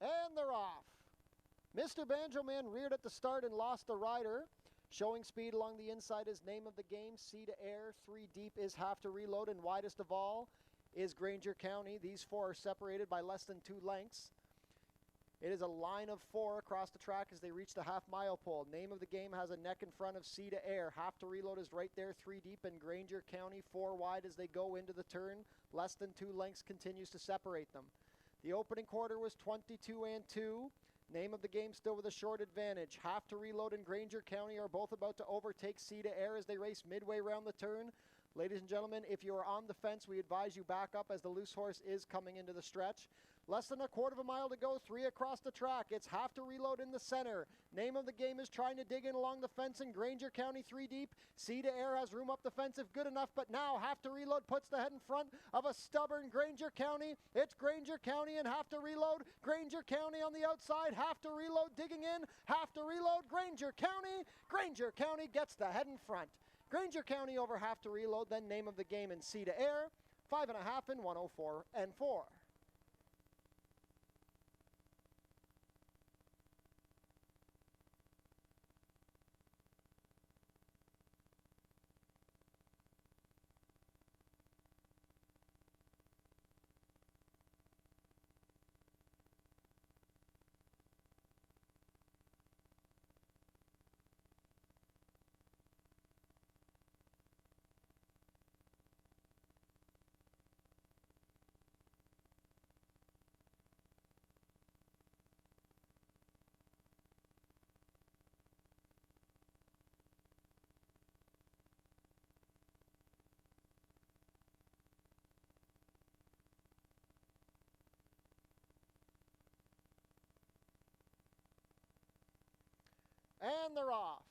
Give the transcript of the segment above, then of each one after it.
And they're off. Mr. Banjo Man reared at the start and lost the rider. Showing speed along the inside is name of the game. C to Air. 3 deep is Have to Reload, and widest of all is Granger County. These four are separated by less than 2 lengths. It is a line of 4 across the track as they reach the half-mile pole. Name of the game has a neck in front of C to Air. Have to Reload is right there, 3 deep, and Granger County 4 wide as they go into the turn. Less than 2 lengths continues to separate them. The opening quarter was 22 and 2. Name of the game still with a short advantage. Have to Reload and Granger County are both about to overtake C to Air as they race midway around the turn. Ladies and gentlemen, if you are on the fence, we advise you back up as the loose horse is coming into the stretch. Less than a quarter of a mile to go, 3 across the track. It's Have to Reload in the center. Name of the game is trying to dig in along the fence in Granger County 3 deep. C to Air has room up the fence if good enough, but now Have to Reload puts the head in front of a stubborn Granger County. It's Granger County and Have to Reload. Granger County on the outside. Have to Reload digging in. Have to Reload. Granger County. Granger County gets the head in front. Granger County over Have to Reload, then name of the game in C to Air. 5.5 and 104 and 4. And they're off.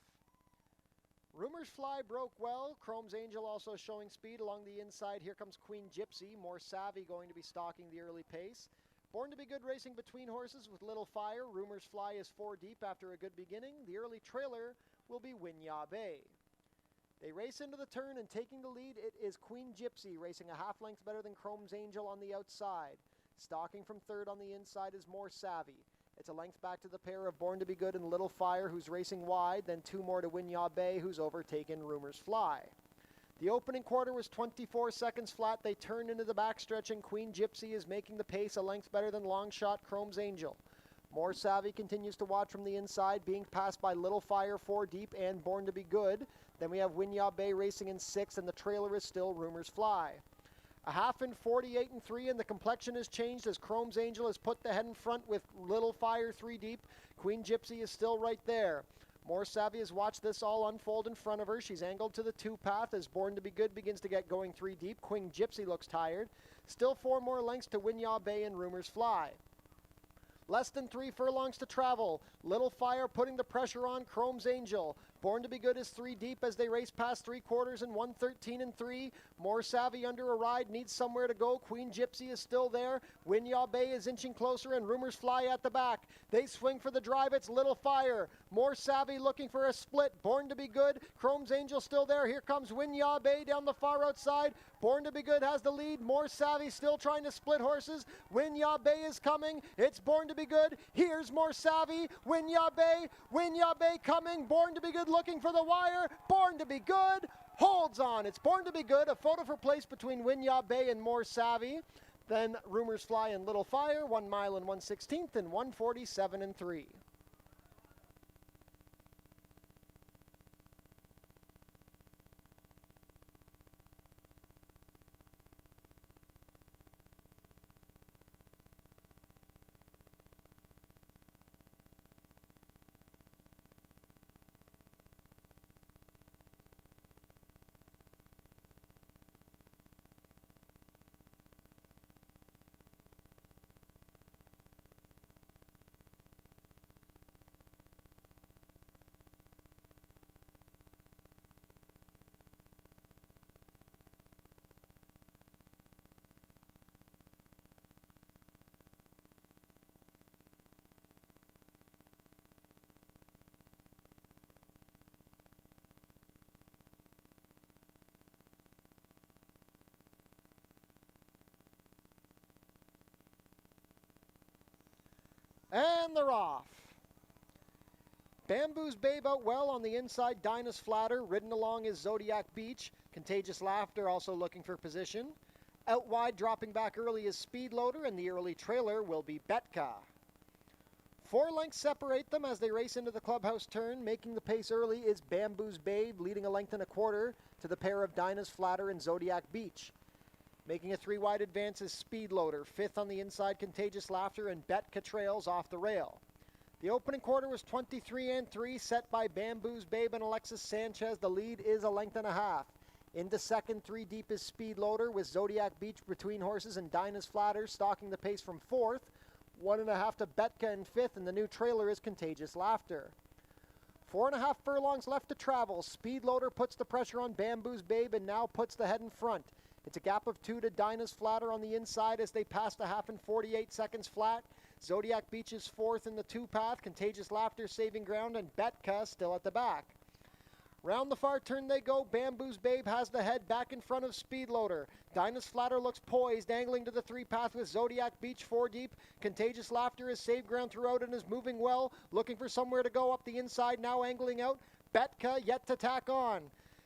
Rumors Fly broke well. Chrome's Angel also showing speed along the inside. Here comes Queen Gypsy. More Savvy going to be stalking the early pace. Born to be Good racing between horses with Little Fire. Rumors Fly is 4 deep after a good beginning. The early trailer will be Winya Bay. They race into the turn, and taking the lead, it is Queen Gypsy, racing a half length better than Chrome's Angel on the outside. Stalking from third on the inside is More Savvy. It's a length back to the pair of Born to be Good and Little Fire, who's racing wide, then 2 more to Winya Bay, who's overtaken Rumors Fly. The opening quarter was 24 seconds flat. They turned into the backstretch, and Queen Gypsy is making the pace a length better than long shot Chrome's Angel. More Savvy continues to watch from the inside, being passed by Little Fire 4 deep and Born to be Good. Then we have Winya Bay racing in 6th, and the trailer is still Rumors Fly. A half in 48 and 3, and the complexion has changed as Chrome's Angel has put the head in front with Little Fire 3 deep. Queen Gypsy is still right there. More Savvy has watched this all unfold in front of her. She's angled to the 2 path as Born to be Good begins to get going 3 deep. Queen Gypsy looks tired. Still 4 more lengths to Winya Bay and Rumors Fly. Less than 3 furlongs to travel. Little Fire putting the pressure on Chrome's Angel. Born to be Good is 3 deep as they race past 3 quarters in 1:13 and 3. More Savvy under a ride, needs somewhere to go. Queen Gypsy is still there. Winya Bay is inching closer, and Rumors Fly at the back. They swing for the drive. It's Little Fire. More Savvy looking for a split. Born to be Good. Chrome's Angel still there. Here comes Winya Bay down the far outside. Born to be Good has the lead. More Savvy still trying to split horses. Winya Bay is coming. It's Born to be Good. Here's More Savvy. Winya Bay coming. Born to be Good looking for the wire. Born to be Good holds on. It's Born to be Good. A photo for place between Winya Bay and More Savvy. Then Rumors Fly and Little Fire, 1 mile and 1/16 and 1:47 and 3. And they're off. Bamboo's Babe out well on the inside. Dinah's Flatter ridden along is Zodiac Beach. Contagious Laughter also looking for position. Out wide, dropping back early is Speed Loader, and the early trailer will be Betka. 4 lengths separate them as they race into the clubhouse turn. Making the pace early is Bamboo's Babe, leading a length and a quarter to the pair of Dinah's Flatter and Zodiac Beach. Making a 3 wide advance is Speed Loader. 5th on the inside, Contagious Laughter, and Betka trails off the rail. The opening quarter was 23-3, set by Bamboo's Babe and Alexis Sanchez. The lead is a length and a half. Into second, 3 deep is Speed Loader with Zodiac Beach between horses and Dinah's Flatter stalking the pace from 4th. 1.5 to Betka in 5th, and the new trailer is Contagious Laughter. 4.5 furlongs left to travel. Speed Loader puts the pressure on Bamboo's Babe and now puts the head in front. It's a gap of 2 to Dinah's Flatter on the inside as they pass the half in 48 seconds flat. Zodiac Beach is 4th in the 2-path. Contagious Laughter saving ground, and Betka still at the back. Round the far turn they go. Bamboo's Babe has the head back in front of Speed Loader. Dinah's Flatter looks poised, angling to the 3-path with Zodiac Beach 4 deep. Contagious Laughter has saved ground throughout and is moving well, looking for somewhere to go up the inside, now angling out. Betka yet to tack on.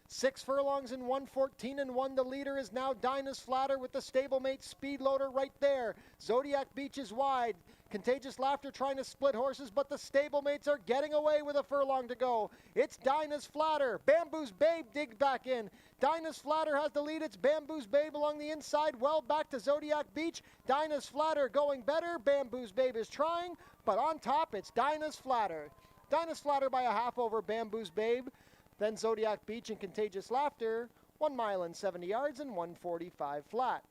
6 furlongs in 1:14-1. The leader is now Dinah's Flatter with the stablemate Speed Loader right there. Zodiac Beach is wide. Contagious Laughter trying to split horses, but the stablemates are getting away with a furlong to go. It's Dinah's Flatter. Bamboo's Babe digs back in. Dinah's Flatter has the lead. It's Bamboo's Babe along the inside, well back to Zodiac Beach. Dinah's Flatter going better. Bamboo's Babe is trying, but on top it's Dinah's Flatter. Dinah's Flatter by a half over Bamboo's Babe. Then Zodiac Beach and Contagious Laughter, 1 mile and 70 yards and 1:45 flat.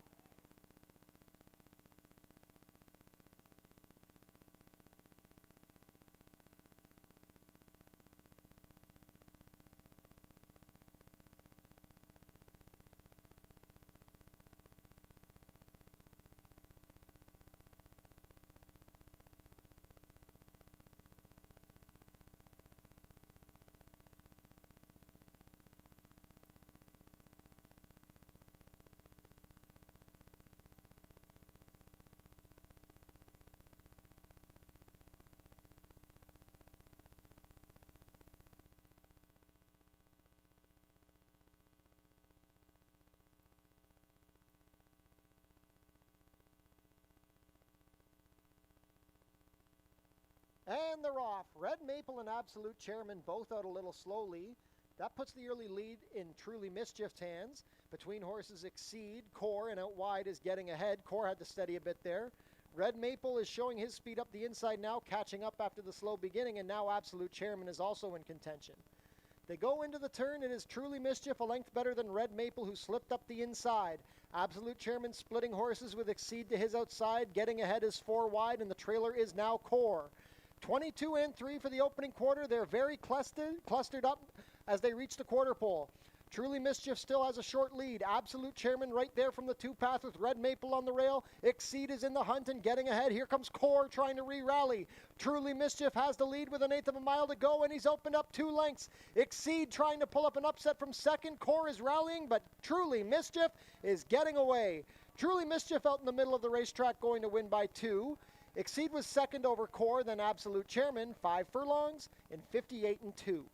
And they're off. Red Maple and Absolute Chairman both out a little slowly. That puts the early lead in Truly Mischief's hands. Between horses Exceed, Core, and out wide is getting ahead. Core had to steady a bit there. Red Maple is showing his speed up the inside now, catching up after the slow beginning, and now Absolute Chairman is also in contention. They go into the turn. It is Truly Mischief, a length better than Red Maple, who slipped up the inside. Absolute Chairman splitting horses with Exceed to his outside. Getting ahead is 4 wide, and the trailer is now Core. 22-3 for the opening quarter. They're very clustered up as they reach the quarter pole. Truly Mischief still has a short lead. Absolute Chairman right there from the 2-path with Red Maple on the rail. Exceed is in the hunt and getting ahead. Here comes Core trying to re-rally. Truly Mischief has the lead with 1/8 of a mile to go, and he's opened up 2 lengths. Exceed trying to pull up an upset from second. Core is rallying, but Truly Mischief is getting away. Truly Mischief out in the middle of the racetrack going to win by 2. Exceed was second over Core, then Absolute Chairman, 5 furlongs in 58-2.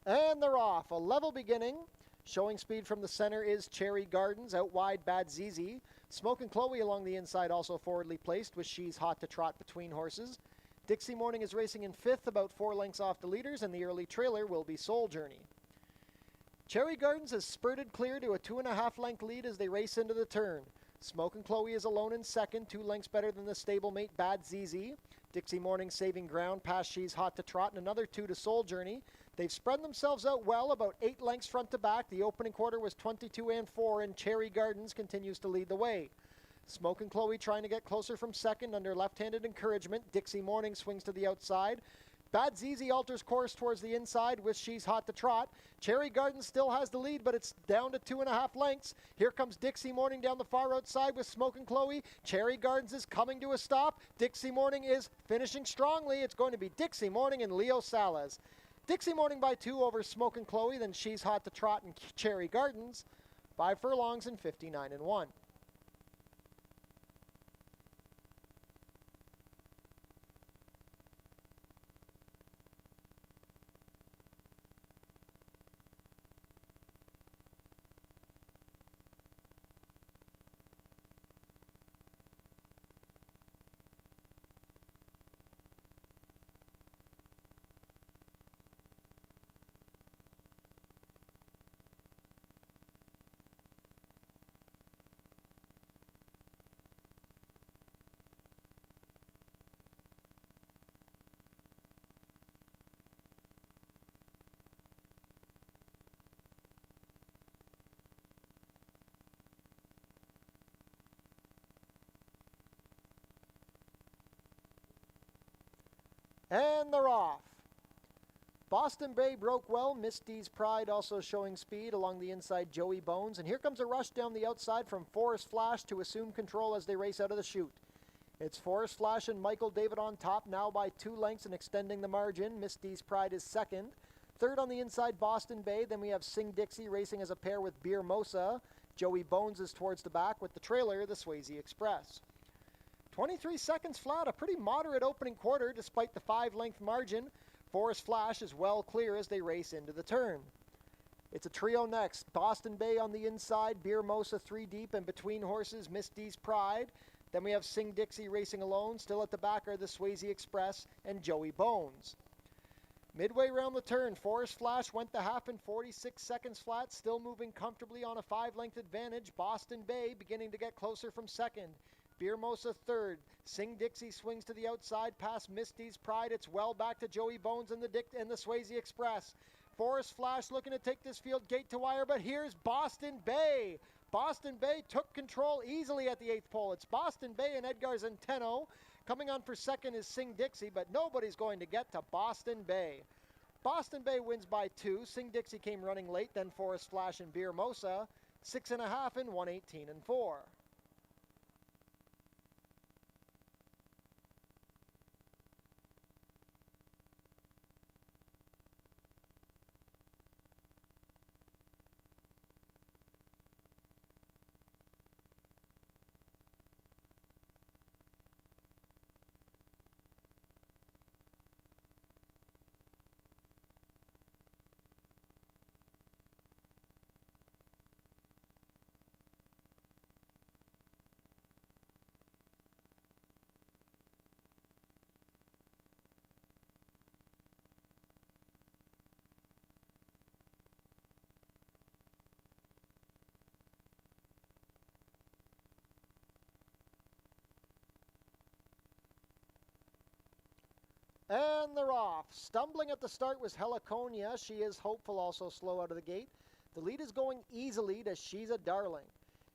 And they're off. A level beginning. Showing speed from the center is Cherry Gardens. Out wide, Bad Zizi. Smoke and Chloe along the inside also forwardly placed with She's Hot to Trot between horses. Dixie Morning is racing in 5th, about 4 lengths off the leaders, and the early trailer will be Soul Journey. Cherry Gardens has spurted clear to a 2.5 length lead as they race into the turn. Smoke and Chloe is alone in 2nd, 2 lengths better than the stablemate Bad ZZ. Dixie Morning saving ground past She's Hot to Trot and another 2 to Soul Journey. They've spread themselves out well, about 8 lengths front to back. The opening quarter was 22-4, and Cherry Gardens continues to lead the way. Smoke and Chloe trying to get closer from 2nd under left-handed encouragement. Dixie Morning swings to the outside. Bad ZZ alters course towards the inside with She's Hot to Trot. Cherry Gardens still has the lead, but it's down to 2.5 lengths. Here comes Dixie Morning down the far outside with Smoke and Chloe. Cherry Gardens is coming to a stop. Dixie Morning is finishing strongly. It's going to be Dixie Morning and Leo Salas. Dixie Morning by 2 over Smoke and Chloe, then She's Hot to Trot and Cherry Gardens. 5 furlongs and 59-1. And they're off. Boston Bay broke well. Misty's Pride also showing speed along the inside, Joey Bones. And here comes a rush down the outside from Forest Flash to assume control as they race out of the chute. It's Forest Flash and Michael David on top now by 2 lengths and extending the margin. Misty's Pride is 2nd. 3rd on the inside, Boston Bay. Then we have Sing Dixie racing as a pair with Beer Mosa. Joey Bones is towards the back with the trailer, the Swayze Express. 23 seconds flat, a pretty moderate opening quarter despite the 5-length margin. Forest Flash is well clear as they race into the turn. It's a trio next. Boston Bay on the inside, Beer Mosa 3 deep, and between horses, Misty's Pride. Then we have Sing Dixie racing alone. Still at the back are the Swayze Express and Joey Bones. Midway around the turn, Forest Flash went the half in 46 seconds flat, still moving comfortably on a 5-length advantage. Boston Bay beginning to get closer from 2nd. Beer Mosa 3rd. Sing Dixie swings to the outside past Misty's Pride. It's well back to Joey Bones and the Swayze Express. Forest Flash looking to take this field gate to wire, but here's Boston Bay. Boston Bay took control easily at the 8th pole. It's Boston Bay and Edgar Zenteno. Coming on for 2nd is Sing Dixie, but nobody's going to get to Boston Bay. Boston Bay wins by 2. Sing Dixie came running late, then Forest Flash and Beer Mosa. 6.5 and 118-4. And they're off. Stumbling at the start was Heliconia. She is hopeful, also slow out of the gate. The lead is going easily to She's a Darling.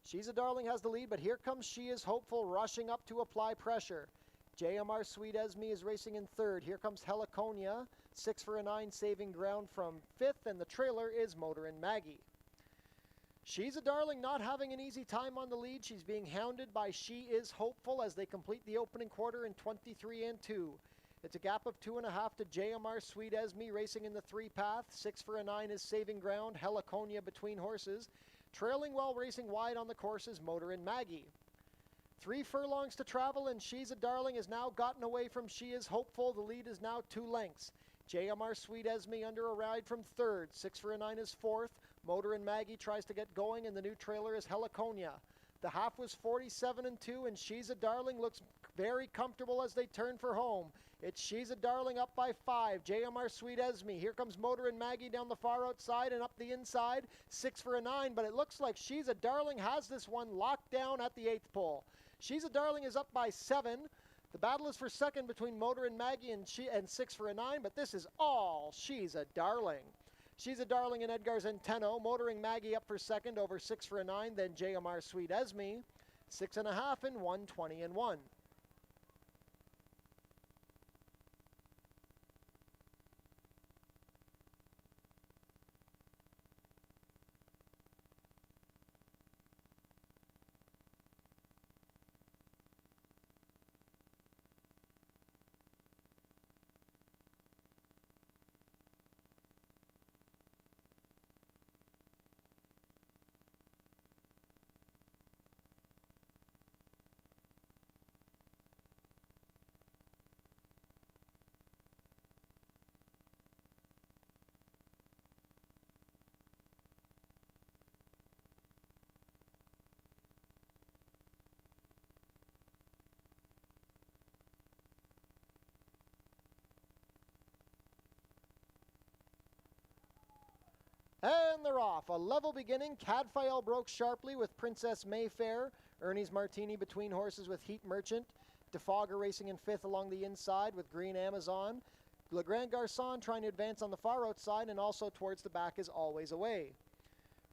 She's a Darling has the lead, but here comes She is Hopeful rushing up to apply pressure. JMR Sweet Esme is racing in 3rd. Here comes Heliconia. 6 for a 9 saving ground from 5th, and the trailer is Motorin' Maggie. She's a Darling not having an easy time on the lead. She's being hounded by She is Hopeful as they complete the opening quarter in 23 and 2. It's a gap of 2.5 to JMR Sweet Esme racing in the 3 path. 6 for a 9 is saving ground. Heliconia between horses. Trailing while racing wide on the course is Motorin' Maggie. 3 furlongs to travel, and She's a Darling has now gotten away from She is Hopeful. The lead is now 2 lengths. JMR Sweet Esme under a ride from 3rd. 6 for a 9 is 4th. Motorin' Maggie tries to get going, and the new trailer is Heliconia. The half was 47-2, and She's a Darling looks very comfortable as they turn for home. It's She's a Darling up by 5. JMR Sweet Esme. Here comes Motor and Maggie down the far outside and up the inside. 6 for a 9, but it looks like She's a Darling has this one locked down at the 8th pole. She's a Darling is up by 7. The battle is for second between Motor and Maggie and 6 for a 9, but this is all She's a Darling. She's a Darling and Edgar Centeno. Motoring Maggie up for second over 6 for a 9, then JMR Sweet Esme. 6.5 and 120 and 1. And they're off. A level beginning. Cadfael broke sharply with Princess Mayfair. Ernie's Martini between horses with Heat Merchant. DeFogger racing in 5th along the inside with Green Amazon. Le Grand Garçon trying to advance on the far outside, and also towards the back is Always Away.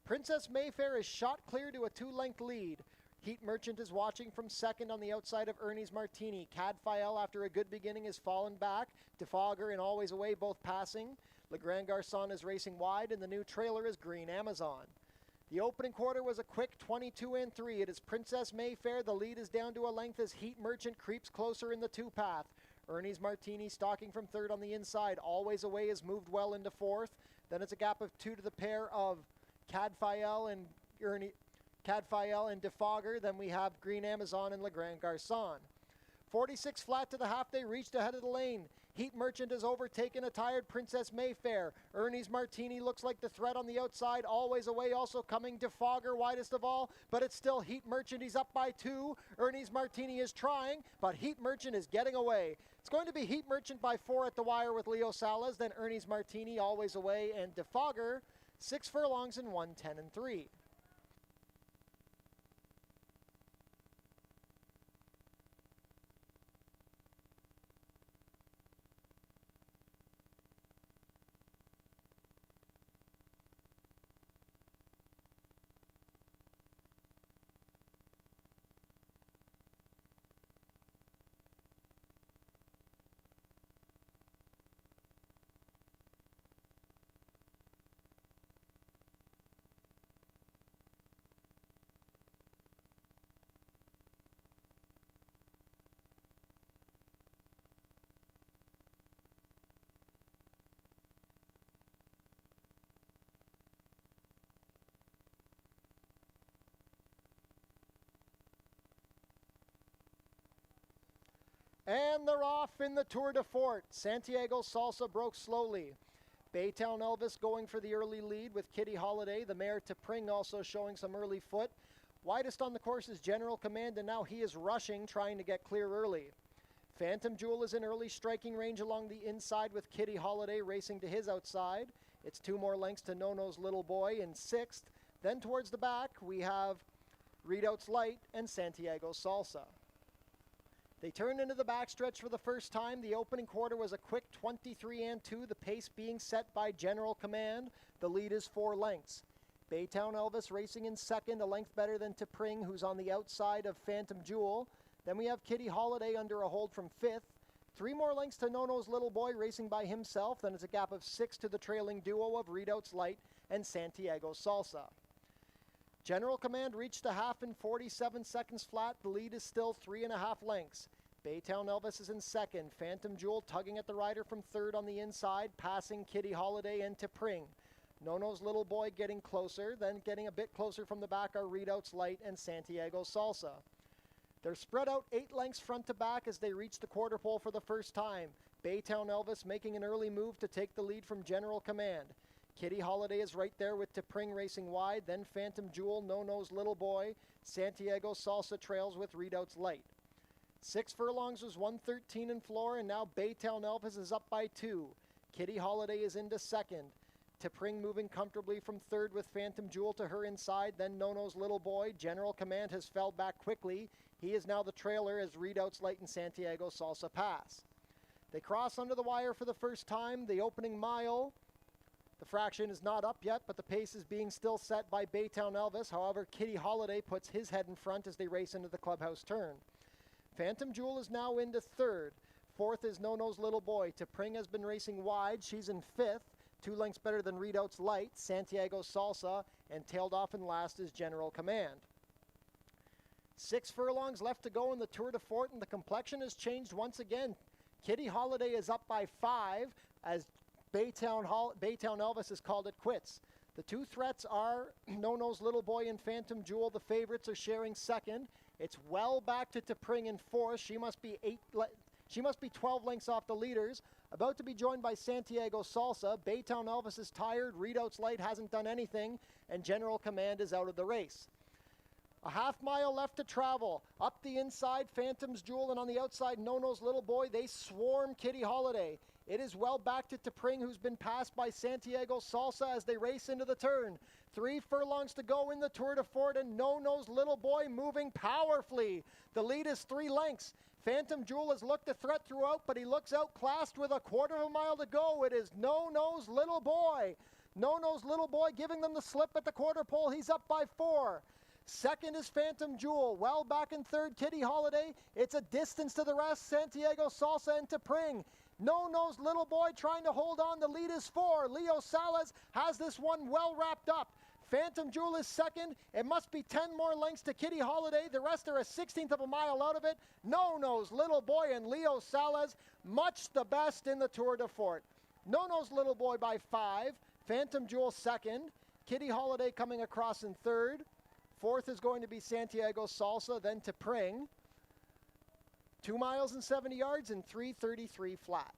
Princess Mayfair is shot clear to a 2-length lead. Heat Merchant is watching from second on the outside of Ernie's Martini. Cadfael, after a good beginning, has fallen back. DeFogger and Always Away both passing. Le Grand Garçon is racing wide, and the new trailer is Green Amazon. The opening quarter was a quick 22 and 3. It is Princess Mayfair. The lead is down to a length as Heat Merchant creeps closer in the 2-path. Ernie's Martini stalking from third on the inside. Always Away has moved well into 4th. Then it's a gap of 2 to the pair of Cadfael and DeFogger. Then we have Green Amazon and Le Grand Garçon. 46 flat to the half, they reached ahead of the lane. Heat Merchant has overtaken a tired Princess Mayfair. Ernie's Martini looks like the threat on the outside. Always Away also coming. DeFogger widest of all, but it's still Heat Merchant. He's up by 2. Ernie's Martini is trying, but Heat Merchant is getting away. It's going to be Heat Merchant by 4 at the wire with Leo Salas, then Ernie's Martini, Always Away, and DeFogger. 6 furlongs and 110 and 3. And they're off in the Tour de Fort. Santiago Salsa broke slowly. Baytown Elvis going for the early lead with Kitty Holiday. The mare T'Pring also showing some early foot. Widest on the course is General Command, and now he is rushing, trying to get clear early. Phantom Jewel is in early striking range along the inside with Kitty Holiday racing to his outside. It's 2 more lengths to Nono's Little Boy in 6th. Then towards the back, we have Readout's Light and Santiago Salsa. They turned into the backstretch for the first time. The opening quarter was a quick 23 and 2, the pace being set by General Command. The lead is 4 lengths. Baytown Elvis racing in second, a length better than T'Pring, who's on the outside of Phantom Jewel. Then we have Kitty Holiday under a hold from 5th. 3 more lengths to Nono's Little Boy racing by himself. Then it's a gap of 6 to the trailing duo of Readout's Light and Santiago Salsa. General Command reached the half in 47 seconds flat. The lead is still 3.5 lengths. Baytown Elvis is in second. Phantom Jewel tugging at the rider from third on the inside, passing Kitty Holiday and T'Pring. Nono's Little Boy getting closer, then getting a bit closer from the back are Readout's Light and Santiago Salsa. They're spread out 8 lengths front to back as they reach the quarter pole for the first time. Baytown Elvis making an early move to take the lead from General Command. Kitty Holiday is right there with T'Pring racing wide, then Phantom Jewel, No Nose Little Boy, Santiago Salsa trails with Redoubts Light. 6 furlongs was 113 in floor, and now Baytown Elvis is up by 2. Kitty Holiday is into second. T'Pring moving comfortably from third with Phantom Jewel to her inside, then No Nose Little Boy. General Command has fell back quickly. He is now the trailer as Redoubts Light and Santiago Salsa pass. They cross under the wire for the first time. The opening mile, the fraction is not up yet, but the pace is being still set by Baytown Elvis. However, Kitty Holiday puts his head in front as they race into the clubhouse turn. Phantom Jewel is now into third. Fourth is No Nose Little Boy. T'Pring has been racing wide. She's in fifth. 2 lengths better than Redoubts Light, Santiago Salsa, and tailed off in last is General Command. 6 furlongs left to go in the Tour de Fort, and the complexion has changed once again. Kitty Holiday is up by 5 as Baytown Elvis has called it quits. The 2 threats are No Nose Little Boy and Phantom Jewel. The favorites are sharing second. It's well back to T'Pring in fourth. She must be 12 lengths off the leaders. About to be joined by Santiago Salsa. Baytown Elvis is tired. Redoubts Light hasn't done anything, and General Command is out of the race. A half mile left to travel. Up the inside, Phantom's Jewel, and on the outside, No Nose Little Boy. They swarm Kitty Holiday. It is well back to T'Pring, who's been passed by Santiago Salsa as they race into the turn. 3 furlongs to go in the Tour de Fort, and No Nose Little Boy moving powerfully. The lead is 3 lengths. Phantom Jewel has looked a threat throughout, but he looks outclassed with a quarter of a mile to go. It is No Nose Little Boy. No Nose Little Boy giving them the slip at the quarter pole. He's up by 4. Second is Phantom Jewel. Well back in third, Kitty Holiday. It's a distance to the rest, Santiago Salsa and T'Pring. No Nose Little Boy trying to hold on. The lead is 4. Leo Salas has this one well wrapped up. Phantom Jewel is second. It must be 10 more lengths to Kitty Holiday. The rest are a 16th of a mile out of it. No Nose Little Boy and Leo Salas, much the best in the Tour de Fort. No Nose Little Boy by 5. Phantom Jewel second. Kitty Holiday coming across in third. Fourth is going to be Santiago Salsa, then T'Pring. 2 miles and 70 yards and 3:33 flat.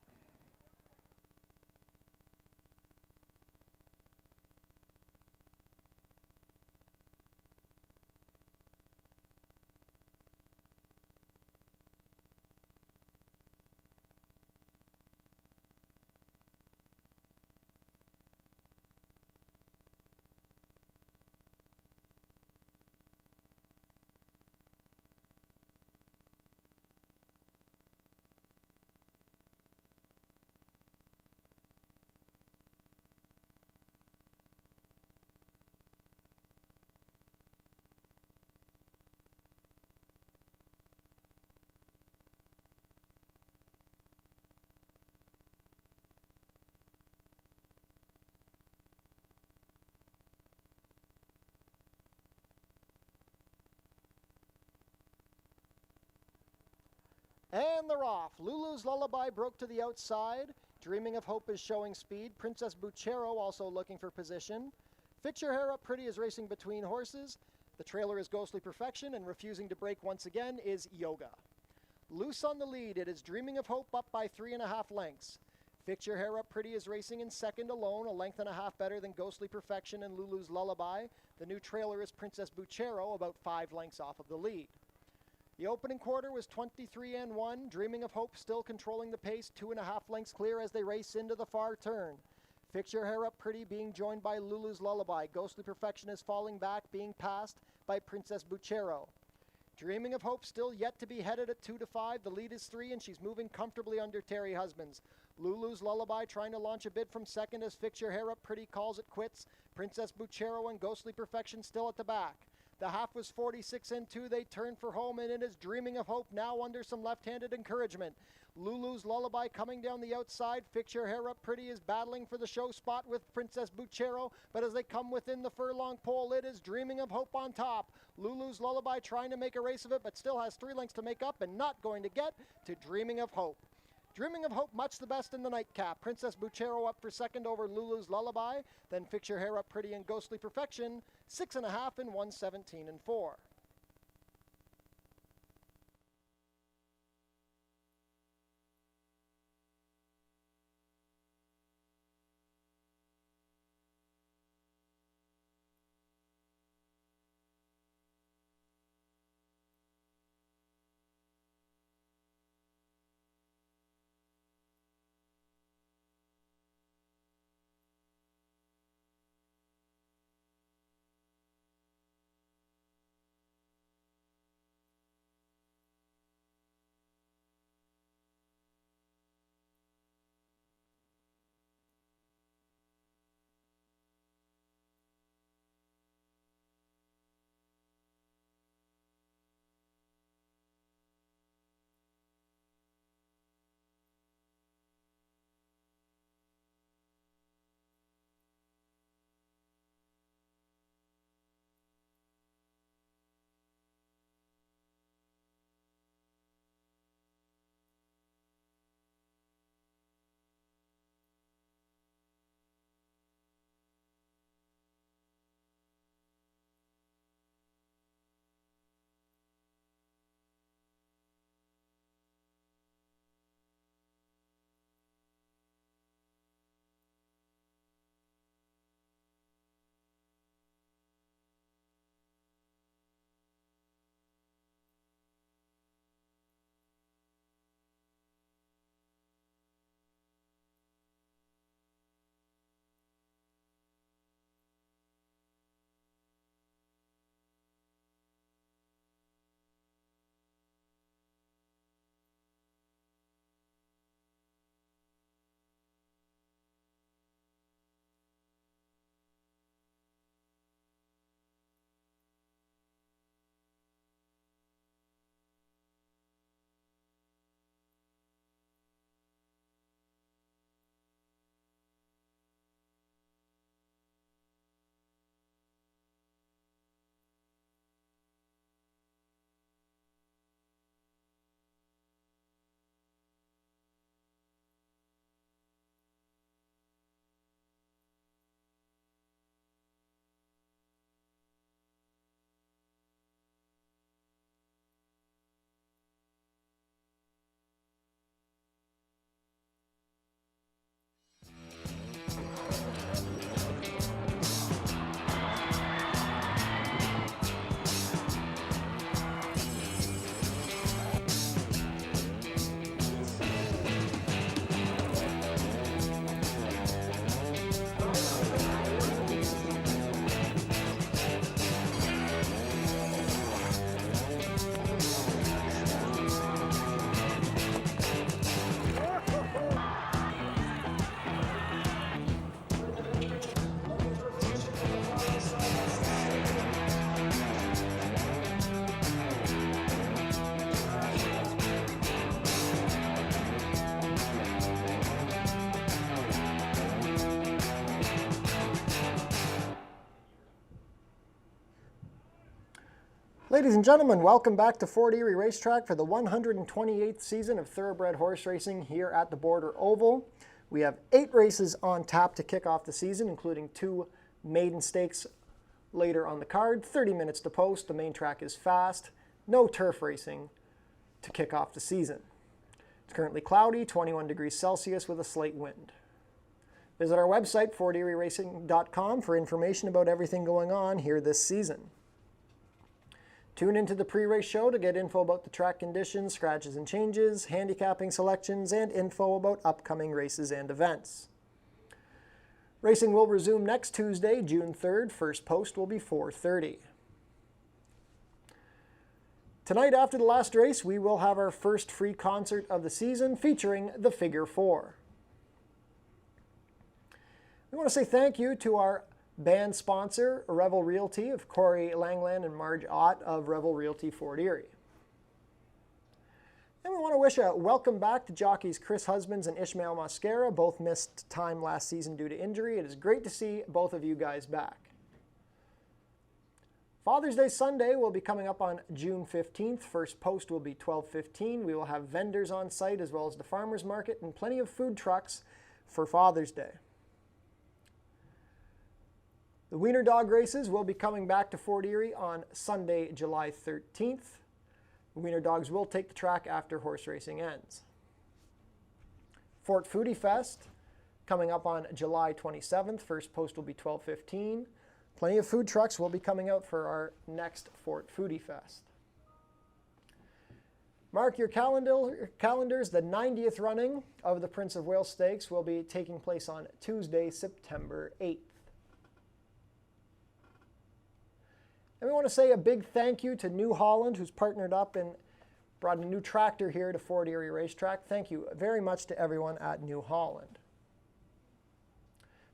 And they're off. Lulu's Lullaby broke to the outside. Dreaming of Hope is showing speed. Princess Buchero also looking for position. Fix Your Hair Up Pretty is racing between horses. The trailer is Ghostly Perfection, and refusing to break once again is Yoga. Loose on the lead, it is Dreaming of Hope up by 3.5 lengths. Fix Your Hair Up Pretty is racing in second alone, a length and a half better than Ghostly Perfection and Lulu's Lullaby. The new trailer is Princess Buchero, about 5 lengths off of the lead. The opening quarter was 23-1. Dreaming of Hope still controlling the pace, 2.5 lengths clear as they race into the far turn. Fix Your Hair Up Pretty being joined by Lulu's Lullaby. Ghostly Perfection is falling back, being passed by Princess Buchero. Dreaming of Hope still yet to be headed at 2-5. The lead is 3, and she's moving comfortably under Terry Husbands. Lulu's Lullaby trying to launch a bid from second as Fix Your Hair Up Pretty calls it quits. Princess Buchero and Ghostly Perfection still at the back. The half was 46-2. They turn for home, and it is Dreaming of Hope now under some left-handed encouragement. Lulu's Lullaby coming down the outside. Fix Your Hair Up Pretty is battling for the show spot with Princess Buchero, but as they come within the furlong pole, it is Dreaming of Hope on top. Lulu's Lullaby trying to make a race of it, but still has 3 lengths to make up and not going to get to Dreaming of Hope. Dreaming of Hope, much the best in the nightcap. Princess Buchero up for second over Lulu's Lullaby. Then Fix Your Hair Up Pretty and Ghostly Perfection, 6.5 and 1:17-4. Ladies and gentlemen, welcome back to Fort Erie Racetrack for the 128th season of thoroughbred horse racing here at the Border Oval. We have 8 races on tap to kick off the season, including 2 maiden stakes later on the card. 30 minutes to post. The main track is fast. No turf racing to kick off the season. It's currently cloudy, 21 degrees Celsius with a slight wind. Visit our website, forterieracing.com, for information about everything going on here this season. Tune into the pre-race show to get info about the track conditions, scratches and changes, handicapping selections, and info about upcoming races and events. Racing will resume next Tuesday, June 3rd. First post will be 4:30. Tonight, after the last race, we will have our first free concert of the season featuring the Figure 4. We want to say thank you to our band sponsor, Revel Realty, of Corey Langland and Marge Ott of Revel Realty Fort Erie. And we want to wish a welcome back to jockeys Chris Husbands and Ishmael Mascara. Both missed time last season due to injury. It is great to see both of you guys back. Father's Day Sunday will be coming up on June 15th. First post will be 12:15. We will have vendors on site as well as the farmers market and plenty of food trucks for Father's Day. The Wiener Dog races will be coming back to Fort Erie on Sunday, July 13th. The Wiener Dogs will take the track after horse racing ends. Fort Foodie Fest coming up on July 27th. First post will be 12:15. Plenty of food trucks will be coming out for our next Fort Foodie Fest. Mark your calendars. The 90th running of the Prince of Wales Stakes will be taking place on Tuesday, September 8th. And we want to say a big thank you to New Holland, who's partnered up and brought a new tractor here to Fort Erie Racetrack. Thank you very much to everyone at New Holland.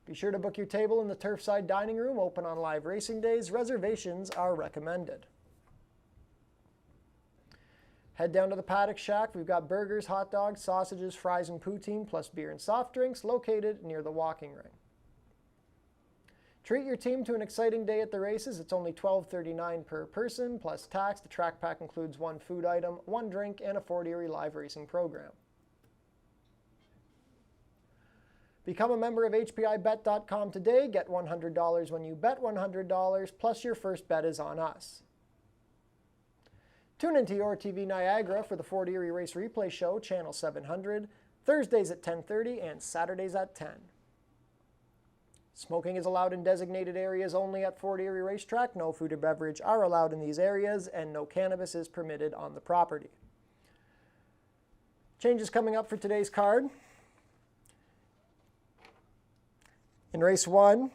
Be sure to book your table in the Turfside Dining Room, open on live racing days. Reservations are recommended. Head down to the Paddock Shack. We've got burgers, hot dogs, sausages, fries, and poutine, plus beer and soft drinks, located near the walking ring. Treat your team to an exciting day at the races. It's only $12.39 per person, plus tax. The track pack includes 1 food item, 1 drink, and a Fort Erie live racing program. Become a member of HPIBet.com today. Get $100 when you bet $100, plus your first bet is on us. Tune into your TV Niagara for the Fort Erie Race Replay Show, Channel 700, Thursdays at 10:30 and Saturdays at 10. Smoking is allowed in designated areas only at Fort Erie Racetrack. No food or beverage are allowed in these areas, and no cannabis is permitted on the property. Changes coming up for today's card. In race 1,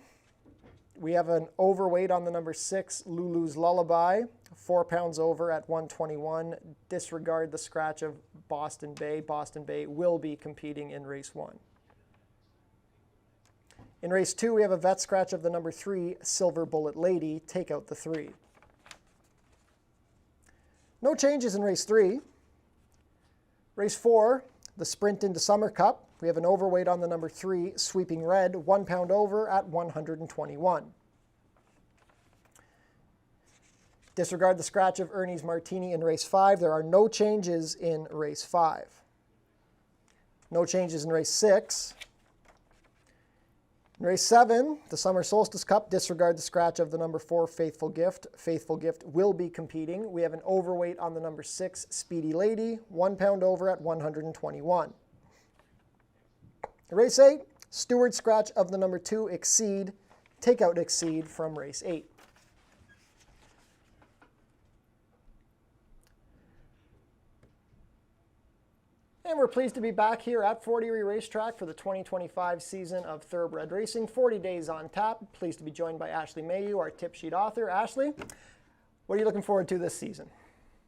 we have an overweight on the number 6, Lulu's Lullaby, 4 pounds over at 121. Disregard the scratch of Boston Bay. Boston Bay will be competing in race 1. In race 2, we have a vet scratch of the number 3, Silver Bullet Lady. Take out the 3. No changes in race 3. Race 4, the Sprint into Summer Cup. We have an overweight on the number 3, Sweeping Red, 1 pound over at 121. Disregard the scratch of Ernie's Martini in race 5. There are no changes in race 5. No changes in race 6. In race 7, the Summer Solstice Cup, disregard the scratch of the number 4, Faithful Gift. Faithful Gift will be competing. We have an overweight on the number 6, Speedy Lady, 1 pound over at 121. In race 8, Stewart scratch of the number 2, Exceed. Take out Exceed from race 8. And we're pleased to be back here at Fort Erie Racetrack for the 2025 season of Thoroughbred Racing. 40 days on tap. Pleased to be joined by Ashley Mayhew, our tip sheet author. Ashley, what are you looking forward to this season?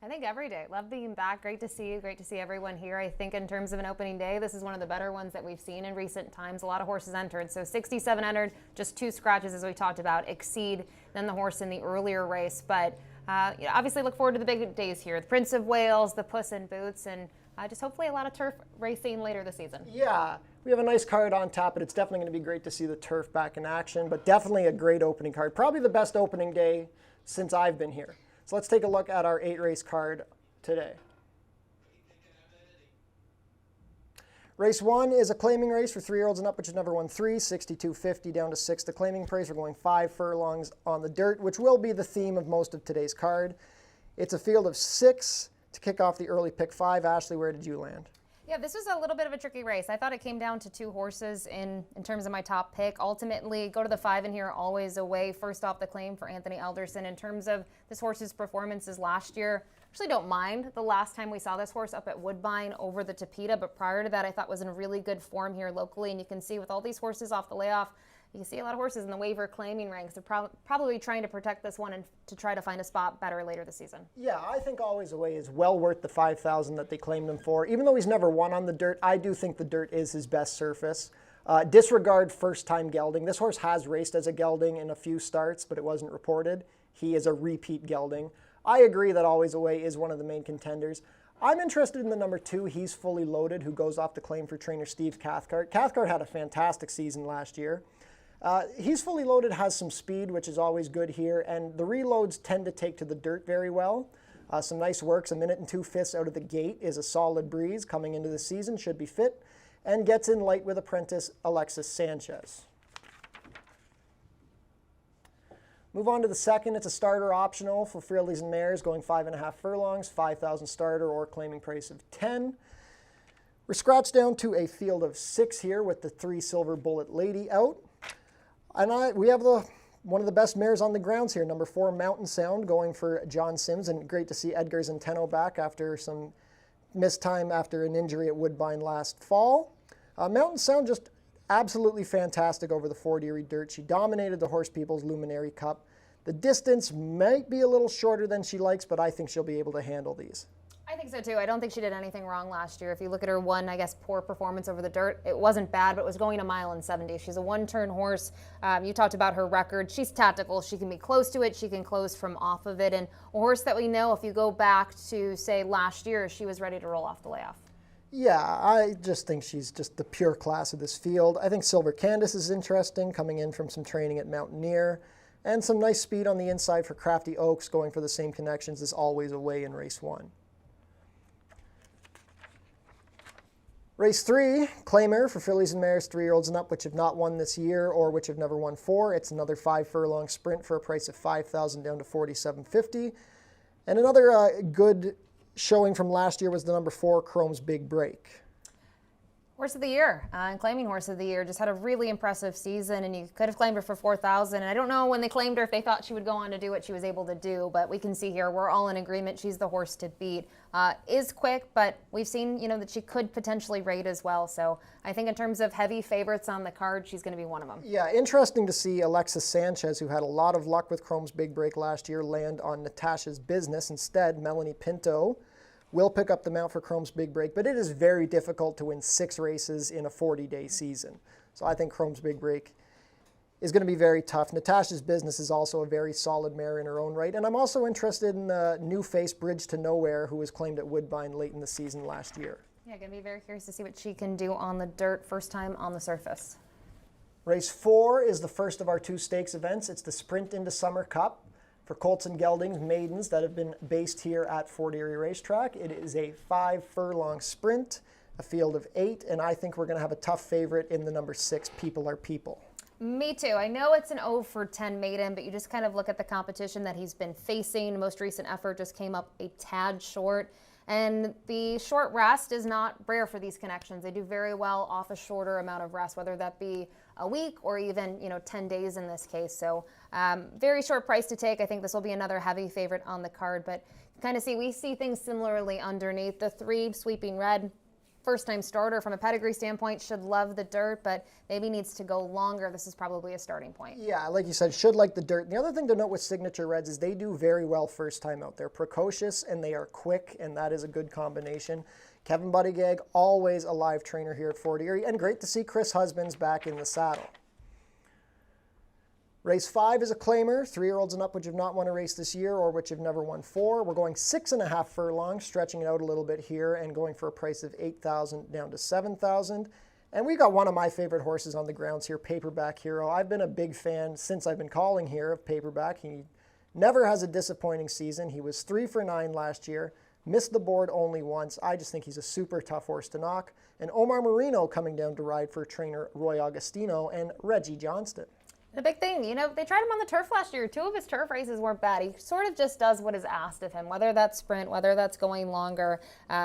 I think every day. Love being back. Great to see you. Great to see everyone here. I think in terms of an opening day, this is one of the better ones that we've seen in recent times. A lot of horses entered. So 67 entered, just 2 scratches as we talked about. Exceed, then the horse in the earlier race. But obviously look forward to the big days here. The Prince of Wales, the Puss in Boots, and just hopefully a lot of turf racing later this season. Yeah, we have a nice card on tap, but it's definitely going to be great to see the turf back in action, but definitely a great opening card. Probably the best opening day since I've been here. So let's take a look at our 8-race card today. Race 1 is a claiming race for 3-year-olds and up, which has never won 3, 62.50 down to 6. The claiming price, we're going 5 furlongs on the dirt, which will be the theme of most of today's card. It's a field of 6 to kick off the early pick 5. Ashley, where did you land? Yeah, this was a little bit of a tricky race. I thought it came down to 2 horses in terms of my top pick. Ultimately, go to the 5 in here, Always Away. First off, the claim for Anthony Alderson. In terms of this horse's performances last year, actually don't mind the last time we saw this horse up at Woodbine over the Tapeta, but prior to that, I thought was in really good form here locally. And you can see with all these horses off the layoff, you can see a lot of horses in the waiver claiming ranks. They're probably trying to protect this one and to try to find a spot better later this season. Yeah, I think Always Away is well worth the $5,000 that they claimed him for. Even though he's never won on the dirt, I do think the dirt is his best surface. Disregard first-time gelding. This horse has raced as a gelding in a few starts, but it wasn't reported. He is a repeat gelding. I agree that Always Away is one of the main contenders. I'm interested in the number 2, He's Fully Loaded, who goes off the claim for trainer Steve Cathcart. Cathcart had a fantastic season last year. He's Fully Loaded has some speed, which is always good here, and the reloads tend to take to the dirt very well. Some nice works, 1 minute and 2/5 out of the gate is a solid breeze coming into the season, should be fit, and gets in light with apprentice Alexis Sanchez. Move on to the second. It's a starter optional for Fillies and Mares, going 5.5 furlongs, 5,000 starter or claiming price of 10. We're scratched down to a field of 6 here with the 3 Silver Bullet Lady out. And we have one of the best mares on the grounds here, number 4, Mountain Sound, going for John Sims. And great to see Edgar Zenteno back after some missed time after an injury at Woodbine last fall. Mountain Sound just absolutely fantastic over the Fort Erie dirt. She dominated the Horse People's Luminary Cup. The distance might be a little shorter than she likes, but I think she'll be able to handle these. I think so too. I don't think she did anything wrong last year. If you look at her one, I guess, poor performance over the dirt, it wasn't bad, but it was going 1 mile and 70. She's a 1-turn horse. You talked about her record. She's tactical. She can be close to it. She can close from off of it. And a horse that we know, if you go back to, say, last year, she was ready to roll off the layoff. Yeah, I just think she's just the pure class of this field. I think Silver Candace is interesting, coming in from some training at Mountaineer. And some nice speed on the inside for Crafty Oaks, going for the same connections as Always Away in race 1. Race 3, Claimer for Fillies and Mares, 3-year-olds and up, which have not won this year or which have never won 4. It's another 5 furlong sprint for a price of $5,000 down to $47.50. And another good showing from last year was the number 4, Chrome's Big Break. Horse of the year, and claiming horse of the year, just had a really impressive season, and you could have claimed her for $4,000. And I don't know when they claimed her if they thought she would go on to do what she was able to do, but we can see here we're all in agreement. She's the horse to beat. Is quick, but we've seen that she could potentially rate as well. So I think in terms of heavy favorites on the card, she's going to be one of them. Yeah, interesting to see Alexis Sanchez, who had a lot of luck with Chrome's Big Break last year, land on Natasha's Business. Instead, Melanie Pinto will pick up the mount for Chrome's Big Break, but it is very difficult to win 6 races in a 40-day season. So I think Chrome's Big Break is going to be very tough. Natasha's Business is also a very solid mare in her own right. And I'm also interested in the new face Bridge to Nowhere, who was claimed at Woodbine late in the season last year. Yeah, going to be very curious to see what she can do on the dirt, first time on the surface. Race 4 is the first of our 2 stakes events. It's the Sprint into Summer Cup for colts and geldings, maidens that have been based here at Fort Erie Racetrack. It is a 5 furlong sprint, a field of 8, and I think we're going to have a tough favorite in the number 6, People Are People. Me too. I know it's an 0 for 10 maiden, but you just kind of look at the competition that he's been facing. Most recent effort just came up a tad short. And the short rest is not rare for these connections. They do very well off a shorter amount of rest, whether that be a week or even 10 days in this case. So very short price to take. I think this will be another heavy favorite on the card, but kind of we see things similarly underneath. The 3, Sweeping Red, first-time starter from a pedigree standpoint, should love the dirt, but maybe needs to go longer. This is probably a starting point. Yeah, like you said, should like the dirt. And the other thing to note with Signature Reds is they do very well first time out. They're precocious and they are quick, and that is a good combination. Kevin Buddygag, always a live trainer here at Fort Erie, and great to see Chris Husbands back in the saddle. Race 5 is a claimer, 3-year-olds and up, which have not won a race this year or which have never won 4. We're going 6.5 furlongs, stretching it out a little bit here and going for a price of $8,000 down to $7,000. And we got one of my favorite horses on the grounds here, Paperback Hero. I've been a big fan since I've been calling here of Paperback. He Never has a disappointing season. He was 3 for 9 last year, missed the board only once. I just think he's a super tough horse to knock. And Omar Marino coming down to ride for trainer Roy Augustino and Reggie Johnston. The big thing, you know, they tried him on the turf last year. 2 of his turf races weren't bad. He sort of just does what is asked of him, whether that's sprint, whether that's going longer.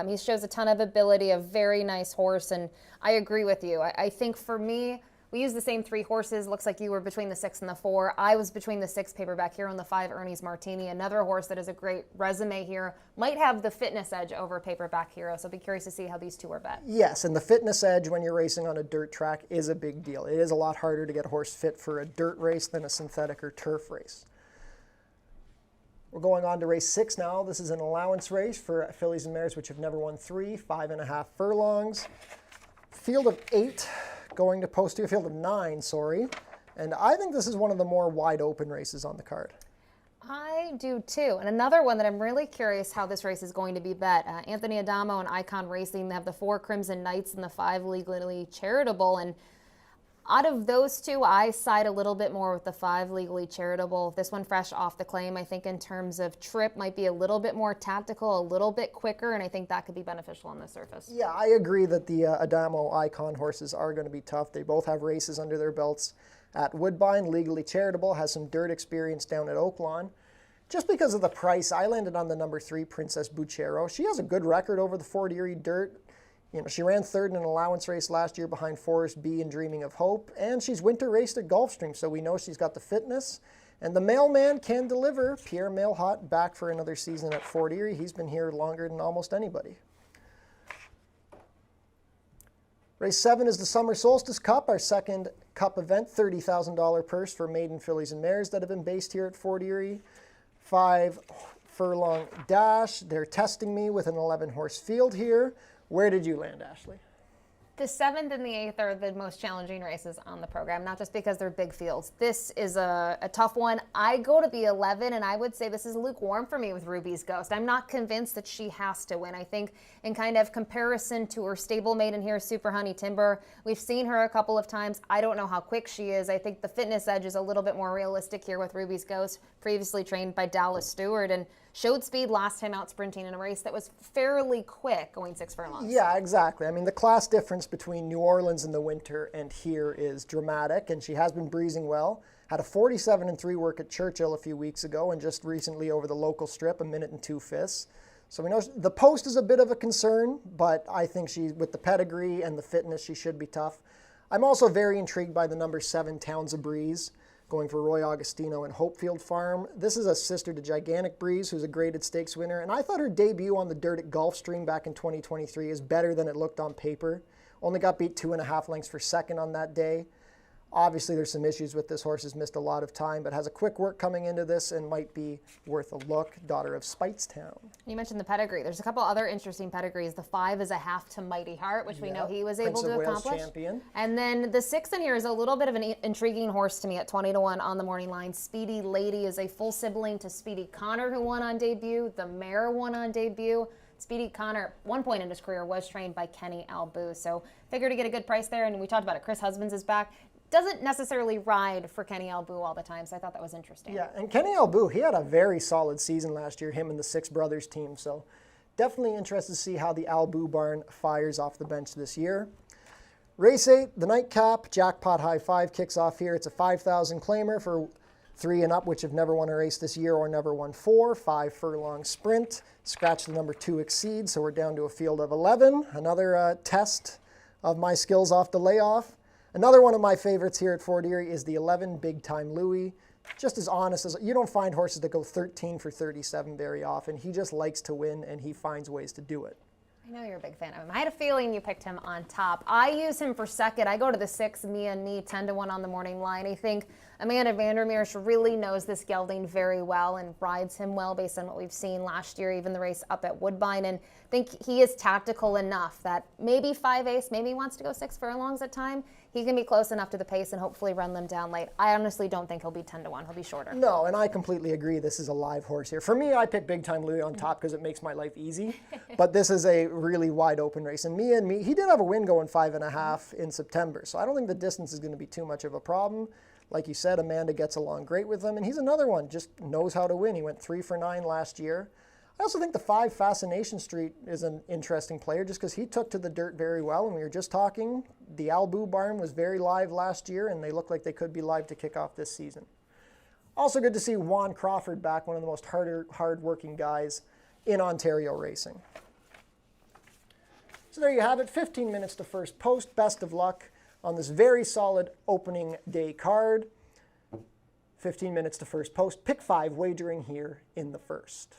He shows a ton of ability, a very nice horse, and I agree with you. I think for me, we used the same 3 horses. Looks like you were between the 6 and the 4. I was between the 6 Paperback Hero and the 5 Ernie's Martini. Another horse that has a great resume here. Might have the fitness edge over Paperback Hero, so I'll be curious to see how these 2 are bet. Yes, and the fitness edge when you're racing on a dirt track is a big deal. It is a lot harder to get a horse fit for a dirt race than a synthetic or turf race. We're going on to race 6 now. This is an allowance race for fillies and mares which have never won 3, 5.5 furlongs. Field of 8. Going to posterior, field of 9, sorry. And I think this is one of the more wide open races on the card. I do too. And another one that I'm really curious how this race is going to be bet. Anthony Adamo and Icon Racing, they have the 4 Crimson Knights and the 5 Legally Charitable. And out of those 2, I side a little bit more with the 5 Legally Charitable. This one fresh off the claim, I think in terms of trip, might be a little bit more tactical, a little bit quicker, and I think that could be beneficial on the surface. Yeah, I agree that the Adamo Icon horses are going to be tough. They both have races under their belts at Woodbine. Legally Charitable has some dirt experience down at Oaklawn. Just because of the price, I landed on the number 3, Princess Buchero. She has a good record over the Fort Erie dirt. You know, she ran 3rd in an allowance race last year behind Forest B and Dreaming of Hope, and she's winter raced at Gulfstream, so we know she's got the fitness. And the mailman can deliver. Pierre Mailhot back for another season at Fort Erie. He's been here longer than almost anybody. Race 7 is the Summer Solstice Cup, our second Cup event, $30,000 purse for maiden fillies and mares that have been based here at Fort Erie. 5 furlong dash. They're testing me with an 11-horse field here. Where did you land, Ashley? The 7th and the 8th are the most challenging races on the program, not just because they're big fields. This is a tough one. I go to the 11, and I would say this is lukewarm for me with Ruby's Ghost. I'm not convinced that she has to win. I think in kind of comparison to her stablemate in here, Super Honey Timber, we've seen her a couple of times. I don't know how quick she is. I think the fitness edge is a little bit more realistic here with Ruby's Ghost, previously trained by Dallas Stewart, and showed speed last time out sprinting in a race that was fairly quick, going 6 furlongs. Yeah, exactly. I mean, the class difference between New Orleans in the winter and here is dramatic, and she has been breezing well. Had a 47-3 work at Churchill a few weeks ago, and just recently over the local strip, 1 minute and 2/5. So we know the post is a bit of a concern, but I think she, with the pedigree and the fitness, she should be tough. I'm also very intrigued by the number 7, Towns of Breeze, going for Roy Augustino and Hopefield Farm. This is a sister to Gigantic Breeze, who's a graded stakes winner, and I thought her debut on the dirt at Gulfstream back in 2023 is better than it looked on paper. Only got beat 2.5 lengths for second on that day. Obviously, there's some issues with this horse. Has missed a lot of time, but has a quick work coming into this and might be worth a look. Daughter of Speightstown. You mentioned the pedigree. There's a couple other interesting pedigrees. The 5 is a half to Mighty Heart, which we know he was able to accomplish. Champion. And then the 6 in here is a little bit of an intriguing horse to me at 20-1 on the morning line. Speedy Lady is a full sibling to Speedy Connor, who won on debut. The mare won on debut. Speedy Connor, at one point in his career, was trained by Kenny Albu. So figured to get a good price there. And we talked about it. Chris Husbands is back. Doesn't necessarily ride for Kenny Albu all the time, so I thought that was interesting. Yeah, and Kenny Albu, he had a very solid season last year, him and the Six Brothers team, so definitely interested to see how the Albu barn fires off the bench this year. Race 8, the nightcap, Jackpot High 5 kicks off here. It's a 5,000 claimer for 3 and up, which have never won a race this year or never won 4, 5 furlong sprint. Scratch the number 2 exceed, so we're down to a field of 11. Another test of my skills off the layoff. Another one of my favorites here at Fort Erie is the 11 Big Time Louie. Just as honest as, you don't find horses that go 13 for 37 very often. He just likes to win, and he finds ways to do it. I know you're a big fan of him. I had a feeling you picked him on top. I use him for second. I go to the 6, Mia and Me, 10-1 on the morning line. I think Amanda Vandermeer really knows this gelding very well and rides him well based on what we've seen last year, even the race up at Woodbine. And I think he is tactical enough that maybe 5 ace, maybe he wants to go 6 furlongs at time. He can be close enough to the pace and hopefully run them down late. I honestly don't think he'll be 10-1. He'll be shorter. No, and I completely agree. This is a live horse here. For me, I pick Big Time Louie on top because it makes my life easy. But this is a really wide open race. And Mia and Me, he did have a win going 5.5 in September. So I don't think the distance is going to be too much of a problem. Like you said, Amanda gets along great with him, and he's another one, just knows how to win. He went 3 for 9 last year. I also think the 5 Fascination Street is an interesting player just because he took to the dirt very well, and we were just talking, the Albu barn was very live last year, and they look like they could be live to kick off this season. Also good to see Juan Crawford back, one of the most hard-working guys in Ontario racing. So there you have it, 15 minutes to first post. Best of luck on this very solid opening day card. 15 minutes to first post. Pick 5 wagering here in the first.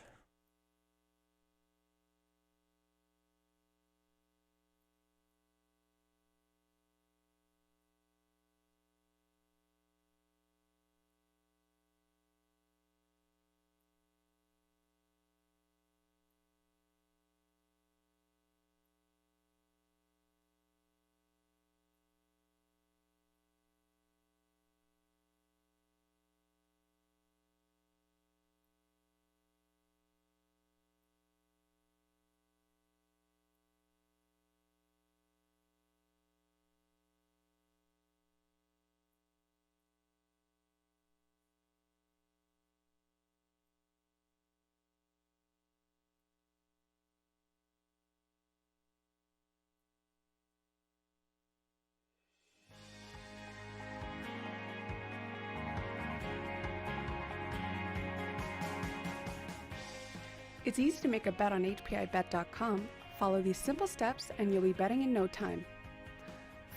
It's easy to make a bet on HPIBet.com. Follow these simple steps and you'll be betting in no time.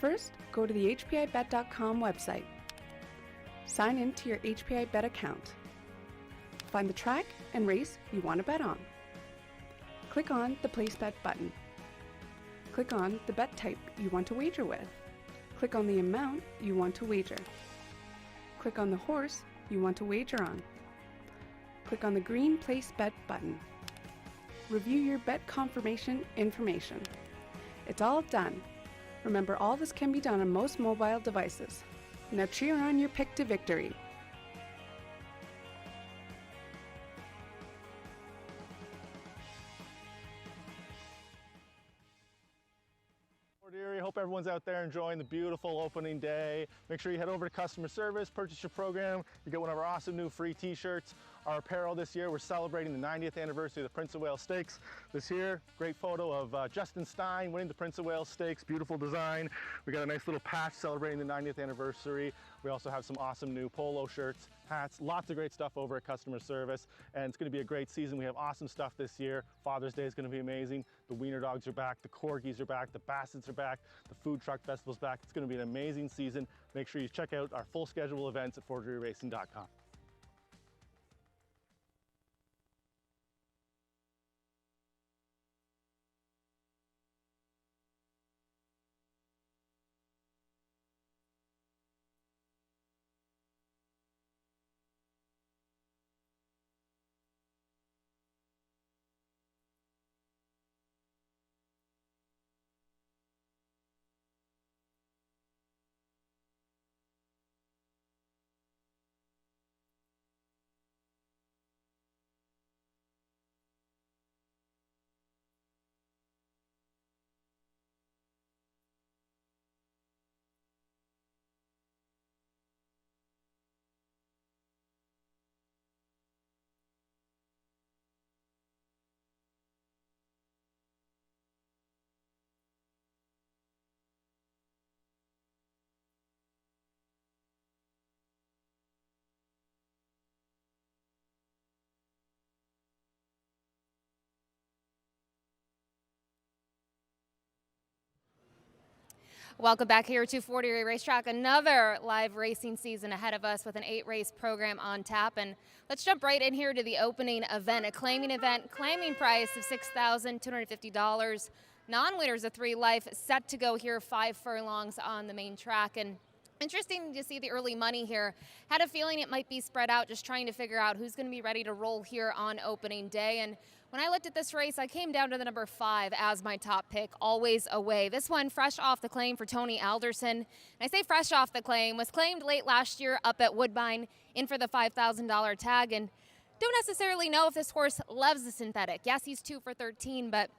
First, go to the HPIBet.com website. Sign in to your HPIBet account. Find the track and race you want to bet on. Click on the Place Bet button. Click on the bet type you want to wager with. Click on the amount you want to wager. Click on the horse you want to wager on. Click on the green Place Bet button. Review your bet confirmation information. It's all done. Remember, all this can be done on most mobile devices. Now cheer on your pick to victory. Erie, hope everyone's out there enjoying the beautiful opening day. Make sure you head over to customer service, purchase your program. You get one of our awesome new free t-shirts. Our apparel this year, we're celebrating the 90th anniversary of the Prince of Wales Stakes. This here, great photo of Justin Stein winning the Prince of Wales Stakes, beautiful design. We got a nice little patch celebrating the 90th anniversary. We also have some awesome new polo shirts, hats, lots of great stuff over at customer service. And it's gonna be a great season. We have awesome stuff this year. Father's Day is gonna be amazing. The Wiener Dogs are back, the Corgis are back, the Bassets are back, the Food Truck Festival's back. It's gonna be an amazing season. Make sure you check out our full schedule of events at FortErieRacing.com. Welcome back here to Fort Erie Racetrack. Another live racing season ahead of us with an 8-race program on tap. And let's jump right in here to the opening event, a claiming event, claiming price of $6,250. Non-winners of 3 life set to go here, 5 furlongs on the main track. And interesting to see the early money here. Had a feeling it might be spread out, just trying to figure out who's going to be ready to roll here on opening day. And when I looked at this race, I came down to the number 5 as my top pick, Always Away. This one fresh off the claim for Tony Alderson. And I say fresh off the claim, was claimed late last year up at Woodbine, in for the $5,000 tag. And don't necessarily know if this horse loves the synthetic. Yes, he's 2 for 13, but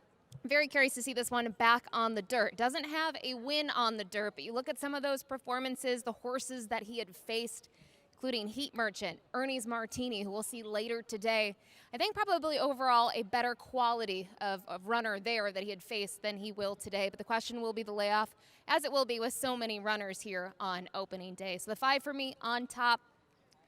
Very curious to see this one back on the dirt. Doesn't have a win on the dirt, but you look at some of those performances, the horses that he had faced, including Heat Merchant, Ernie's Martini, who we'll see later today. I think probably overall a better quality of runner there that he had faced than he will today. But the question will be the layoff, as it will be with so many runners here on opening day. So the 5 for me on top.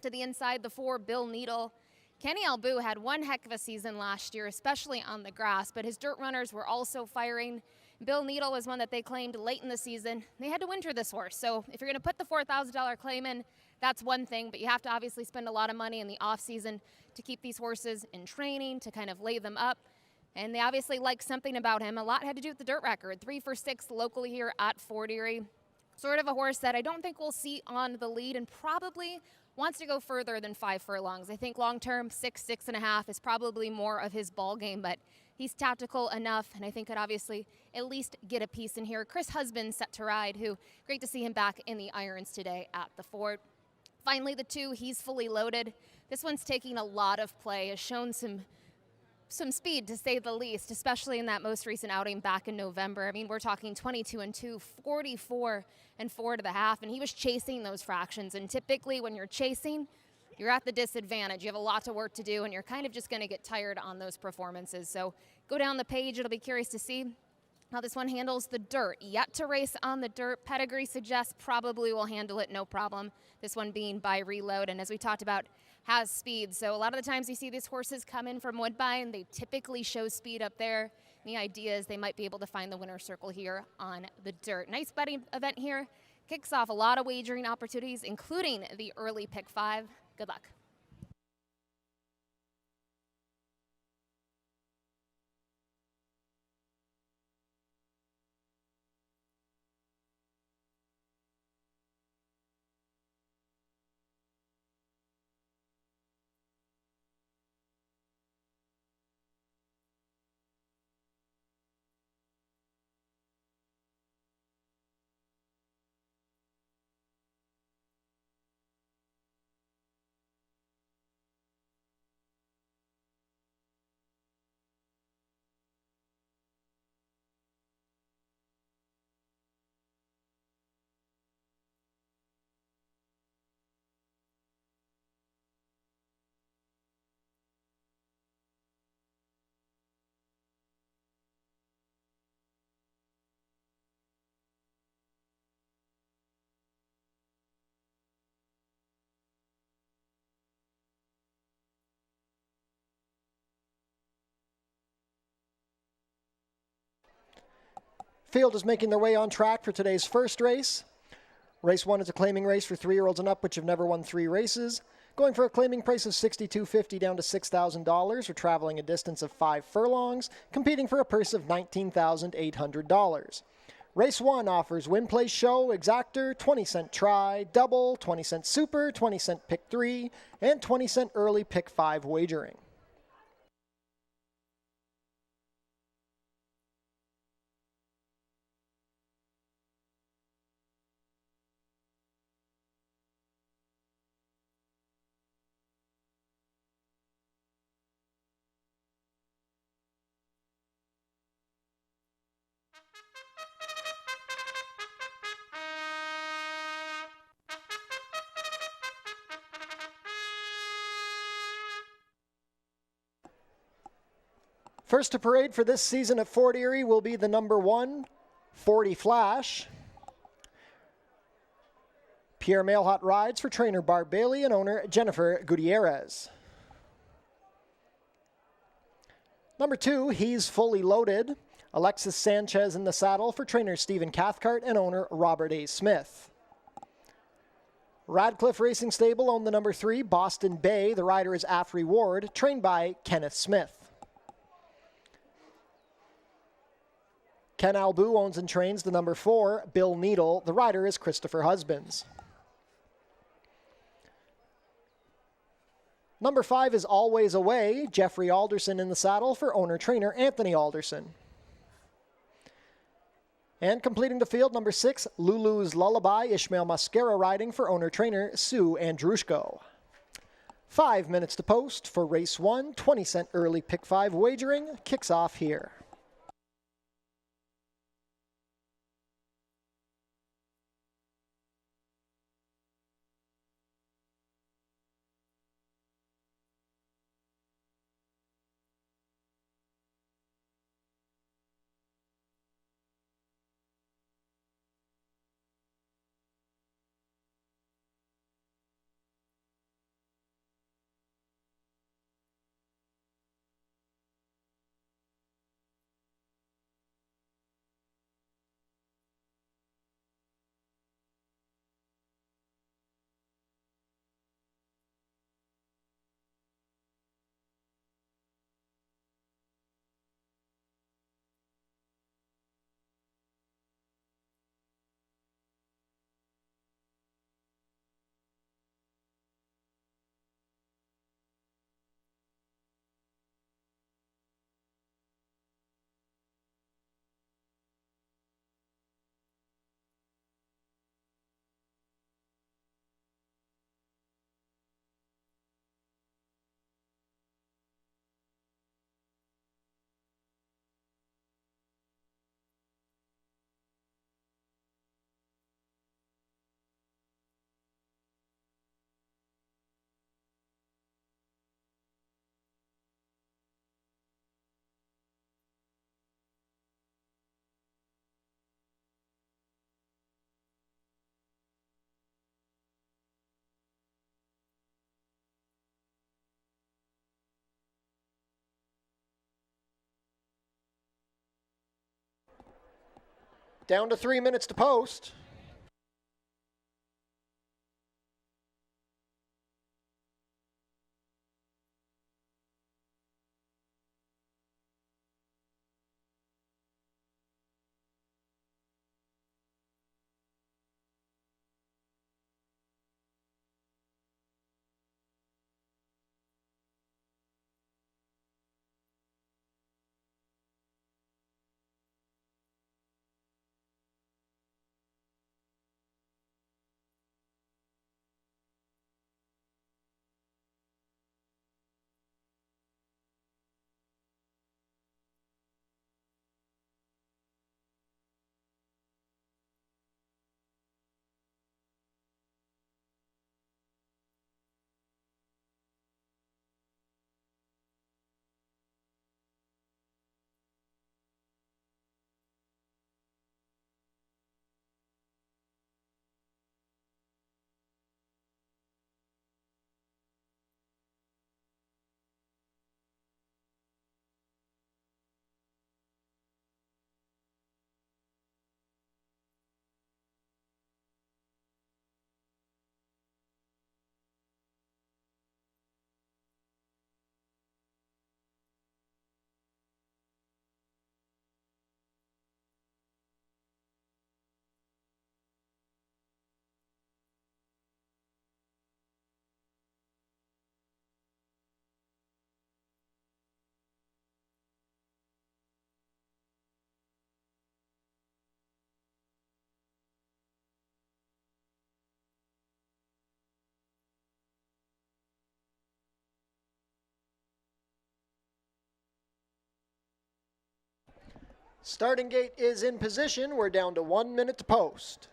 To the inside, the 4, Bill Needle. Kenny Albu had one heck of a season last year, especially on the grass, but his dirt runners were also firing. Bill Needle was one that they claimed late in the season. They had to winter this horse, so if you're going to put the $4,000 claim in, that's one thing, but you have to obviously spend a lot of money in the off-season to keep these horses in training, to kind of lay them up, and they obviously like something about him. A lot had to do with the dirt record, 3 for 6 locally here at Fort Erie. Sort of a horse that I don't think we'll see on the lead and probably wants to go further than 5 furlongs. I think long-term, 6, 6.5 is probably more of his ball game, but he's tactical enough, and I think could obviously at least get a piece in here. Chris Husband set to ride, who great to see him back in the irons today at the Fort. Finally, the 2, he's fully loaded. This one's taking a lot of play, has shown some speed, to say the least, especially in that most recent outing back in November. I mean, we're talking 22-2, 44 and 4 to the half, and he was chasing those fractions. And typically when you're chasing, you're at the disadvantage. You have a lot of work to do, and you're kind of just going to get tired on those performances. So go down the page. It'll be curious to see how this one handles the dirt. Yet to race on the dirt. Pedigree suggests probably will handle it no problem. This one being by Reload, and as we talked about, has speed. So a lot of the times you see these horses come in from Woodbine, they typically show speed up there. And the idea is they might be able to find the winner's circle here on the dirt. Nice betting event here. Kicks off a lot of wagering opportunities, including the early pick 5. Good luck. Field is making their way on track for today's first race. Race 1 is a claiming race for 3-year-olds and up, which have never won 3 races. Going for a claiming price of $6,250 down to $6,000. We're traveling a distance of 5 furlongs, competing for a purse of $19,800. Race 1 offers win, place, show, exactor, 20-cent try, double, 20-cent super, 20-cent pick 3, and 20-cent early pick 5 wagering. First to parade for this season at Fort Erie will be the number 1, 40 Flash. Pierre Mailhot rides for trainer Barb Bailey and owner Jennifer Gutierrez. Number 2, He's Fully Loaded. Alexis Sanchez in the saddle for trainer Stephen Cathcart and owner Robert A. Smith. Radcliffe Racing Stable own the number 3, Boston Bay. The rider is Affrey Ward, trained by Kenneth Smith. Ken Albu owns and trains the number 4, Bill Needle. The rider is Christopher Husbands. Number 5 is Always Away. Jeffrey Alderson in the saddle for owner-trainer Anthony Alderson. And completing the field, number 6, Lulu's Lullaby. Ishmael Mascara riding for owner-trainer Sue Andrushko. 5 minutes to post for race 1. 20-cent early pick 5 wagering kicks off here. Down to 3 minutes to post. Starting gate is in position. We're down to 1 minute to post.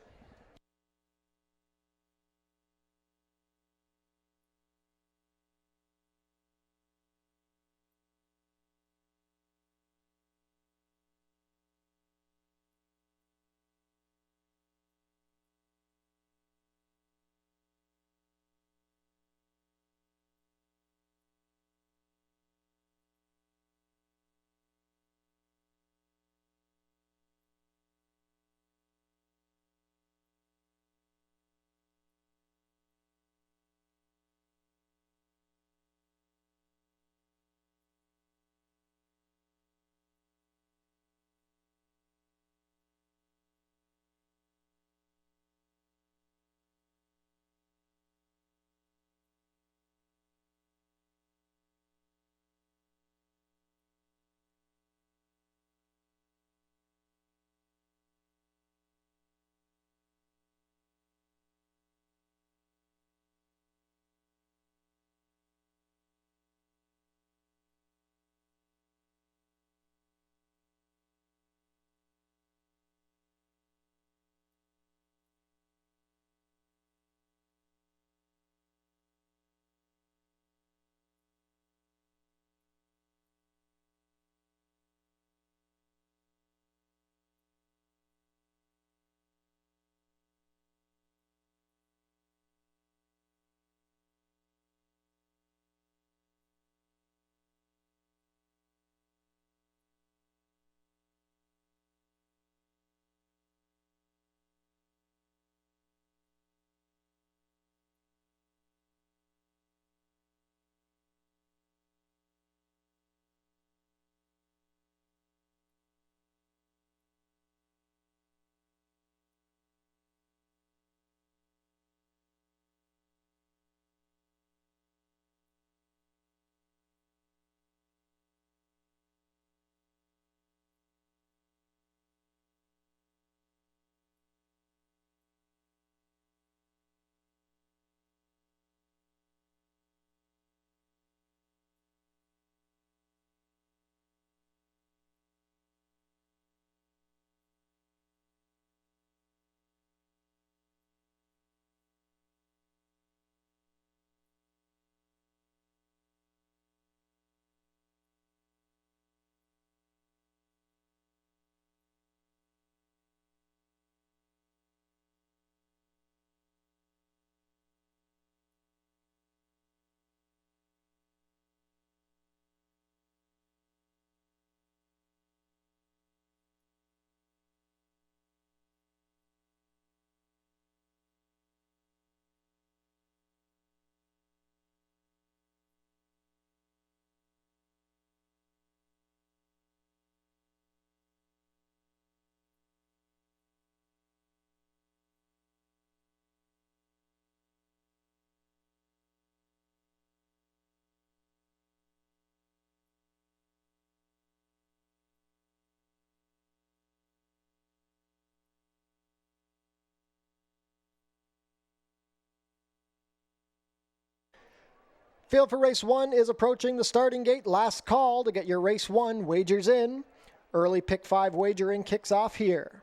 Field for race 1 is approaching the starting gate. Last call to get your race 1 wagers in. Early pick 5 wagering kicks off here.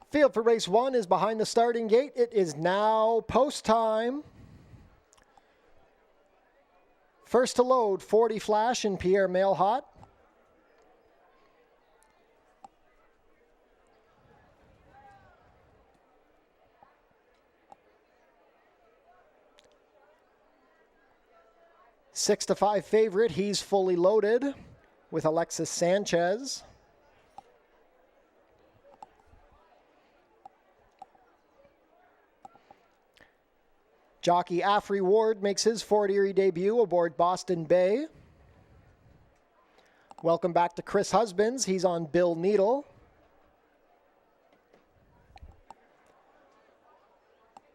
Field for race 1 is behind the starting gate. It is now post time. First to load, 40 Flash and Pierre Mailhot. Six to 5 favorite, He's Fully Loaded with Alexis Sanchez. Jockey Affrey Ward makes his Fort Erie debut aboard Boston Bay. Welcome back to Chris Husbands. He's on Bill Needle.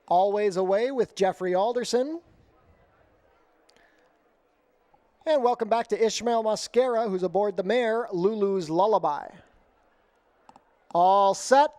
Always Away with Jeffrey Alderson. And welcome back to Ishmael Mascara, who's aboard the mare, Lulu's Lullaby. All set.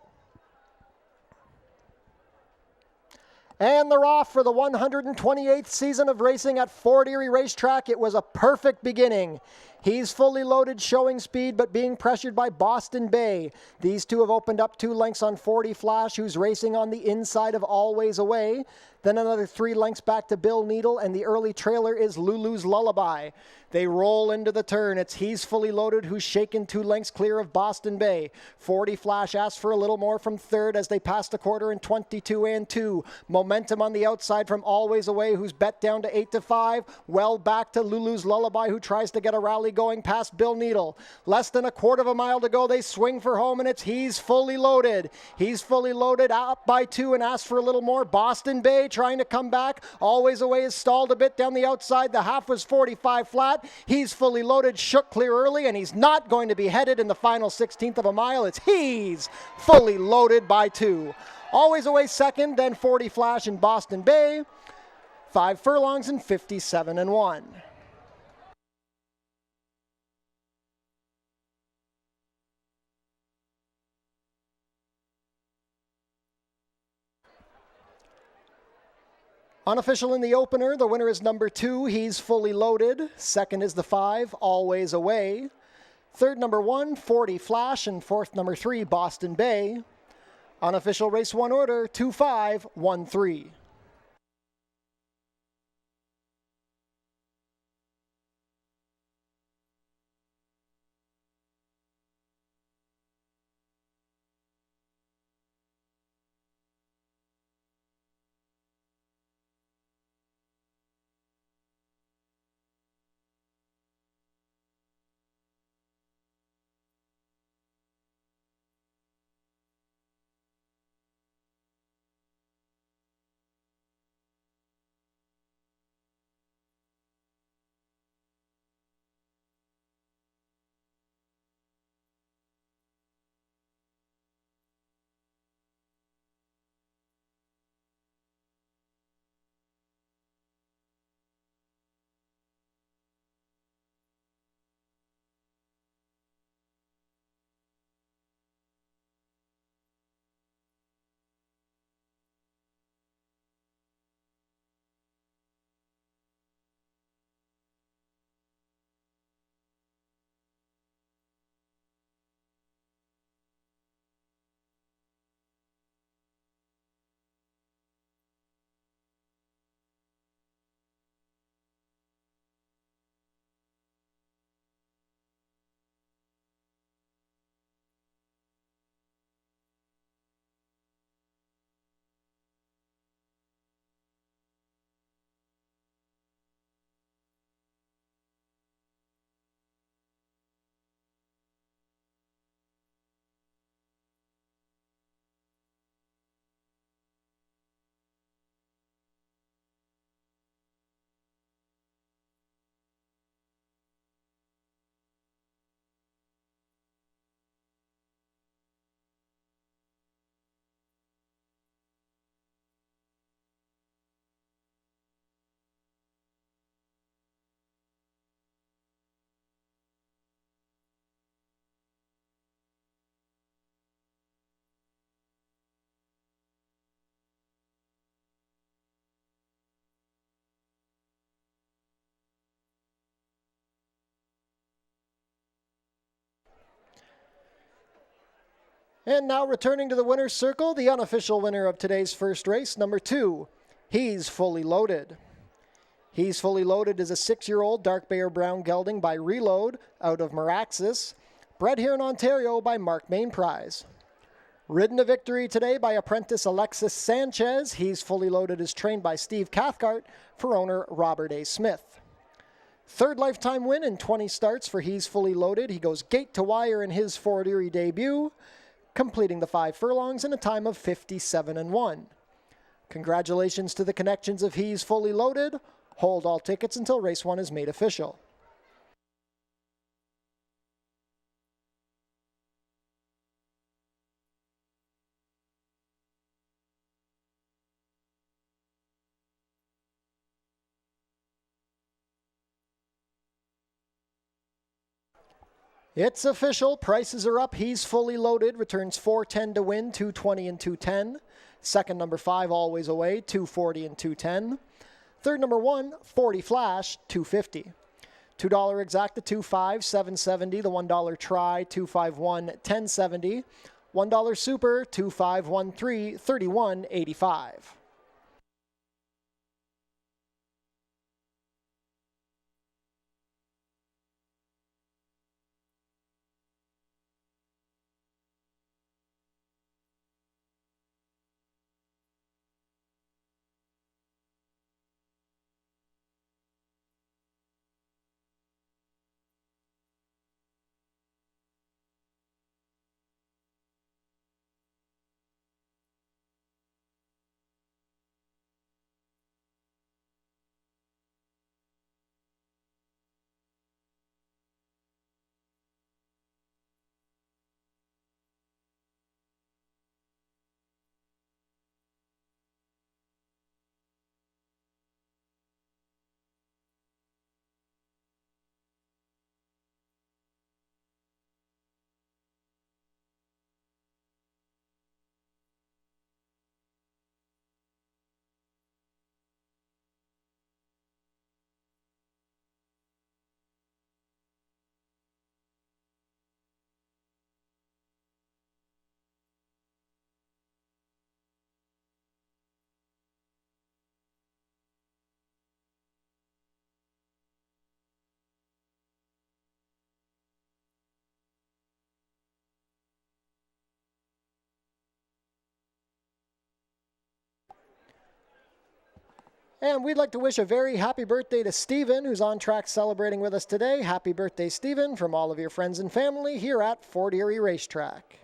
And they're off for the 128th season of racing at Fort Erie Racetrack. It was a perfect beginning. He's Fully Loaded, showing speed, but being pressured by Boston Bay. These two have opened up 2 lengths on 40 Flash, who's racing on the inside of Always Away. Then another 3 lengths back to Bill Needle, and the early trailer is Lulu's Lullaby. They roll into the turn. It's He's Fully Loaded, who's shaken 2 lengths clear of Boston Bay. 40 Flash asks for a little more from third as they pass the quarter in 22 and 2. Momentum on the outside from Always Away, who's bet down to 8 to 5. Well back to Lulu's Lullaby, who tries to get a rally going past Bill Needle. Less than a quarter of a mile to go. They swing for home, and it's He's Fully Loaded. He's Fully Loaded up by 2 and asks for a little more. Boston Bay trying to come back. Always Away is stalled a bit down the outside. The half was 45 flat. He's Fully Loaded, shook clear early, and he's not going to be headed in the final 16th of a mile. It's He's Fully Loaded by 2. Always Away second, then 40 Flash in Boston Bay. 5 furlongs and 57 and 1. Unofficial in the opener, the winner is number 2, He's Fully Loaded. Second is the 5, Always Away. Third, number 1, 40 Flash, and fourth, number 3, Boston Bay. Unofficial race 1 order, 2-5-1-3. And now returning to the winner's circle, the unofficial winner of today's first race, number 2, He's Fully Loaded. He's Fully Loaded is a 6-year-old dark bay or brown gelding by Reload out of Meraxas, bred here in Ontario by Mark Mainprize. Ridden to victory today by apprentice Alexis Sanchez, He's Fully Loaded is trained by Steve Cathcart for owner Robert A. Smith. Third lifetime win in 20 starts for He's Fully Loaded. He goes gate to wire in his Fort Erie debut, completing the 5 furlongs in a time of 57-1. Congratulations to the connections of He's Fully Loaded. Hold all tickets until race 1 is made official. It's official. Prices are up. He's Fully Loaded returns 410 to win, 220 and 210. Second, number 5, Always Away, 240 and 210. Third, number 1, 40 Flash, 250. $2 Exacta, 25, 770. The $1 Try, 251, 1070. $1 Super, 2513, 3185. And we'd like to wish a very happy birthday to Stephen, who's on track celebrating with us today. Happy birthday, Stephen, from all of your friends and family here at Fort Erie Racetrack.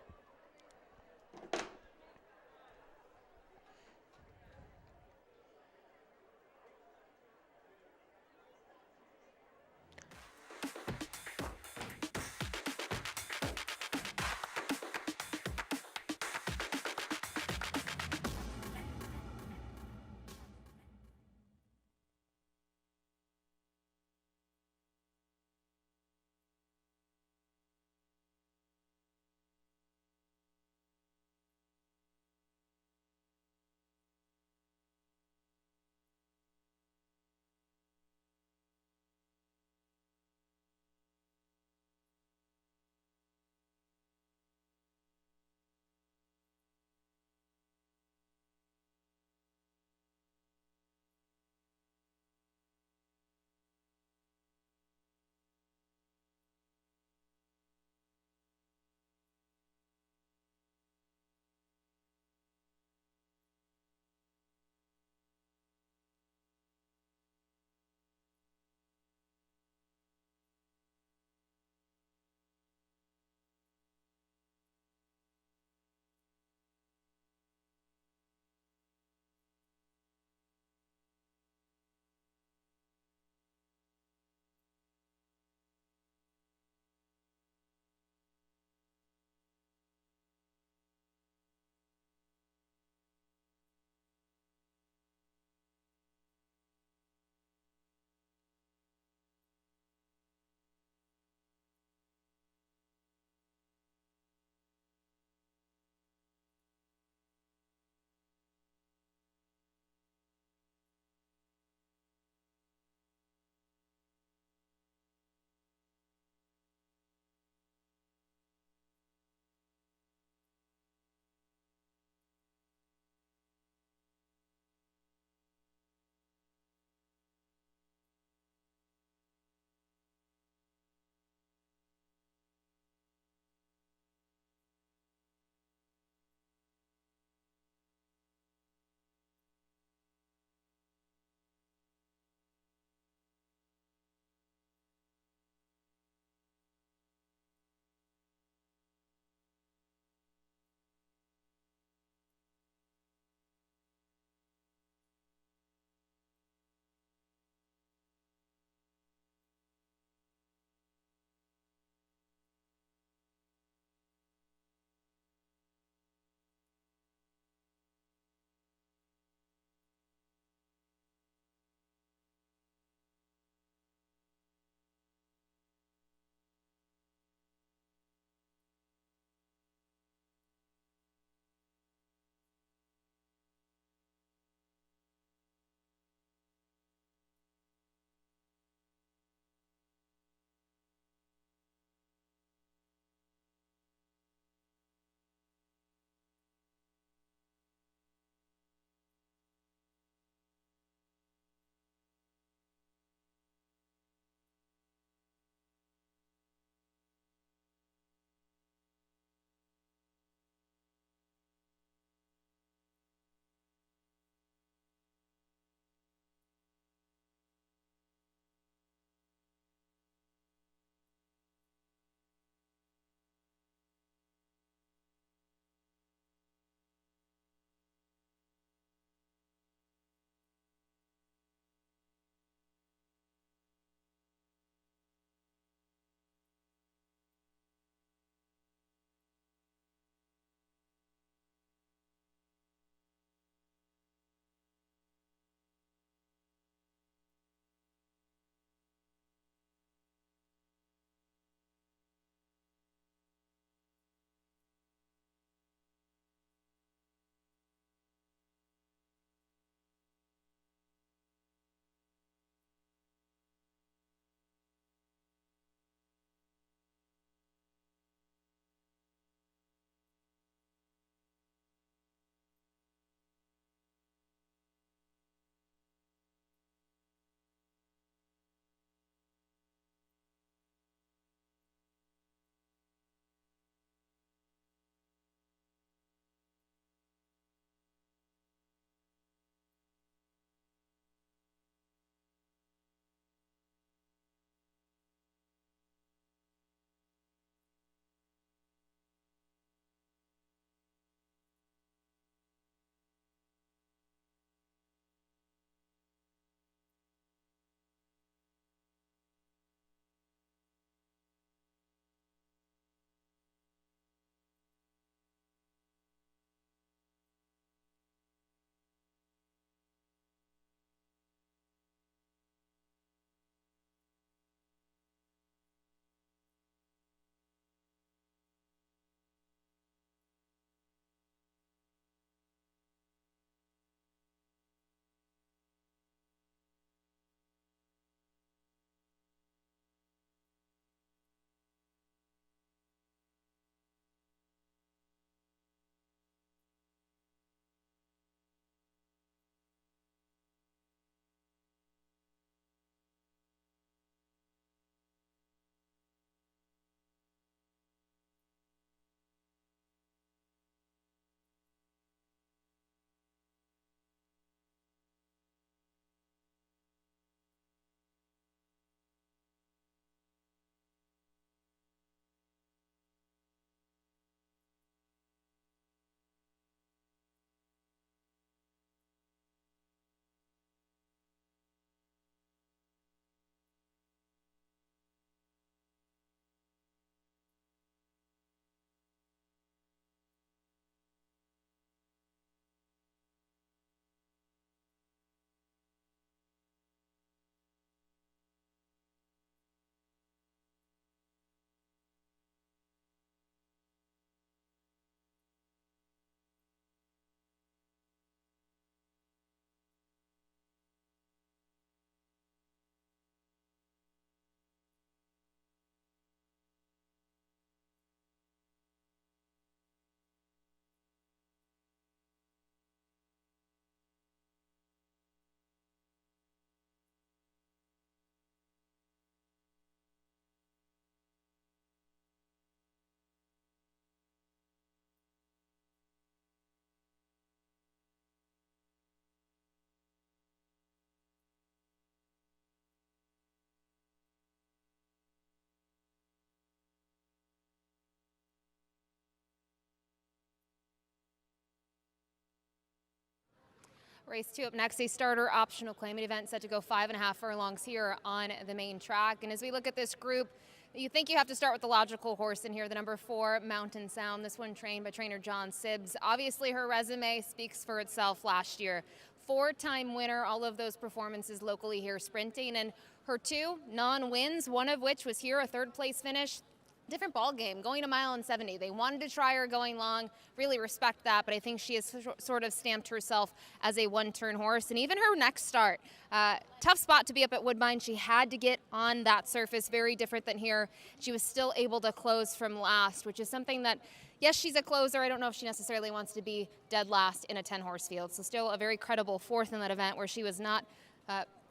Race 2 up next, a starter optional claimant event set to go 5.5 furlongs here on the main track. And as we look at this group, you think you have to start with the logical horse in here, the number 4, Mountain Sound. This one trained by trainer John Sibbs. Obviously, her resume speaks for itself last year. 4-time winner, all of those performances locally here sprinting. And her 2 non-wins, one of which was here, a 3rd place finish. Different ball game, going 1 mile and 70. They wanted to try her going long, really respect that, but I think she has sort of stamped herself as a one-turn horse. And even her next start, tough spot to be up at Woodbine. She had to get on that surface, very different than here. She was still able to close from last, which is something that, yes, she's a closer. I don't know if she necessarily wants to be dead last in a 10-horse field. So still a very credible 4th in that event where she was not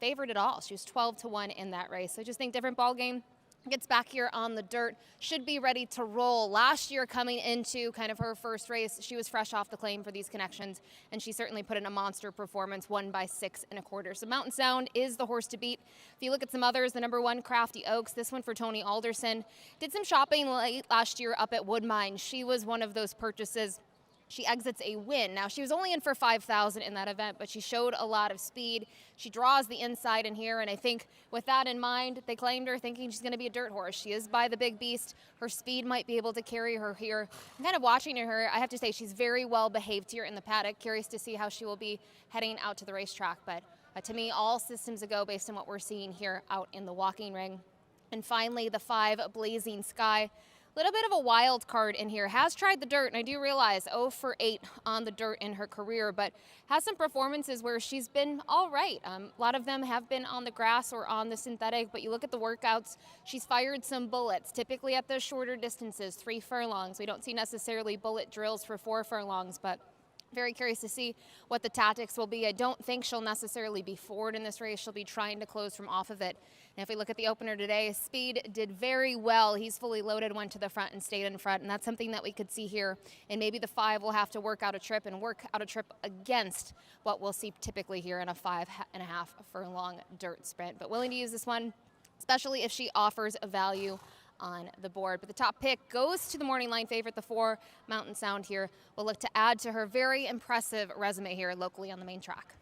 favored at all. She was 12-1 in that race. So I just think different ball game. Gets back here on the dirt, should be ready to roll. Last year coming into kind of her first race, she was fresh off the claim for these connections, and she certainly put in a monster performance, won by 6 1/4. So Mountain Sound is the horse to beat. If you look at some others, the number 1, Crafty Oaks, this one for Tony Alderson, did some shopping late last year up at Woodbine. She was one of those purchases. She exits a win. Now, she was only in for 5,000 in that event, but she showed a lot of speed. She draws the inside in here, and I think with that in mind, they claimed her thinking she's going to be a dirt horse. She is by the big beast. Her speed might be able to carry her here. I'm kind of watching her. I have to say she's very well behaved here in the paddock. Curious to see how she will be heading out to the racetrack, but to me, all systems a go based on what we're seeing here out in the walking ring. And finally, the 5, Blazing Sky. Little bit of a wild card in here. Has tried the dirt, and I do realize 0 for 8 on the dirt in her career, but has some performances where she's been all right. A lot of them have been on the grass or on the synthetic, but you look at the workouts, she's fired some bullets, typically at the shorter distances, 3 furlongs. We don't see necessarily bullet drills for 4 furlongs, but very curious to see what the tactics will be. I don't think she'll necessarily be forward in this race. She'll be trying to close from off of it. And if we look at the opener today, Speed did very well. He's fully loaded, went to the front and stayed in front. And that's something that we could see here. And maybe the 5 will have to work out a trip against what we'll see typically here in a 5.5 furlong dirt sprint. But willing to use this one, especially if she offers a value on the board. But the top pick goes to the morning line favorite, the 4, Mountain Sound here. Will look to add to her very impressive resume here locally on the main track.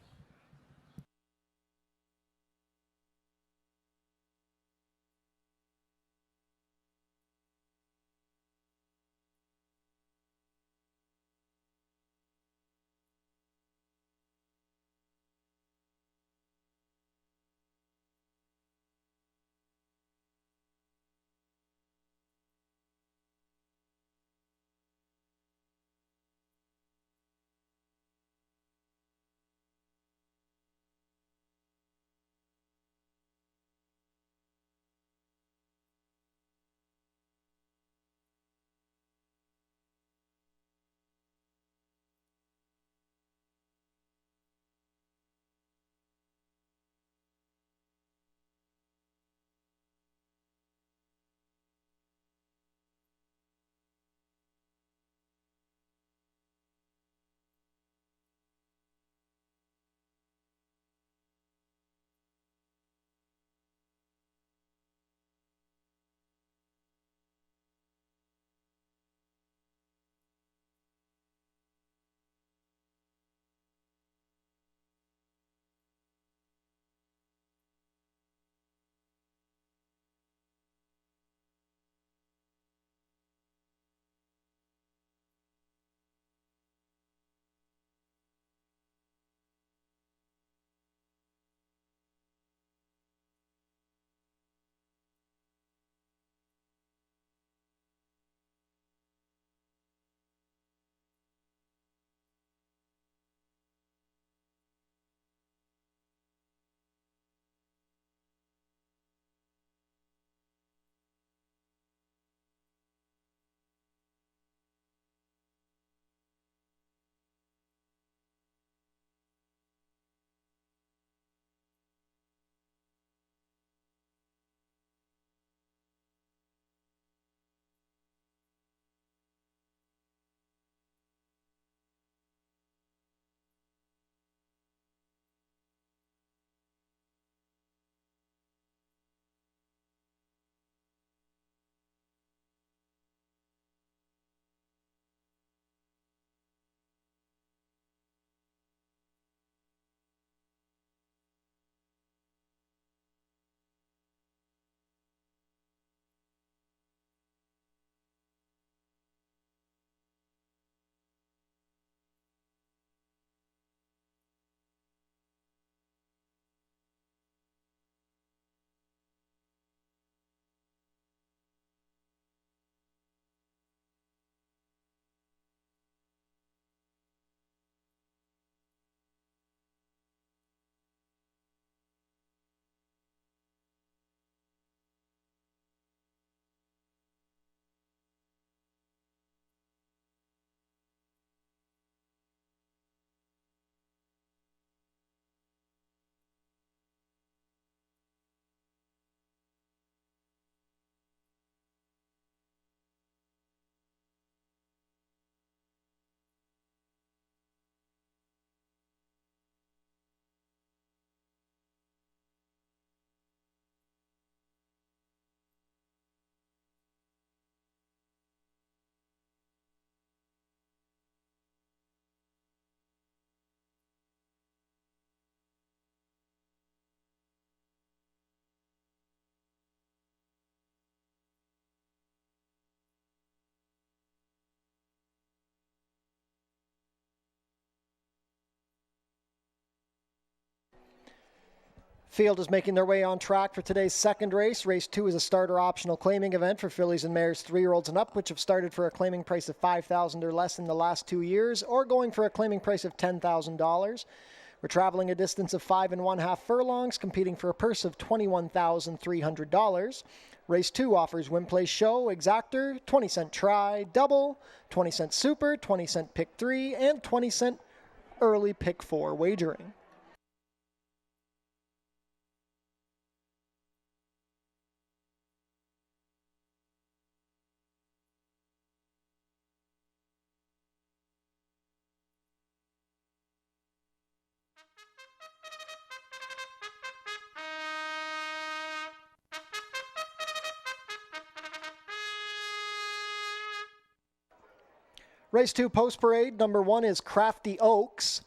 Field is making their way on track for today's second race. Race 2 is a starter optional claiming event for fillies and mares 3-year-olds and up, which have started for a claiming price of $5,000 or less in the last 2 years, or going for a claiming price of $10,000. We're traveling a distance of 5 1/2 furlongs, competing for a purse of $21,300. Race 2 offers win, place, show, exactor, 20-cent try, double, 20-cent super, 20-cent pick 3, and 20-cent early pick 4 wagering. Race 2 post parade, number 1 is Crafty Oaks.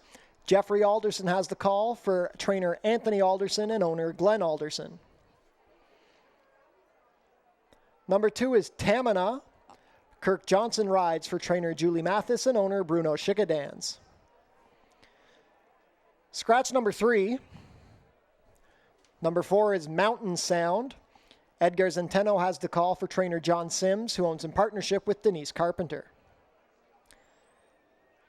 Jeffrey Alderson has the call for trainer Anthony Alderson and owner Glenn Alderson. Number 2 is Tamina. Kirk Johnson rides for trainer Julie Mathis and owner Bruno Schickadans. Scratch number 3. Number 4 is Mountain Sound. Edgar Zenteno has the call for trainer John Sims, who owns in partnership with Denise Carpenter.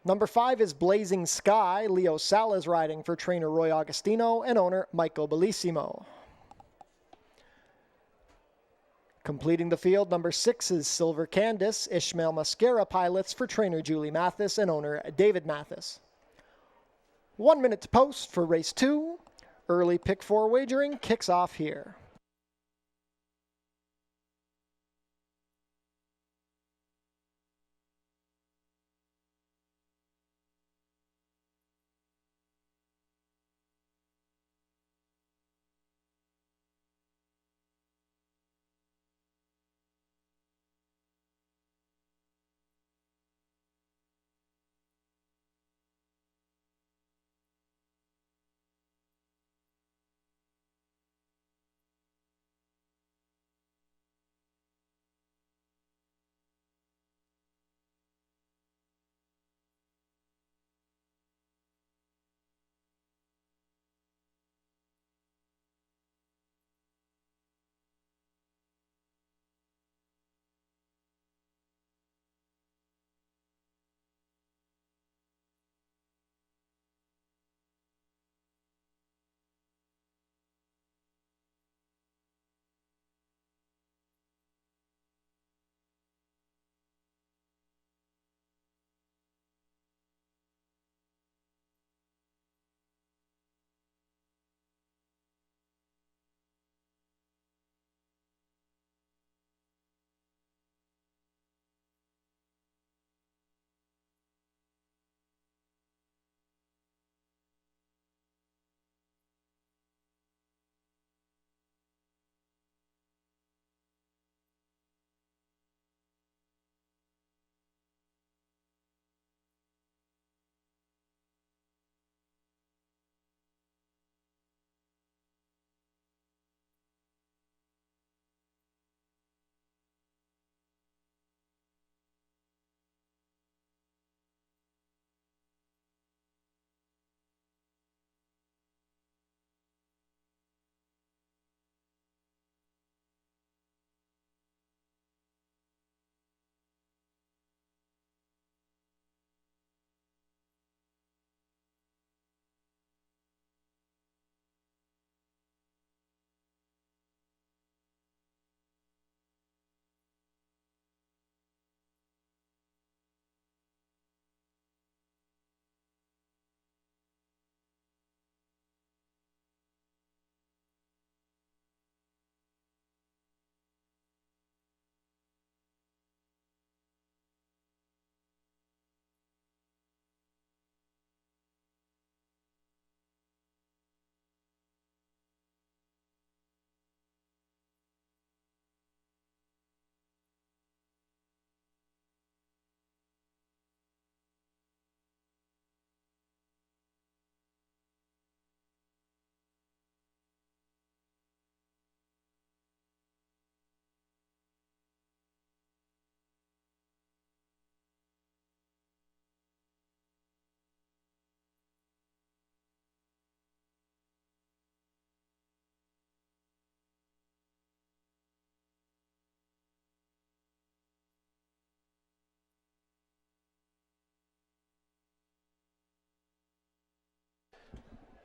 Number 5 is Blazing Sky. Leo Salas riding for trainer Roy Augustino and owner Michael Bellissimo. Completing the field, number 6 is Silver Candace. Ishmael Mascara pilots for trainer Julie Mathis and owner David Mathis. 1 minute to post for race 2. Early pick 4 wagering kicks off here.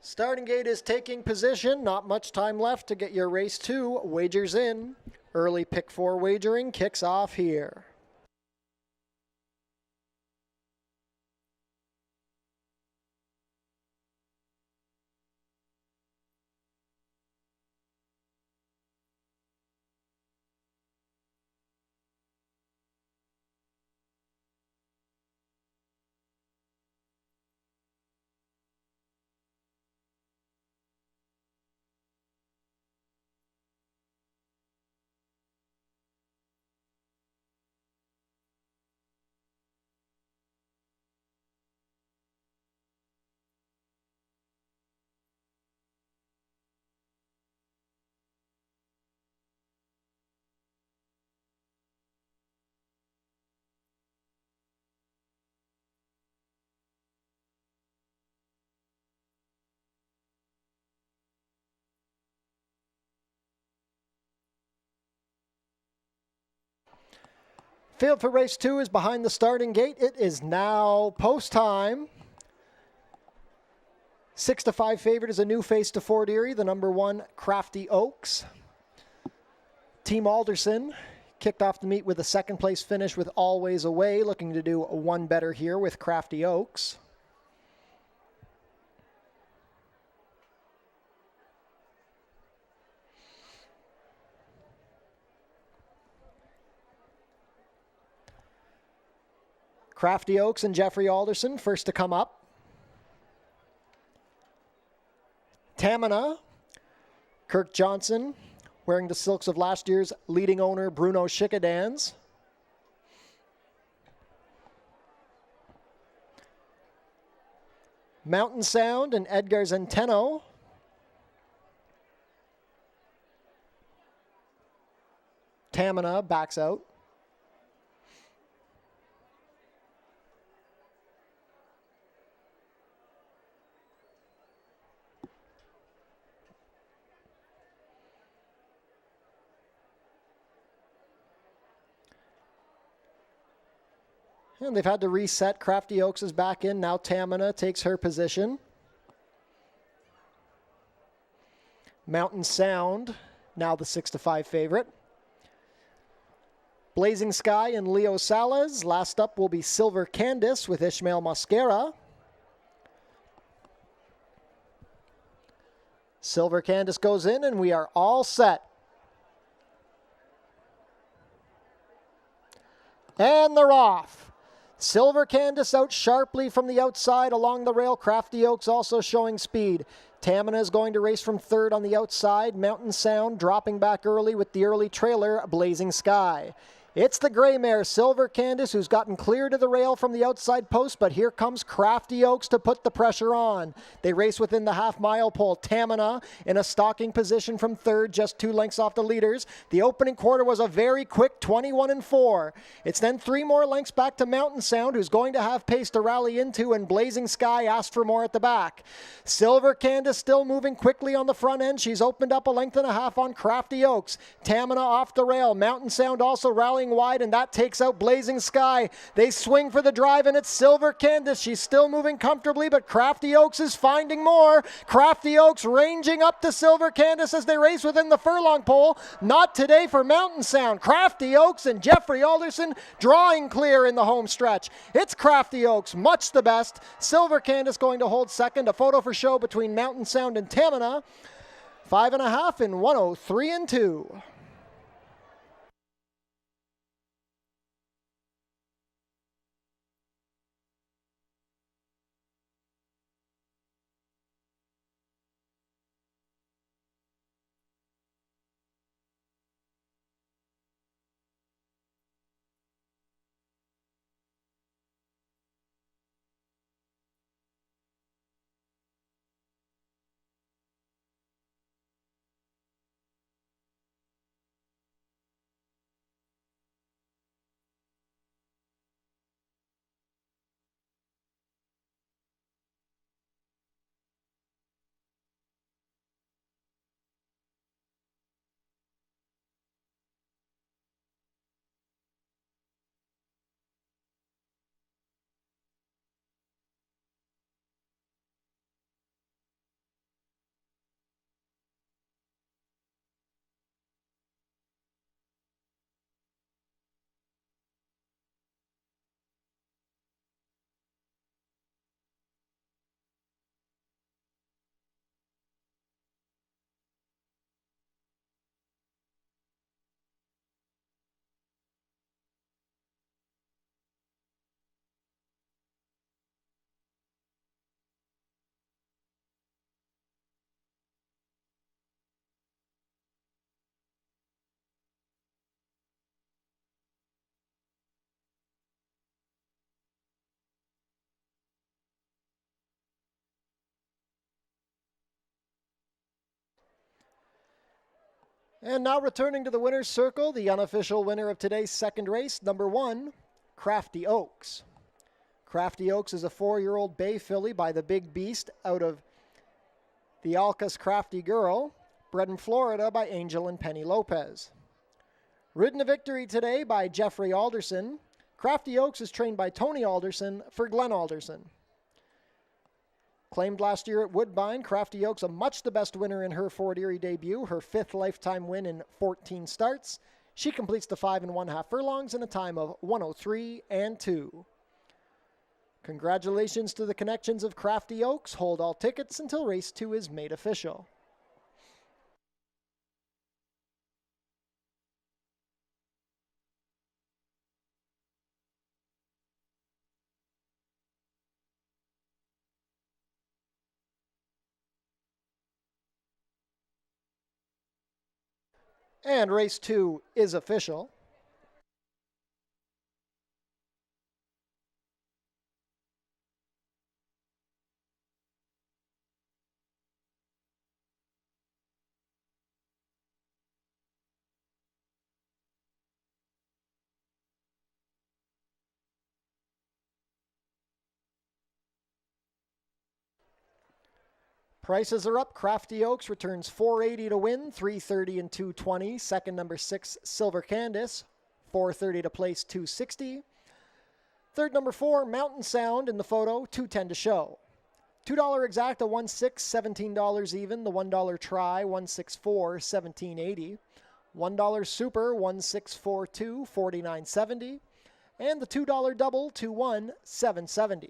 Starting gate is taking position. Not much time left to get your race 2 wagers in. Early pick 4 wagering kicks off here. Field for race 2 is behind the starting gate. It is now post time. 6-5 favorite is a new face to Fort Erie, the number 1 Crafty Oaks. Team Alderson kicked off the meet with a second place finish with Always Away, looking to do one better here with Crafty Oaks. Crafty Oaks and Jeffrey Alderson first to come up. Tamina, Kirk Johnson, wearing the silks of last year's leading owner Bruno Schickadans. Mountain Sound and Edgar Zenteno. Tamina backs out. And they've had to reset. Crafty Oaks is back in. Now Tamina takes her position. Mountain Sound, now the 6-5 favorite. Blazing Sky and Leo Salas. Last up will be Silver Candice with Ishmael Mosquera. Silver Candice goes in and we are all set. And they're off. Silver Candice out sharply from the outside along the rail. Crafty Oaks also showing speed. Tamina is going to race from third on the outside. Mountain Sound dropping back early with the early trailer, Blazing Sky. It's the gray mare, Silver Candice, who's gotten clear to the rail from the outside post, but here comes Crafty Oaks to put the pressure on. They race within the half-mile pole. Tamina in a stalking position from third, just 2 lengths off the leaders. The opening quarter was a very quick 21-4. It's then 3 more lengths back to Mountain Sound, who's going to have pace to rally into, and Blazing Sky asked for more at the back. Silver Candice still moving quickly on the front end. She's opened up a length and a half on Crafty Oaks. Tamina off the rail. Mountain Sound also rallying wide, and that takes out Blazing Sky. They swing for the drive, and it's Silver Candice. She's still moving comfortably, but Crafty Oaks is finding more. Crafty Oaks ranging up to Silver Candice as they race within the furlong pole. Not today for Mountain Sound. Crafty Oaks and Jeffrey Alderson drawing clear in the home stretch. It's Crafty Oaks, much the best. Silver Candice going to hold second. A photo for show between Mountain Sound and Tamina. 5.5 in 103-2. And now returning to the winner's circle, the unofficial winner of today's second race, number 1, Crafty Oaks. Crafty Oaks is a 4-year-old bay filly by the Big Beast out of the Alca's Crafty Girl, bred in Florida by Angel and Penny Lopez. Ridden to victory today by Jeffrey Alderson, Crafty Oaks is trained by Tony Alderson for Glenn Alderson. Claimed last year at Woodbine, Crafty Oaks a much the best winner in her Fort Erie debut, her 5th lifetime win in 14 starts. She completes the 5 1/2 furlongs in a time of 1:03 and 2. Congratulations to the connections of Crafty Oaks. Hold all tickets until race 2 is made official. And race 2 is official. Prices are up. Crafty Oaks returns $480 to win, $330 and $220. Second, number 6, Silver Candace, $430 to place, $260. Third, number 4, Mountain Sound in the photo, $210 to show. $2 exacta, $1.6, $17 even. The $1 try, $164, $17.80. $1 super, $1.642, $49.70. And the $2 double, $2.1, $7.70.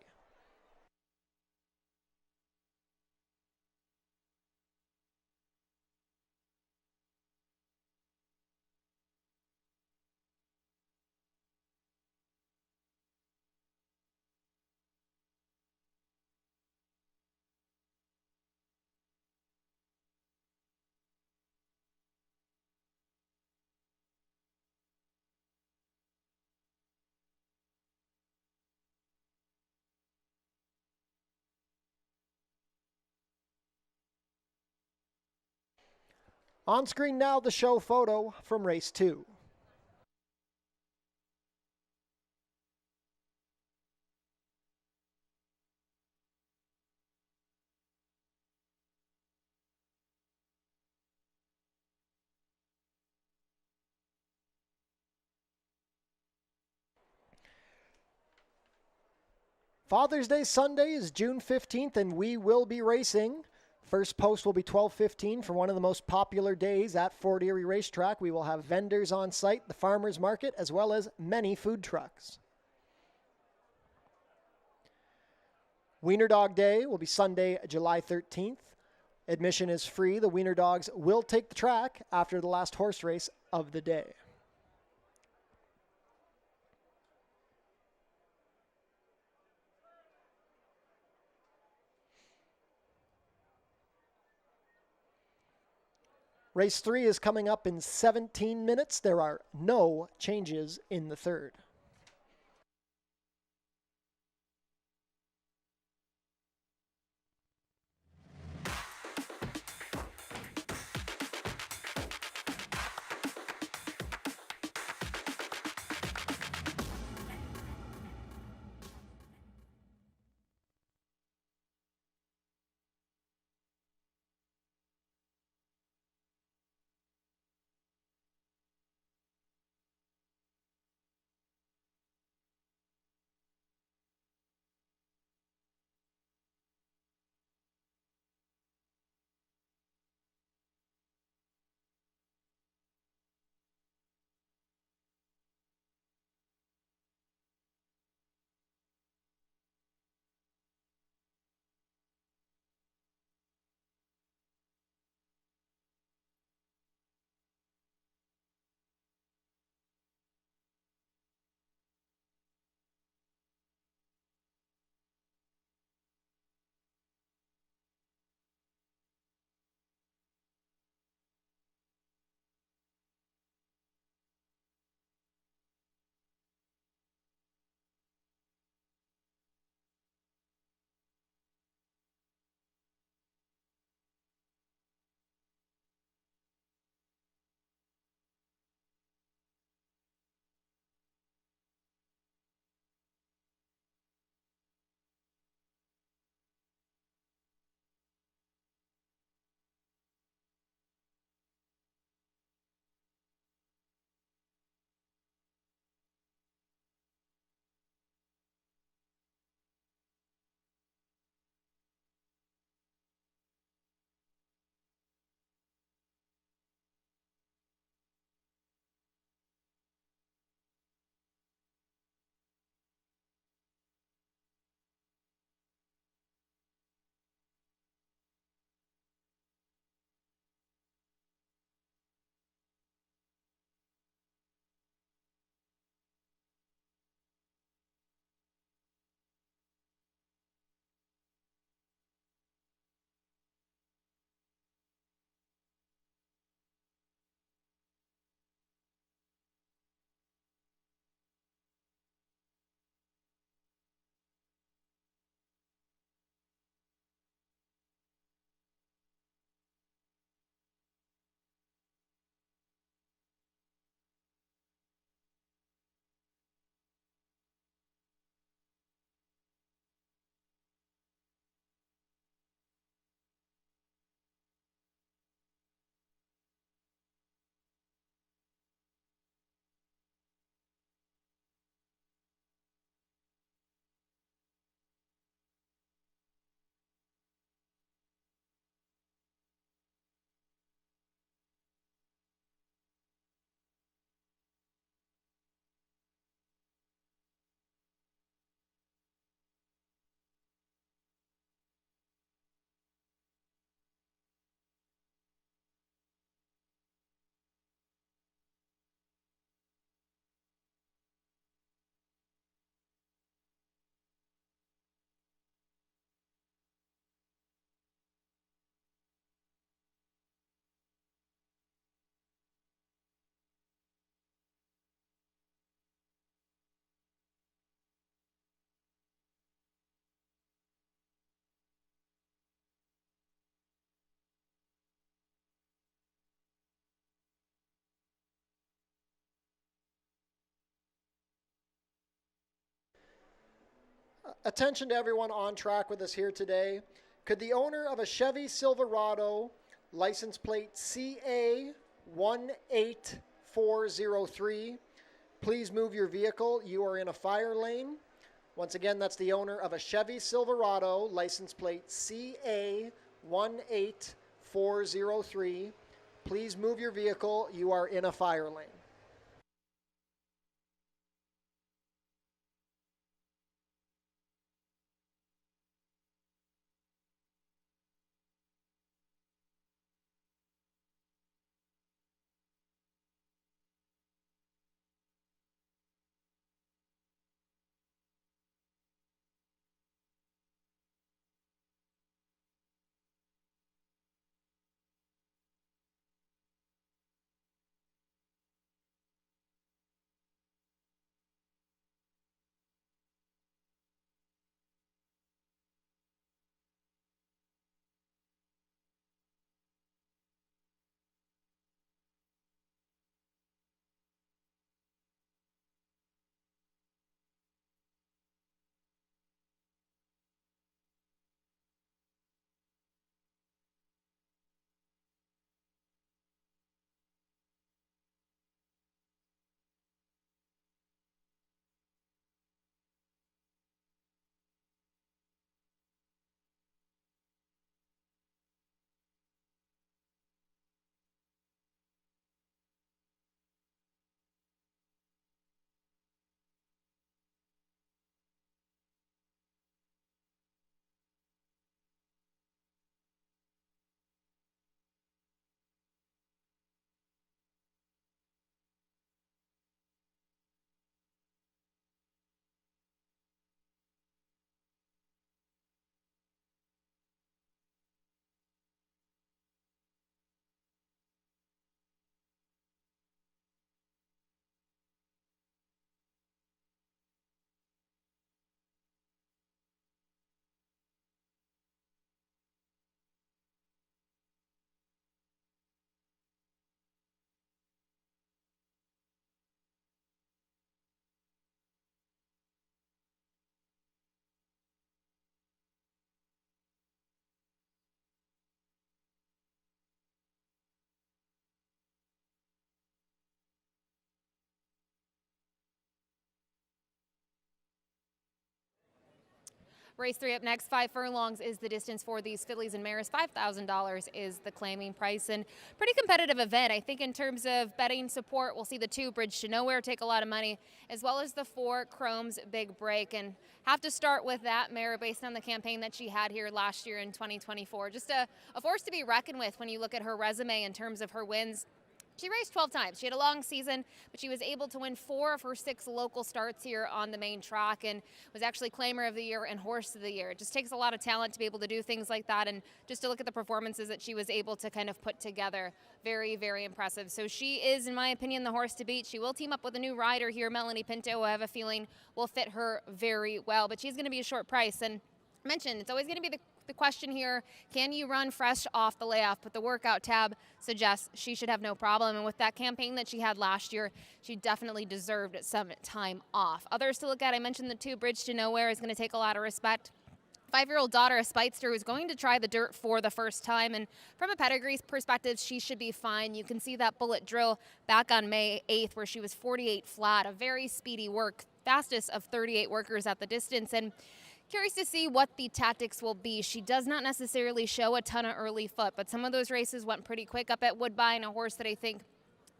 On screen now, the show photo from race 2. Father's Day Sunday is June 15th, and we will be racing. First post will be 12:15 for one of the most popular days at Fort Erie Racetrack. We will have vendors on site, the farmers market, as well as many food trucks. Wiener Dog Day will be Sunday, July 13th. Admission is free. The Wiener Dogs will take the track after the last horse race of the day. Race 3 is coming up in 17 minutes. There are no changes in the third. Attention to everyone on track with us here today. Could the owner of a Chevy Silverado, license plate CA18403, please move your vehicle? You are in a fire lane. Once again, that's the owner of a Chevy Silverado, license plate CA18403. Please move your vehicle. You are in a fire lane. Race 3 up next. 5 furlongs is the distance for these fillies and mares. $5,000 is the claiming price, and pretty competitive event. I think in terms of betting support, we'll see the 2 Bridge to Nowhere take a lot of money, as well as the 4 Chrome's Big Break. And have to start with that mare based on the campaign that she had here last year in 2024. Just a force to be reckoned with when you look at her resume in terms of her wins. She raced 12 times. She had a long season, but she was able to win 4 of her 6 local starts here on the main track and was actually Claimer of the Year and Horse of the Year. It just takes a lot of talent to be able to do things like that, and just to look at the performances that she was able to kind of put together, very, very impressive. So she is, in my opinion, the horse to beat. She will team up with a new rider here, Melanie Pinto, I have a feeling will fit her very well, but she's going to be a short price. And I mentioned, it's always going to be the question here, can you run fresh off the layoff? But the workout tab suggests she should have no problem. And with that campaign that she had last year, she definitely deserved some time off. Others to look at, I mentioned the 2 Bridge to Nowhere is going to take a lot of respect. 5-year-old daughter, a Speightster, who's going to try the dirt for the first time. And from a pedigree perspective, she should be fine. You can see that bullet drill back on May 8th where she was 48 flat, a very speedy work, fastest of 38 workers at the distance. And curious to see what the tactics will be. She does not necessarily show a ton of early foot, but some of those races went pretty quick up at Woodbine, a horse that I think,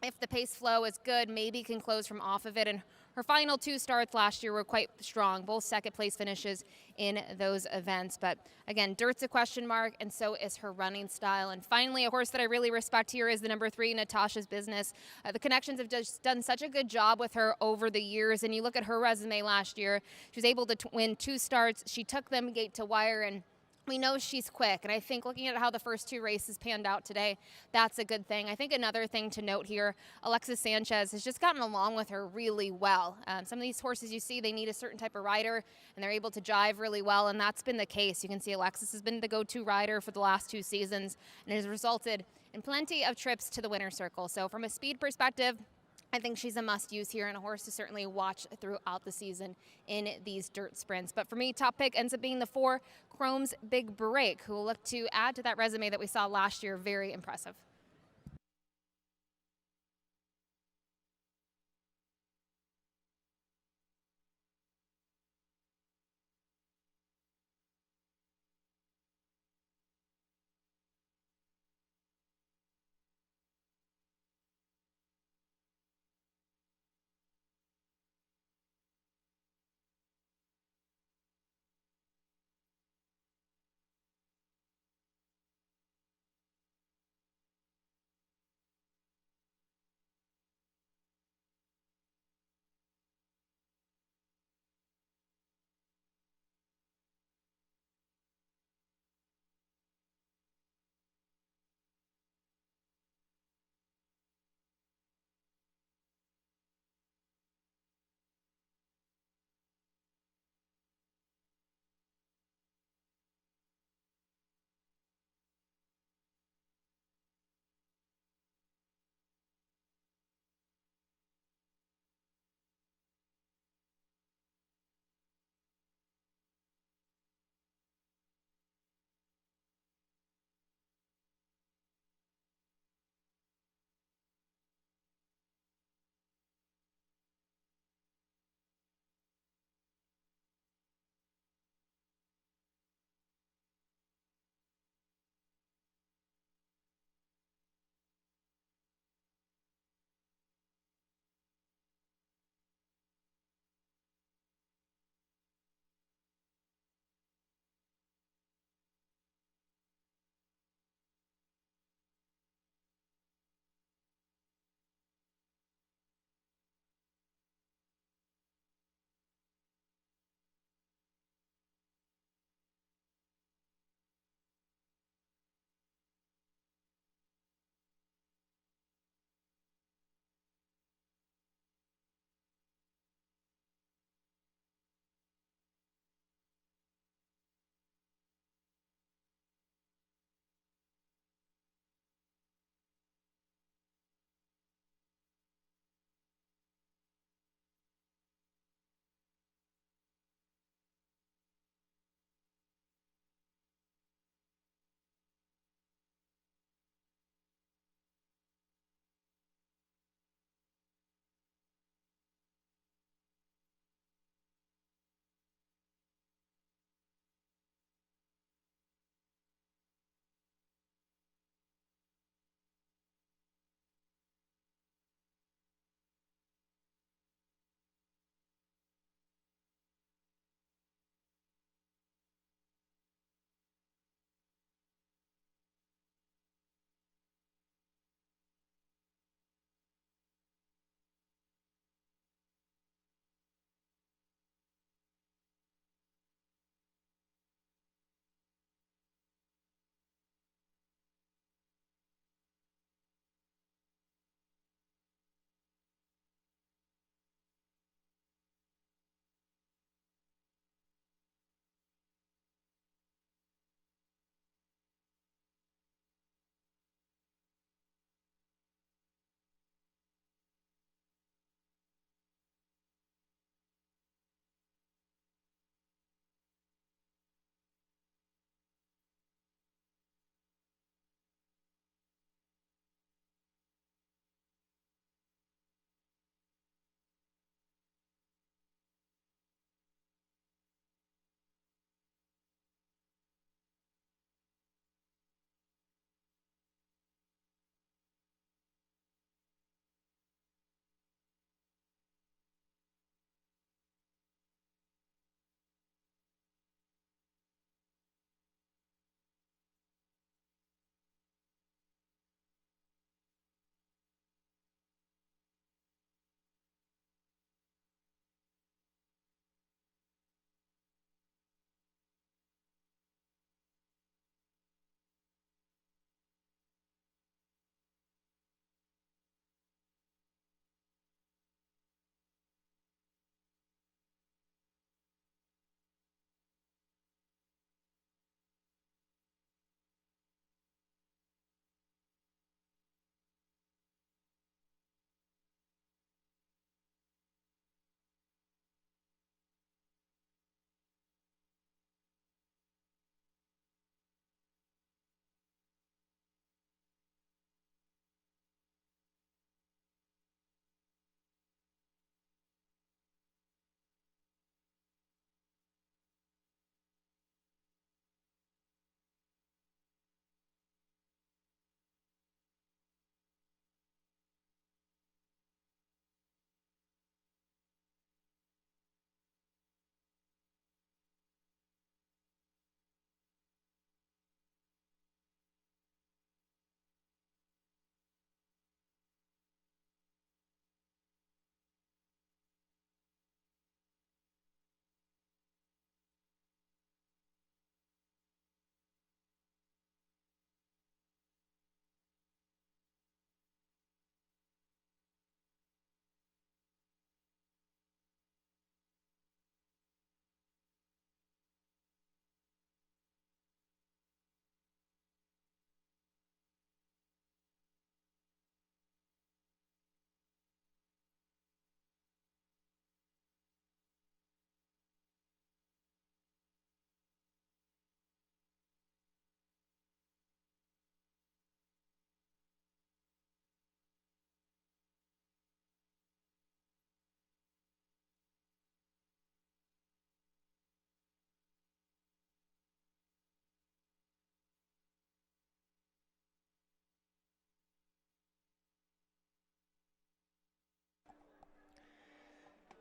if the pace flow is good, maybe can close from off of it. And her final 2 starts last year were quite strong, both second place finishes in those events. But again, dirt's a question mark, and so is her running style. And finally, a horse that I really respect here is the number 3, Natasha's Business. The connections have just done such a good job with her over the years. And you look at her resume last year, she was able to win 2 starts. She took them gate to wire, and we know she's quick, and I think looking at how the first 2 races panned out today, that's a good thing. I think another thing to note here, Alexis Sanchez has just gotten along with her really well. Some of these horses you see, they need a certain type of rider, and they're able to jive really well, and that's been the case. You can see Alexis has been the go-to rider for the last 2 seasons, and has resulted in plenty of trips to the winner's circle. So from a speed perspective, I think she's a must-use here and a horse to certainly watch throughout the season in these dirt sprints. But for me, top pick ends up being the 4, Chrome's Big Break, who will look to add to that resume that we saw last year. Very impressive.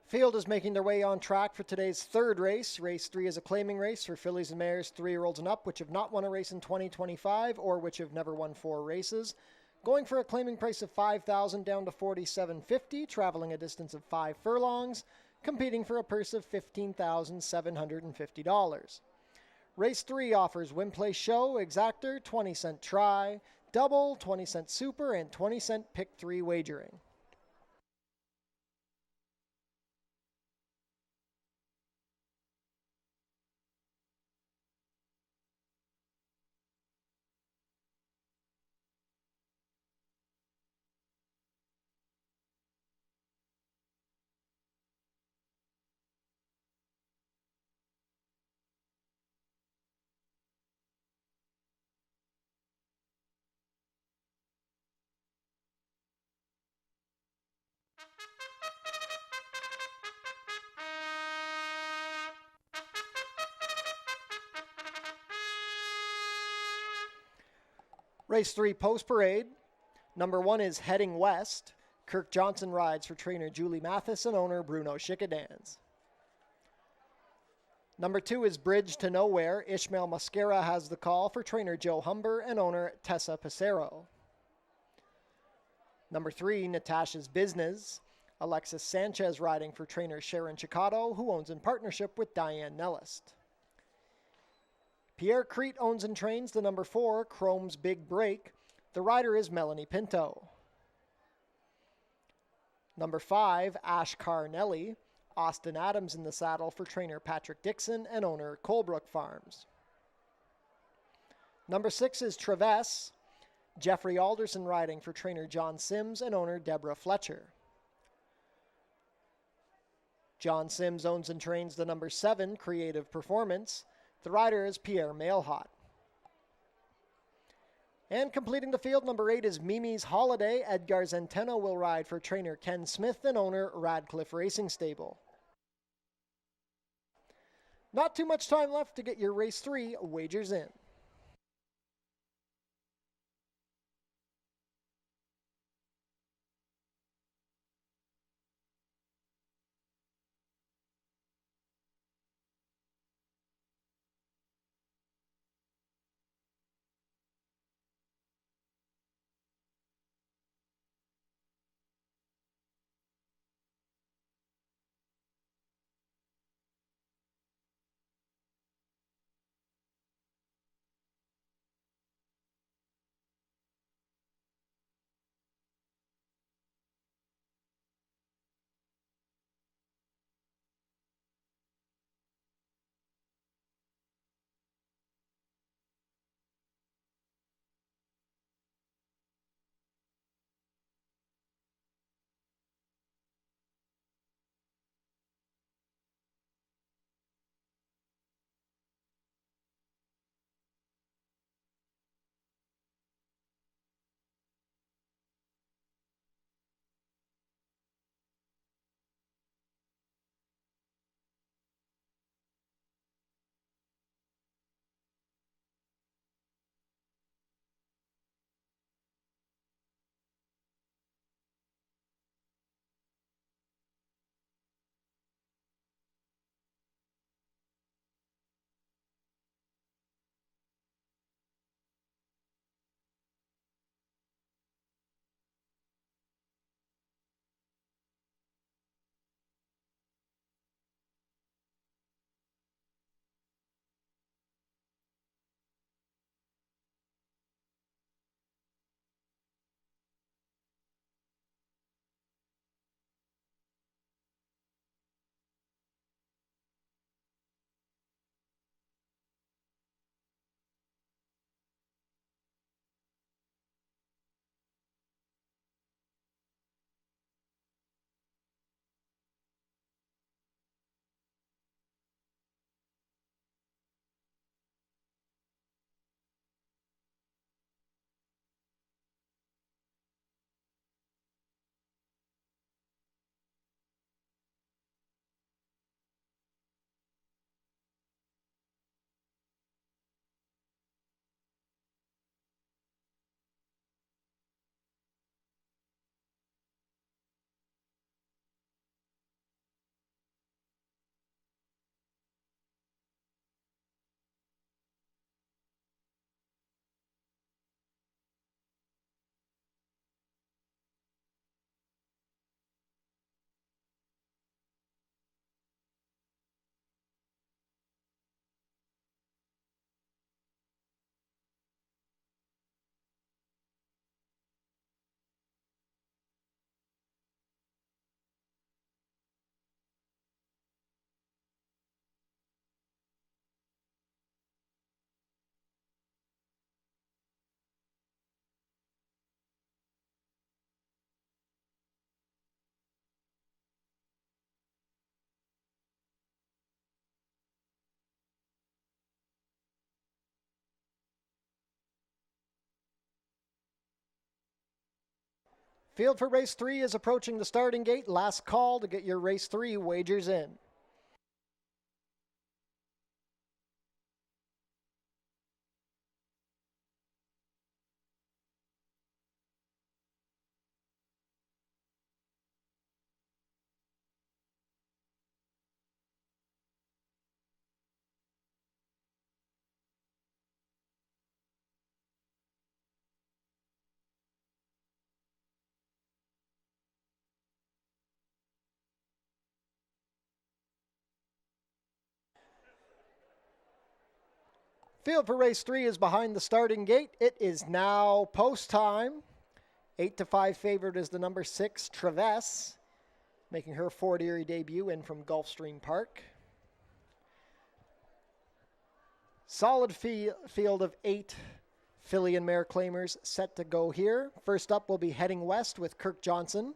Field is making their way on track for today's third race. Race 3 is a claiming race for fillies and mares 3-year-olds and up, which have not won a race in 2025 or which have never won 4 races. Going for a claiming price of $5,000 down to $4,750, traveling a distance of 5 furlongs, competing for a purse of $15,750. Race 3 offers win, play, show, exactor, 20-cent try, double, 20-cent super, and 20-cent pick 3 wagering. Race 3 post parade. Number 1 is Heading West. Kirk Johnson rides for trainer Julie Mathis and owner Bruno Schickadans. Number 2 is Bridge to Nowhere. Ishmael Mascara has the call for trainer Joe Humber and owner Tessa Pissarro. Number 3, Natasha's Business. Alexis Sanchez riding for trainer Sharon Chicato, who owns in partnership with Diane Nellist. Pierre Crete owns and trains the number 4, Chrome's Big Break. The rider is Melanie Pinto. Number 5, Ash Carnelli. Austin Adams in the saddle for trainer Patrick Dixon and owner Colebrook Farms. Number 6 is Traverse. Jeffrey Alderson riding for trainer John Sims and owner Deborah Fletcher. John Sims owns and trains the number 7, Creative Performance. The rider is Pierre Mailhot. And completing the field, number 8 is Mimi's Holiday. Edgar Zenteno will ride for trainer Ken Smith and owner Radcliffe Racing Stable. Not too much time left to get your race 3 wagers in. Field for race 3 is approaching the starting gate. Last call to get your race 3 wagers in. Field for race 3 is behind the starting gate. It is now post time. 8-5 favorite is the number 6, Traverse, making her Fort Erie debut in from Gulfstream Park. Solid field of 8 filly and mare claimers set to go here. First up will be Heading West with Kirk Johnson.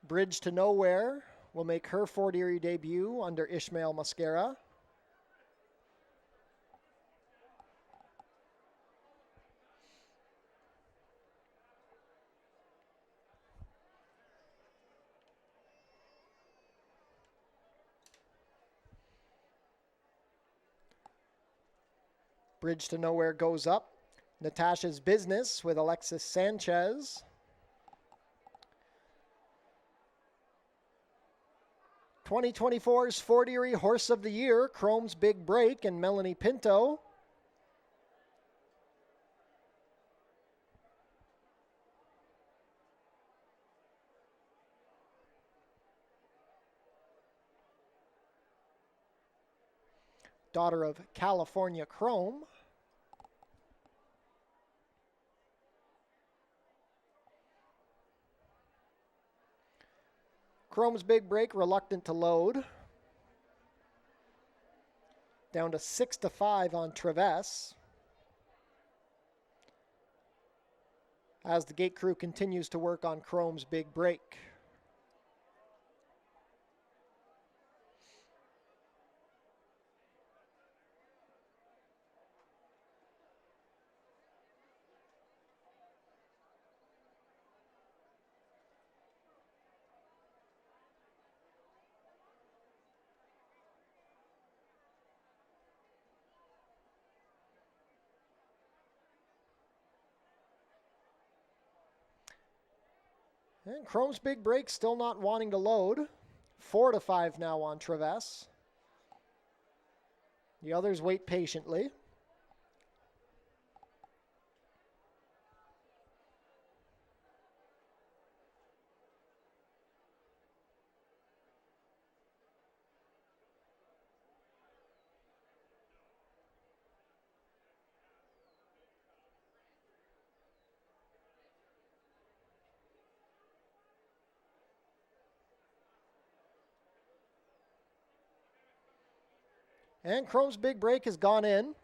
Bridge to Nowhere will make her Fort Erie debut under Ishmael Mascara. Bridge to Nowhere goes up. Natasha's Business with Alexis Sanchez. 2024's Fort Erie Horse of the Year, Chrome's Big Break and Melanie Pinto. Daughter of California Chrome. Chrome's Big Break reluctant to load. Down to 6-5 on Traverse. As the gate crew continues to work on Chrome's Big Break. And Chrome's Big Break still not wanting to load. 4-5 now on Traverse. The others wait patiently. And Chrome's Big Break has gone in.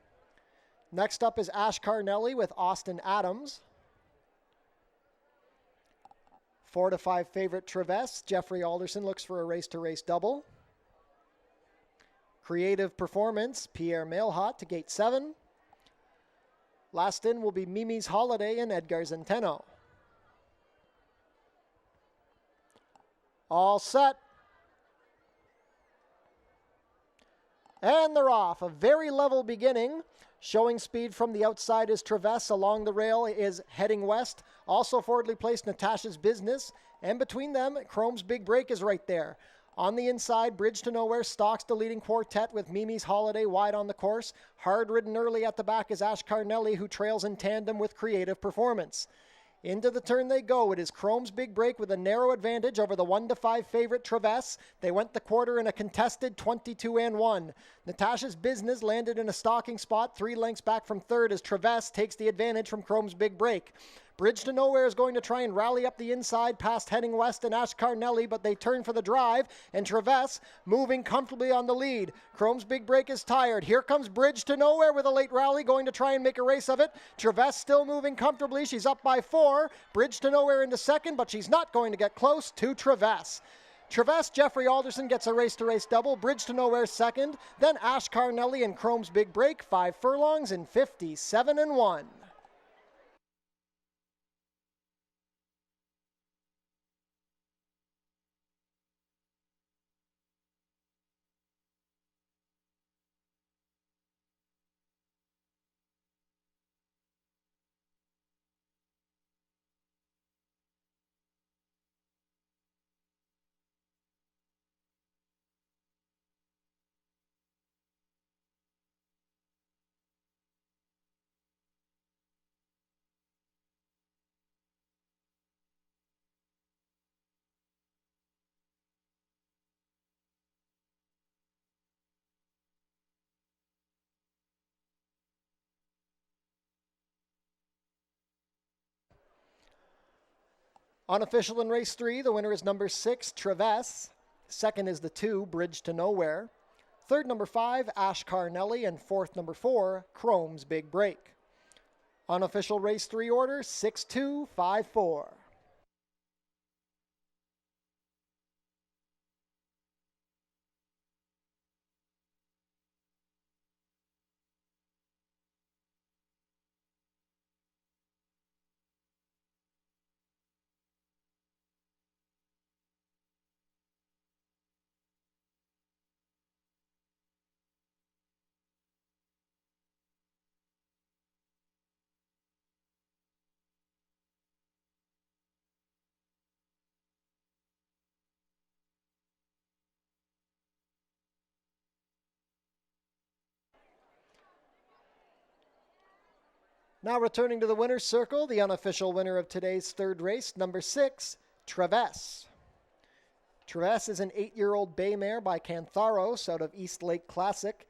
Next up is Ash Carnelli with Austin Adams. 4-5 favorite Traverse. Jeffrey Alderson looks for a race-to-race double. Creative Performance, Pierre Mailhot to gate 7. Last in will be Mimi's Holiday and Edgar Zenteno. All set. And they're off. A very level beginning. Showing speed from the outside is Traverse. Along the rail is Heading West. Also forwardly placed Natasha's Business. And between them, Chrome's Big Break is right there. On the inside, Bridge to Nowhere stalks the leading quartet with Mimi's Holiday wide on the course. Hard ridden early at the back is Ash Carnelli, who trails in tandem with Creative Performance. Into the turn they go. It is Chrome's Big Break with a narrow advantage over the 1-5 favorite Traverse. They went the quarter in a contested 22-1. Natasha's Business landed in a stalking spot 3 lengths back from third as Traverse takes the advantage from Chrome's Big Break. Bridge to Nowhere is going to try and rally up the inside past Heading West and Ash Carnelli, but they turn for the drive, and Traverse moving comfortably on the lead. Chrome's Big Break is tired. Here comes Bridge to Nowhere with a late rally, going to try and make a race of it. Traverse still moving comfortably. She's up by 4. Bridge to Nowhere into second, but she's not going to get close to Traverse. Traverse, Jeffrey Alderson gets a race-to-race double. Bridge to Nowhere second. Then Ash Carnelli and Chrome's Big Break, 5 furlongs in 57-1. Unofficial in race 3, the winner is number 6, Traverse. Second is the 2, Bridge to Nowhere. Third, number 5, Ash Carnelli. And fourth, number 4, Chrome's Big Break. Unofficial race 3 order, 6-2-5-4. Now returning to the winner's circle, the unofficial winner of today's third race, number 6, Traverse. Traverse is an 8-year-old bay mare by Cantharos out of East Lake Classic,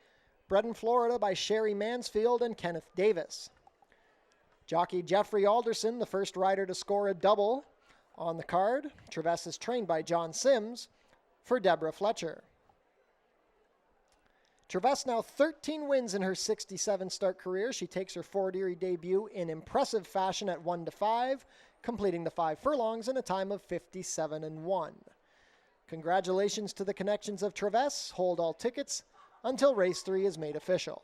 bred in Florida by Sherry Mansfield and Kenneth Davis. Jockey Jeffrey Alderson, the first rider to score a double on the card. Traverse is trained by John Sims for Deborah Fletcher. Traverse now 13 wins in her 67 start career. She takes her Fort Erie debut in impressive fashion at 1-5, completing the 5 furlongs in a time of 57-1. Congratulations to the connections of Traverse. Hold all tickets until race 3 is made official.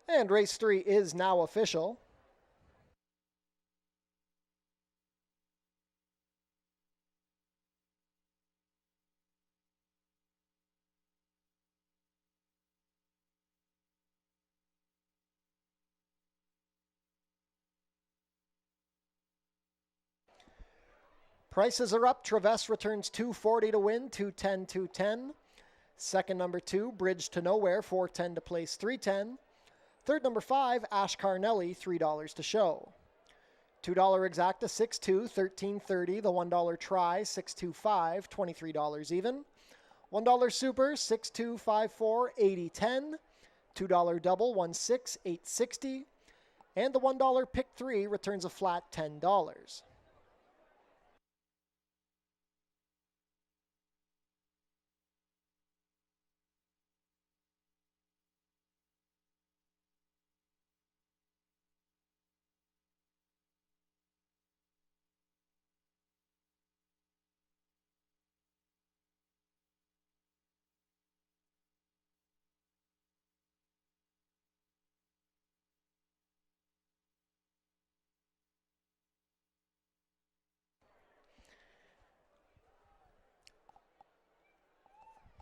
And race 3 is now official. Prices are up. Traverse returns $240 to win, $210, $210. Second, number 2, Bridge to Nowhere, $410 to place, $310. Third, number 5, Ash Carnelli, $3 to show. $2 exacta, 6-2, $13.30. The $1 try, 625, $23 even. $1 super, 6-2-5-4, $80.10. $2 double, 1-6, $8.60. And the $1 pick 3 returns a flat $10.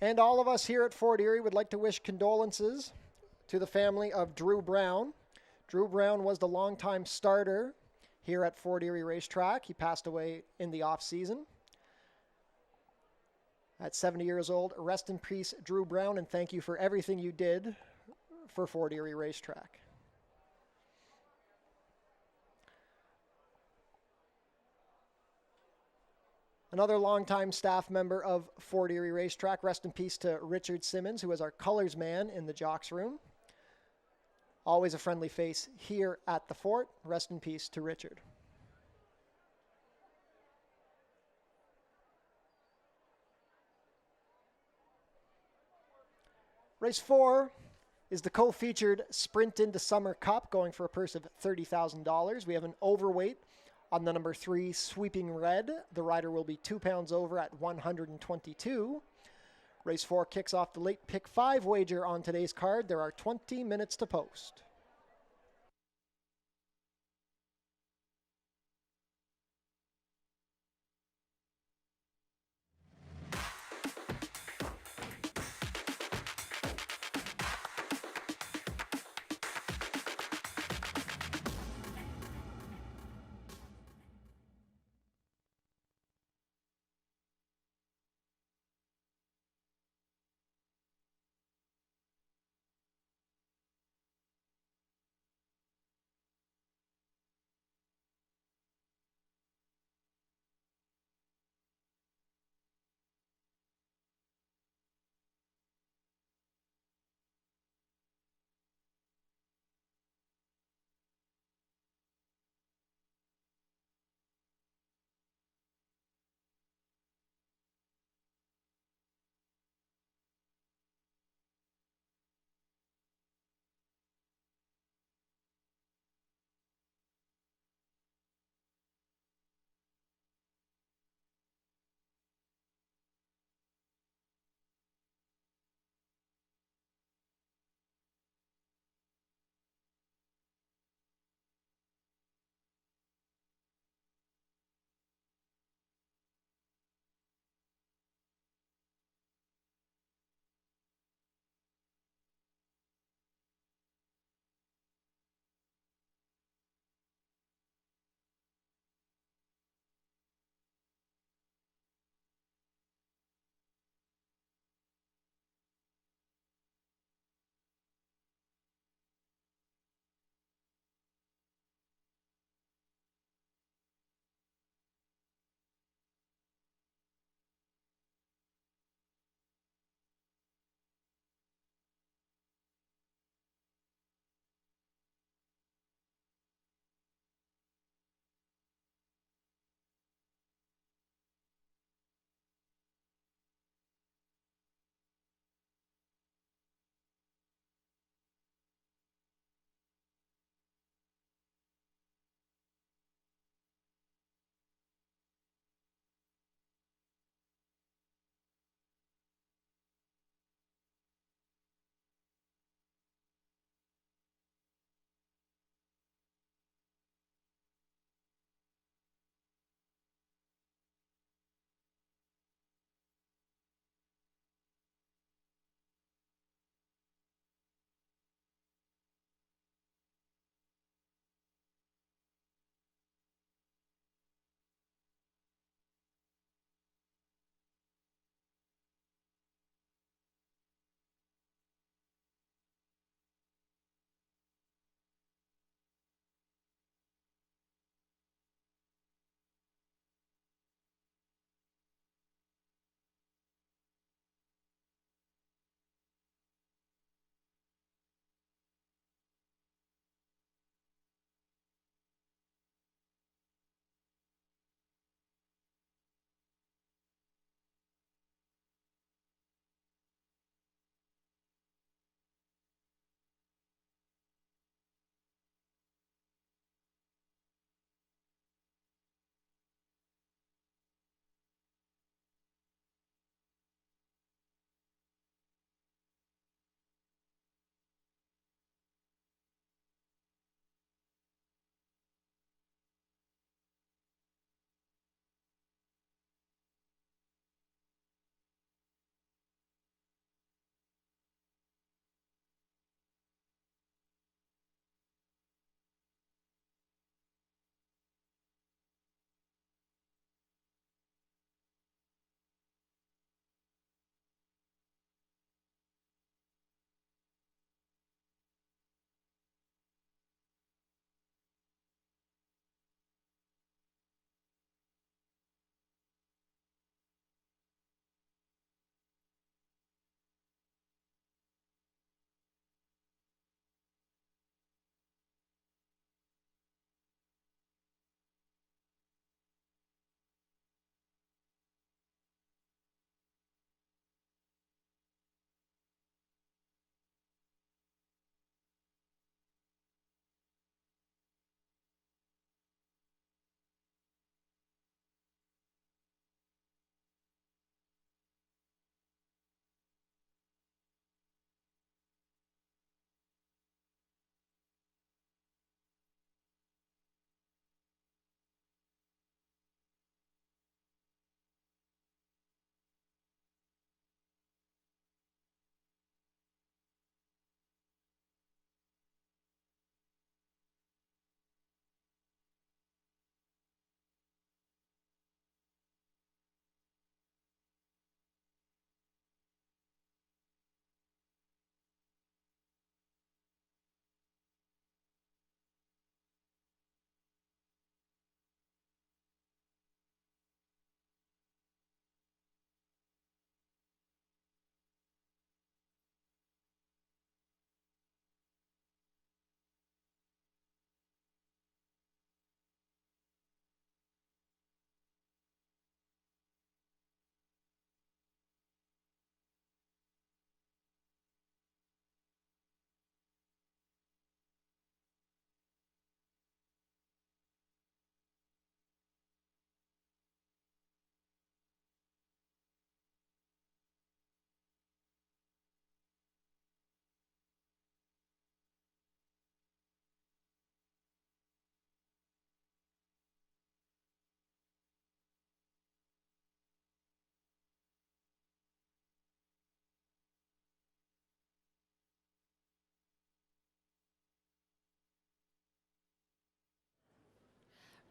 And all of us here at Fort Erie would like to wish condolences to the family of Drew Brown. Drew Brown was the longtime starter here at Fort Erie Racetrack. He passed away in the off-season. At 70 years old, rest in peace, Drew Brown, and thank you for everything you did for Fort Erie Racetrack. Another longtime staff member of Fort Erie Racetrack, rest in peace to Richard Simmons, who was our colors man in the jocks room. Always a friendly face here at the fort. Rest in peace to Richard. Race 4 is the co-featured Sprint into Summer Cup, going for a purse of $30,000. We have an overweight on the number 3, Sweeping Red. The rider will be 2 pounds over at 122. Race 4 kicks off the late pick 5 wager on today's card. There are 20 minutes to post.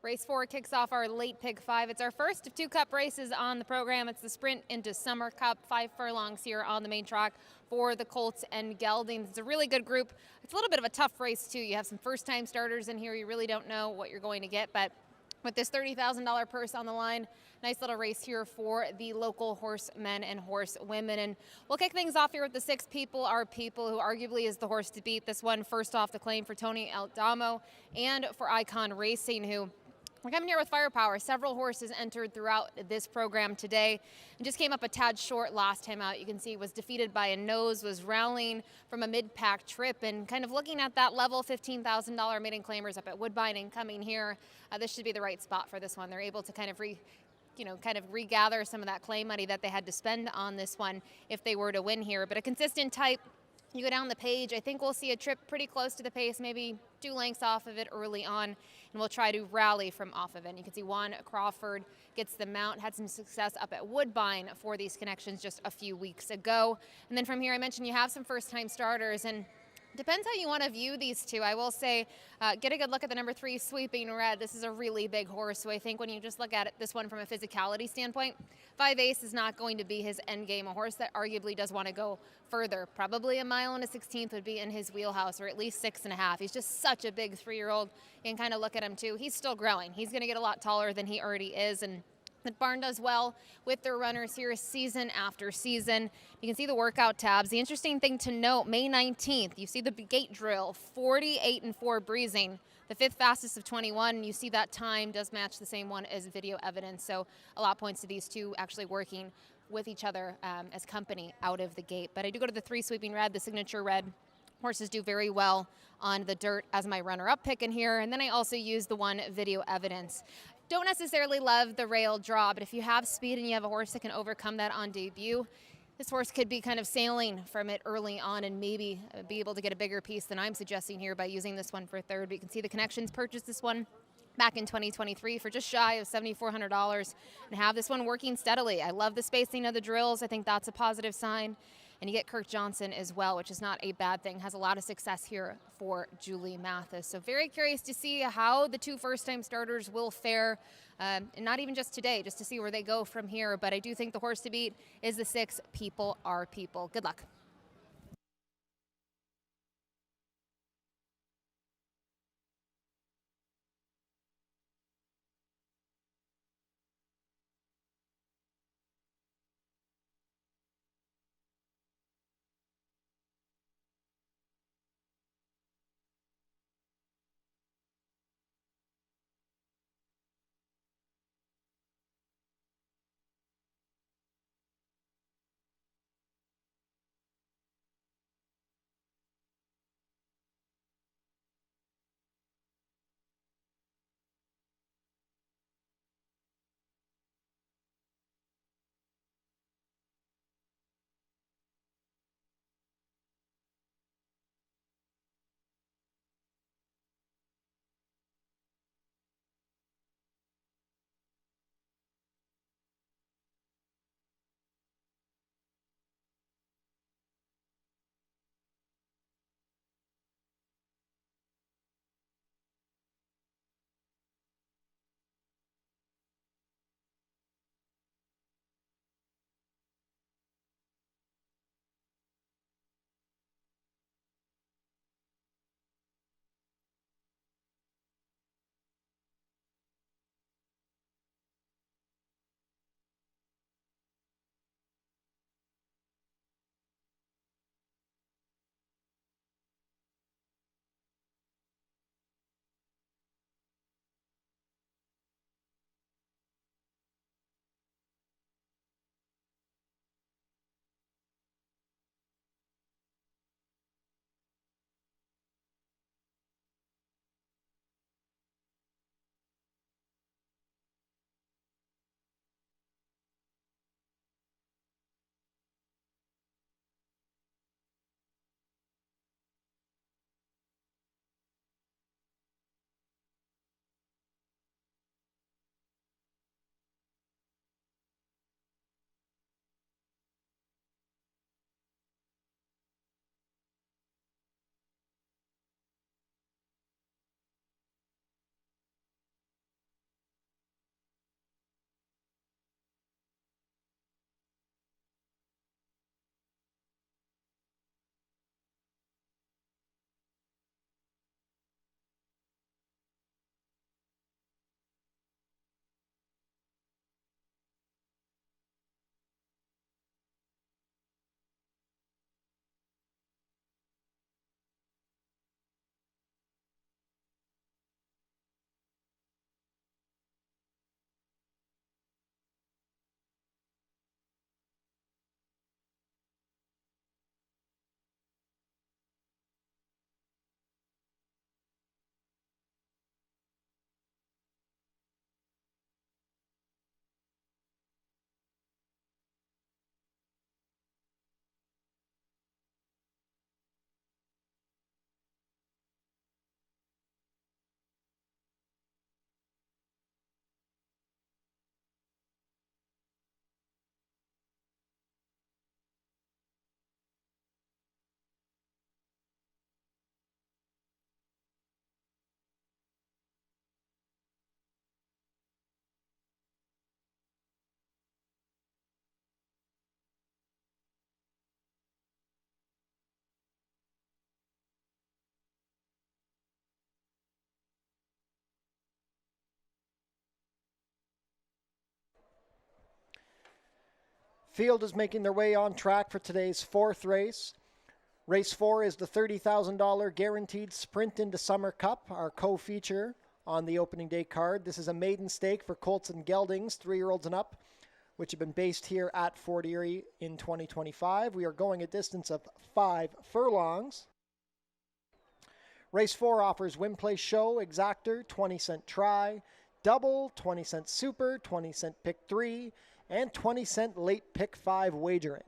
Race 4 kicks off our late pick 5. It's our first of 2 cup races on the program. It's the Sprint into Summer Cup, 5 furlongs here on the main track for the Colts and Geldings. It's a really good group. It's a little bit of a tough race too. You have some first-time starters in here. You really don't know what you're going to get, but with this $30,000 purse on the line, nice little race here for the local horsemen and horsewomen. And we'll kick things off here with the 6 People Are People, who arguably is the horse to beat. This one first off the claim for Tony Aldamo and for Icon Racing, who we're coming here with firepower. Several horses entered throughout this program today and just came up a tad short last time out. You can see was defeated by a nose, was rallying from a mid-pack trip, and kind of looking at that level, $15,000 maiden claimers up at Woodbine and coming here. This should be the right spot for this one. They're able to kind of regather some of that claim money that they had to spend on this one if they were to win here. But a consistent type. You go down the page, I think we'll see a trip pretty close to the pace, maybe 2 lengths off of it early on, and we'll try to rally from off of it. And you can see Juan Crawford gets the mount, had some success up at Woodbine for these connections just a few weeks ago. And then from here, I mentioned you have some first-time starters, and depends how you want to view these two. I will say, get a good look at the number 3, Sweeping Red. This is a really big horse, so I think when you just look at it, this one from a physicality standpoint, 5 Ace is not going to be his end game. A horse that arguably does want to go further. Probably a mile and a 16th would be in his wheelhouse, or at least 6.5. He's just such a big 3-year-old. You can kind of look at him too. He's still growing. He's going to get a lot taller than he already is, and the barn does well with their runners here season after season. You can see the workout tabs. The interesting thing to note, May 19th, you see the gate drill, 48-4 breezing, the 5th fastest of 21. You see that time does match the same one as video evidence. So a lot points to these two actually working with each other as company out of the gate. But I do go to the 3, Sweeping Red, the signature red. Horses do very well on the dirt as my runner-up pick in here. And then I also use the 1 video evidence. Don't necessarily love the rail draw, but if you have speed and you have a horse that can overcome that on debut, this horse could be kind of sailing from it early on and maybe be able to get a bigger piece than I'm suggesting here by using this one for 3rd. But you can see the connections purchased this one back in 2023 for just shy of $7,400 and have this one working steadily. I love the spacing of the drills. I think that's a positive sign. And you get Kirk Johnson as well, which is not a bad thing. Has a lot of success here for Julie Mathis. So very curious to see how the 2 first-time starters will fare. And not even just today, just to see where they go from here. But I do think the horse to beat is the 6, People Are People. Good luck. Field is making their way on track for today's fourth race. Race 4 is the $30,000 guaranteed Sprint into Summer Cup, our co-feature on the opening day card. This is a maiden stake for colts and geldings, 3-year-olds and up, which have been based here at Fort Erie in 2025. We are going a distance of 5 furlongs. Race 4 offers Win Play Show, Exactor, 20-cent try, Double, 20-cent super, 20-cent pick 3, and 20-cent late pick 5 wagering.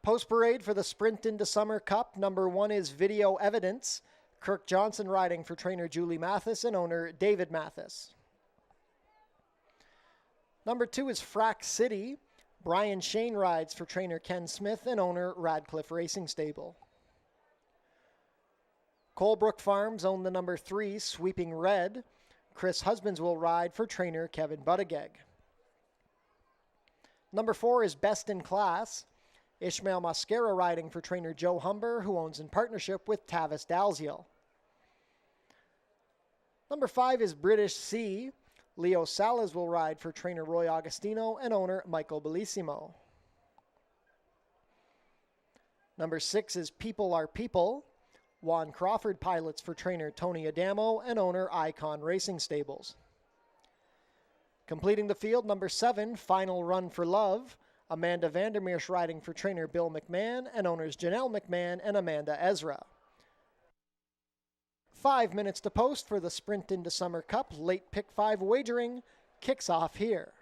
Post parade for the Sprint into Summer Cup. Number 1 is Video Evidence. Kirk Johnson riding for trainer Julie Mathis and owner David Mathis. Number 2 is Frack City. Brian Shane rides for trainer Ken Smith and owner Radcliffe Racing Stable. Colebrook Farms own the number 3 Sweeping Red. Chris Husbands will ride for trainer Kevin Buttigieg. Number 4 is Best in Class. Ishmael Mascara riding for trainer Joe Humber, who owns in partnership with Tavis Dalziel. Number 5 is British Sea. Leo Salas will ride for trainer Roy Augustino and owner Michael Bellissimo. Number 6 is People Are People. Juan Crawford pilots for trainer Tony Adamo and owner Icon Racing Stables. Completing the field, number 7, Final Run for Love. Amanda Vandermeersch riding for trainer Bill McMahon and owners Janelle McMahon and Amanda Ezra. 5 minutes to post for the Sprint into Summer Cup. Late pick 5 wagering kicks off here.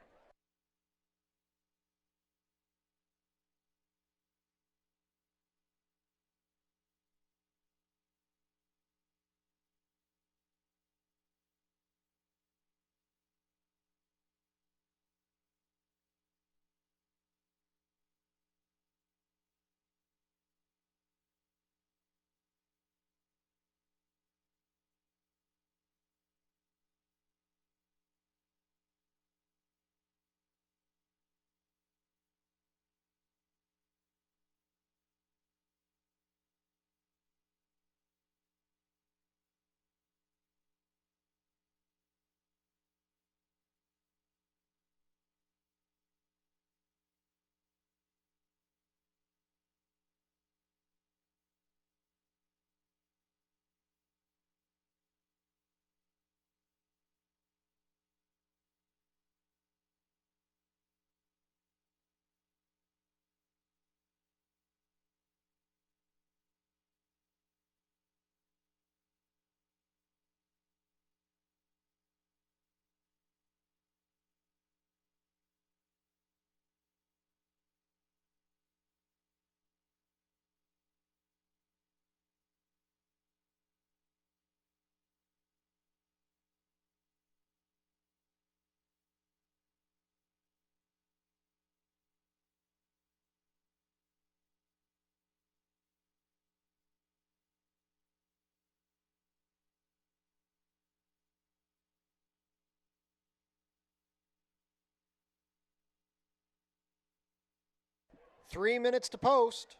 Three minutes to post.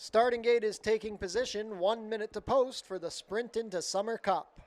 Starting gate is taking position, 1 minute to post for the Sprint into Summer Cup.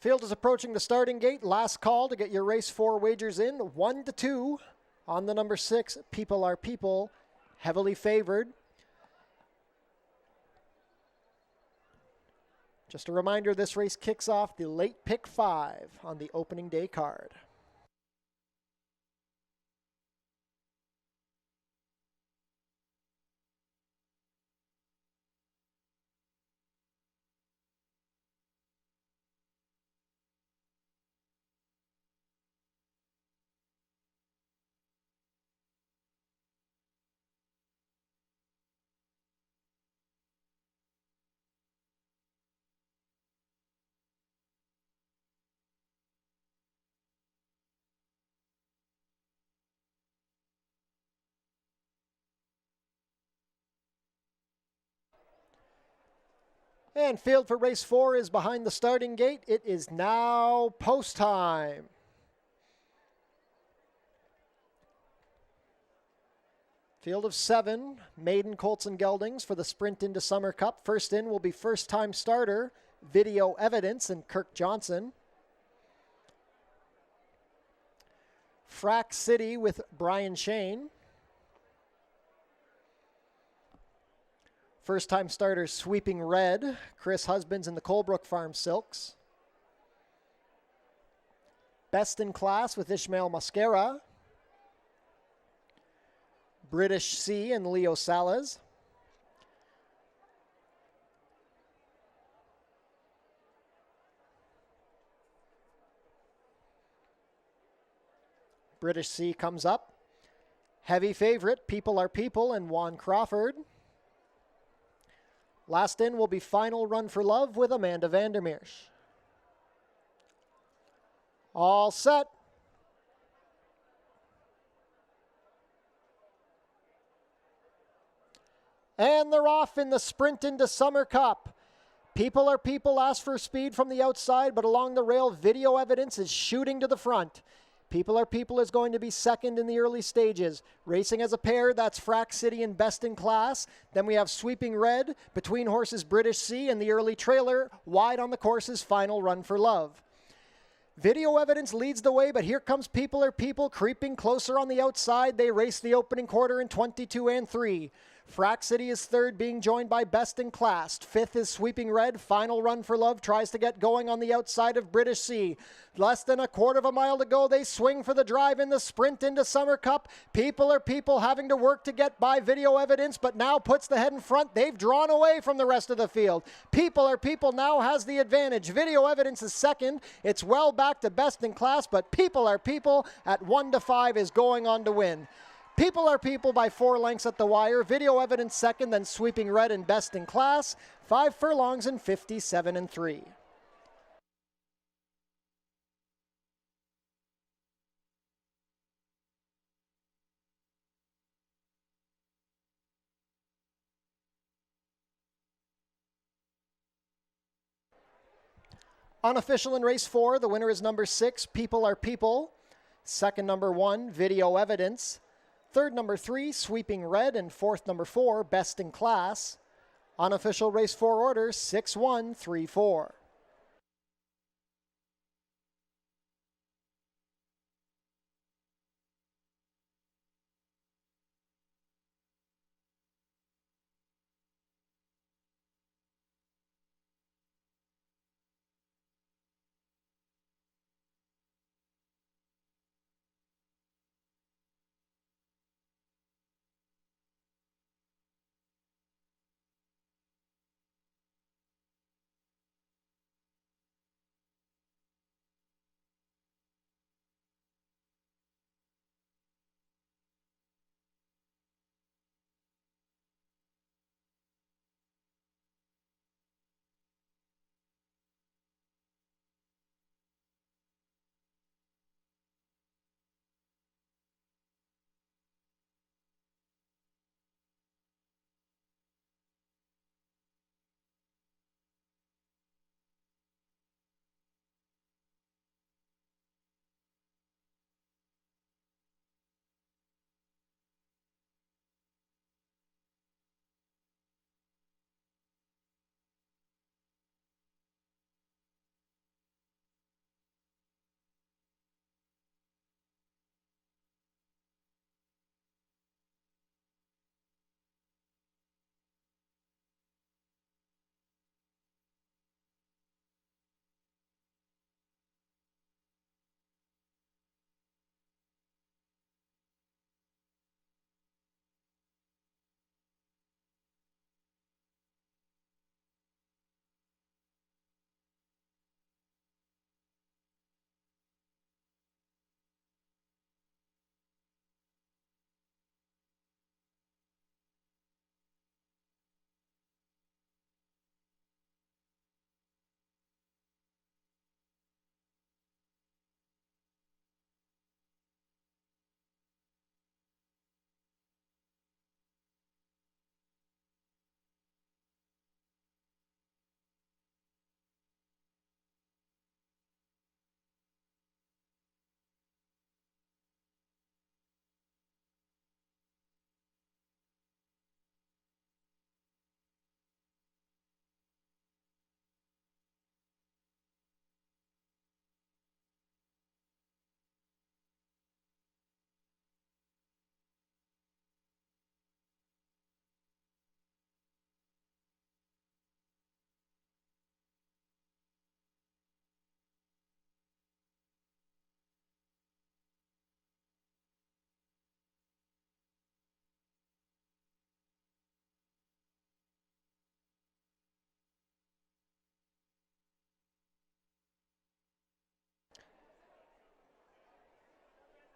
Field is approaching the starting gate. Last call to get your race 4 wagers in. 1-2 on the number 6. People Are People, heavily favored. Just a reminder, this race kicks off the late pick 5 on the opening day card. And field for race 4 is behind the starting gate. It is now post time. Field of 7, maiden colts and geldings for the Sprint into Summer Cup. First in will be first-time starter, Video Evidence, and Kirk Johnson. Frack City with Brian Shane. First-time starter, Sweeping Red, Chris Husbands and the Colebrook Farm Silks. Best in Class with Ishmael Mascara. British Sea and Leo Salas. British Sea comes up. Heavy favorite, People Are People and Juan Crawford. Last in will be Final Run for Love with Amanda Vandermeersch. All set. And they're off in the Sprint into Summer Cup. People Are People ask for speed from the outside, but along the rail, Video Evidence is shooting to the front. People Are People is going to be second in the early stages. Racing as a pair, that's Frack City and Best in Class. Then we have Sweeping Red, between horses British Sea, and the early trailer, wide on the course's Final Run for Love. Video Evidence leads the way, but here comes People Are People creeping closer on the outside. They race the opening quarter in 22 and 3. Frac City is third, being joined by Best in Class. Fifth is Sweeping Red. Final Run for Love tries to get going on the outside of British Sea. Less than a quarter of a mile to go. They swing for the drive in the sprint into Summer Cup. People Are People having to work to get by Video Evidence, but now puts the head in front. They've drawn away from the rest of the field. People Are People now has the advantage. Video Evidence is second. It's well back to Best in Class, but People Are People at 1-5 is going on to win. People Are People by 4 lengths at the wire. Video Evidence second, then Sweeping Red and Best in Class. 5 furlongs and 57 and 3. Unofficial in race 4, the winner is number 6, People Are People. Second, number 1, Video Evidence. Third, number 3, Sweeping Red. And fourth, number 4, Best in Class. Unofficial race 4 order, 6-1-3-4.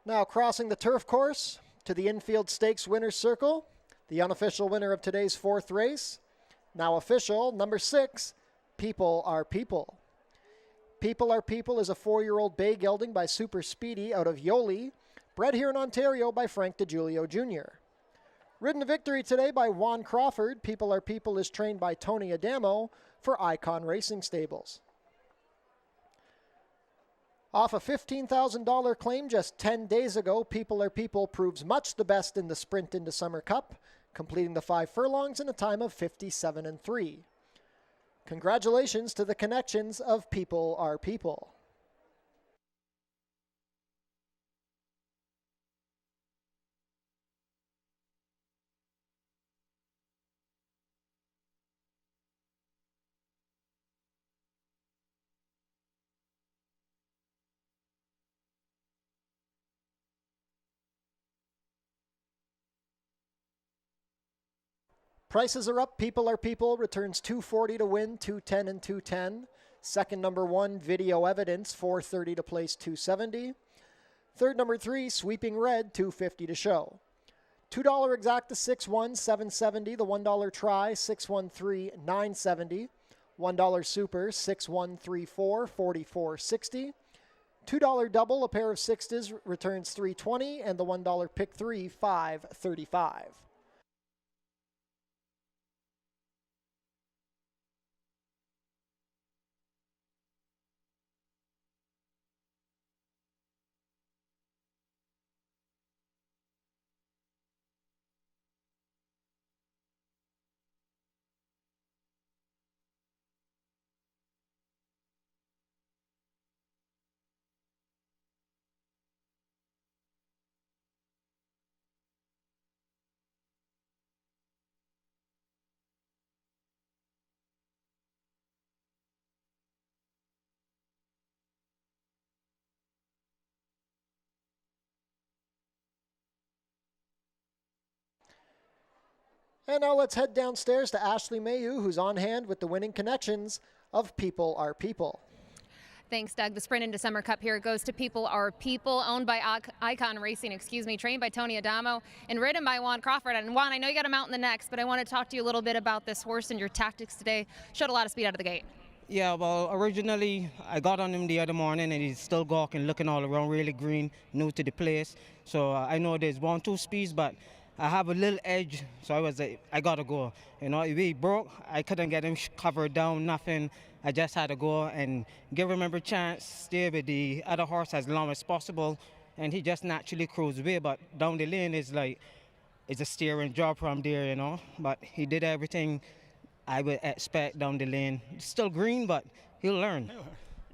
Now crossing the turf course to the infield stakes winner's circle, the unofficial winner of today's 4th race. Now official, number 6, People Are People. People Are People is a 4-year-old bay gelding by Super Speedy out of Yoli, bred here in Ontario by Frank DiGiulio Jr. Ridden to victory today by Juan Crawford, People Are People is trained by Tony Adamo for Icon Racing Stables. Off a $15,000 claim just 10 days ago, People Are People proves much the best in the sprint into Summer Cup, completing the 5 furlongs in a time of 57 and 3. Congratulations to the connections of People Are People. Prices are up. People are people. Returns 240 to win, 210 and 210. Second number 1, Video Evidence, 430 to place, 270. Third number 3, Sweeping Red, 250 to show. $2 exacta 6-1, 770. The $1 try, 613, 970. $1 super, 6134, 4460. $2 double, a pair of sixes, returns 320, and the $1 pick 3, 535. And now let's head downstairs to Ashley Mayu, who's on hand with the winning connections of People Are People. Thanks, Doug. The Sprint into Summer Cup here goes to People Are People, owned by Icon Racing, trained by Tony Adamo and ridden by Juan Crawford. And Juan, I know you got him out in the next, but I want to talk to you a little bit about this horse and your tactics today. Showed a lot of speed out of the gate. Yeah, well, originally I got on him the other morning and he's still gawking, looking all around, really green, new to the place. So I know there's 1-2 speeds, but I have a little edge, so I was like, I gotta go. You know, if he broke, I couldn't get him covered down, nothing. I just had to go and give him every chance, stay with the other horse as long as possible, and he just naturally cruised away. But down the lane is like, it's a steering job from there, you know. But he did everything I would expect down the lane. Still green, but he'll learn.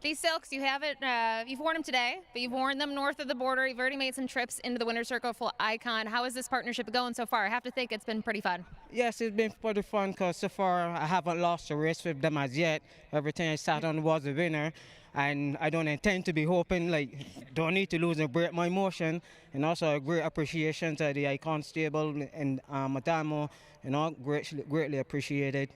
These silks, you've worn them today, but you've worn them north of the border. You've already made some trips into the winner's circle for Icon. How is this partnership going so far? I have to think it's been pretty fun. Yes, it's been pretty fun because so far I haven't lost a race with them as yet. Everything I sat on was a winner, and I don't intend to be hoping, don't need to lose and break my motion. And also a great appreciation to the Icon stable and Adamo, greatly appreciated.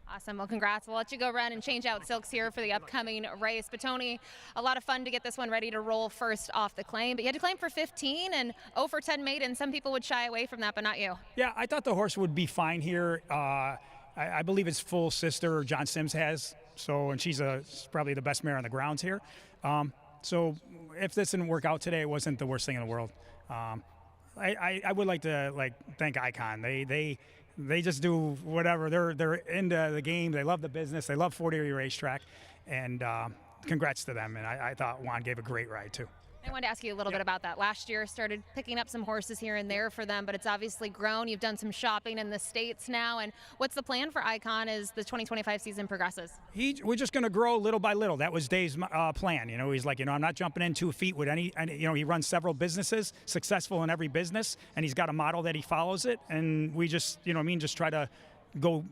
Awesome. Well, congrats. We'll let you go run and change out silks here for the upcoming race. But Tony, a lot of fun to get this one ready to roll first off the claim. But you had to claim for 15 and 0 for 10 maiden. Some people would shy away from that, but not you. Yeah, I thought the horse would be fine here. I believe his full sister, John Sims, has. And she's probably the best mare on the grounds here. So if this didn't work out today, it wasn't the worst thing in the world. I would like to thank Icon. They just do whatever. They're into the game. They love the business. They love Fort Erie Racetrack, and congrats to them. And I thought Juan gave a great ride too. I wanted to ask you a little bit about that. Last year, started picking up some horses here and there for them, but it's obviously grown. You've done some shopping in the States now, and what's the plan for Icon as the 2025 season progresses? We're just going to grow little by little. That was Dave's plan. He's like, I'm not jumping in 2 feet with any. And he runs several businesses, successful in every business, and he's got a model that he follows it. And we just, just try to go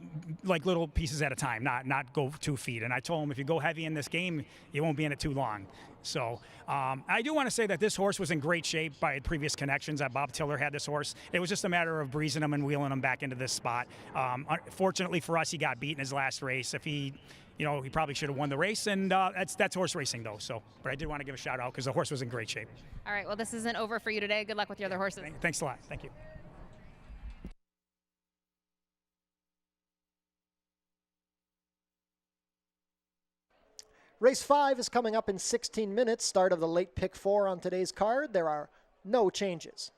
like little pieces at a time, not go 2 feet. And I told him, if you go heavy in this game, you won't be in it too long. So I do want to say that this horse was in great shape by previous connections. That Bob Tiller had this horse. It was just a matter of breezing him and wheeling him back into this spot. Fortunately for us, he got beat in his last race. If he probably should have won the race, and that's horse racing though. But I did want to give a shout out because the horse was in great shape. All right, well, this isn't over for you today. Good luck with your other horses. Thanks a lot. Thank you. Race 5 is coming up in 16 minutes. Start of the late pick 4 on today's card. There are no changes.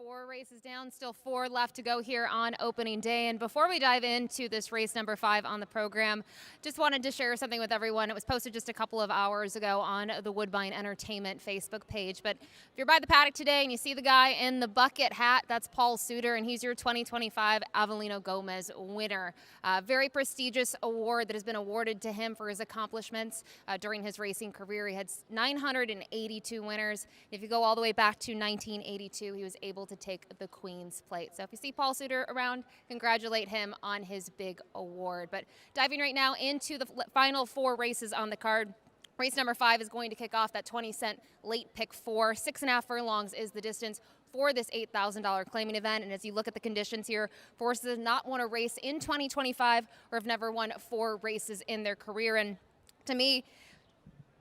4 races down, still 4 left to go here on opening day. And before we dive into this race number 5 on the program, just wanted to share something with everyone. It was posted just a couple of hours ago on the Woodbine Entertainment Facebook page. But if you're by the paddock today and you see the guy in the bucket hat, that's Paul Suter, and he's your 2025 Avelino Gomez winner. Very prestigious award that has been awarded to him for his accomplishments during his racing career. He had 982 winners. If you go all the way back to 1982, he was able to take the Queen's Plate. So if you see Paul Suter around, congratulate him on his big award. But diving right now into the final 4 races on the card. Race number 5 is going to kick off that 20-cent late pick 4. 6.5 furlongs is the distance for this $8,000 claiming event. And as you look at the conditions here, horses have not won a race in 2025 or have never won 4 races in their career. And to me,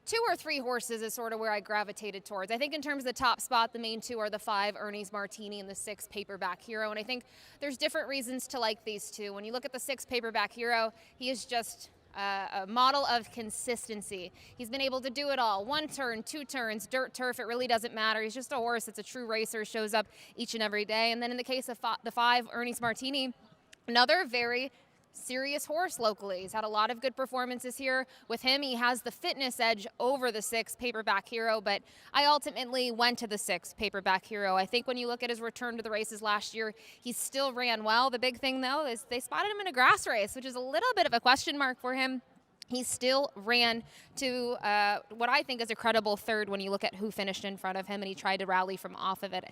2 or 3 horses is sort of where I gravitated towards. I think in terms of the top spot, the main 2 are the 5 Ernie's Martini and the 6 Paperback Hero. And I think there's different reasons to like these 2. When you look at the 6 Paperback Hero, he is just a model of consistency. He's been able to do it all. 1 turn, 2 turns, dirt, turf, it really doesn't matter. He's just a horse that's a true racer, shows up each and every day. And then in the case of the 5 Ernie's Martini, another very serious horse locally. He's had a lot of good performances here. With him, he has the fitness edge over the 6 Paperback Hero, but I ultimately went to the 6 Paperback Hero. I think when you look at his return to the races last year, he still ran well. The big thing, though, is they spotted him in a grass race, which is a little bit of a question mark for him. He still ran to what I think is a credible 3rd when you look at who finished in front of him, and he tried to rally from off of it.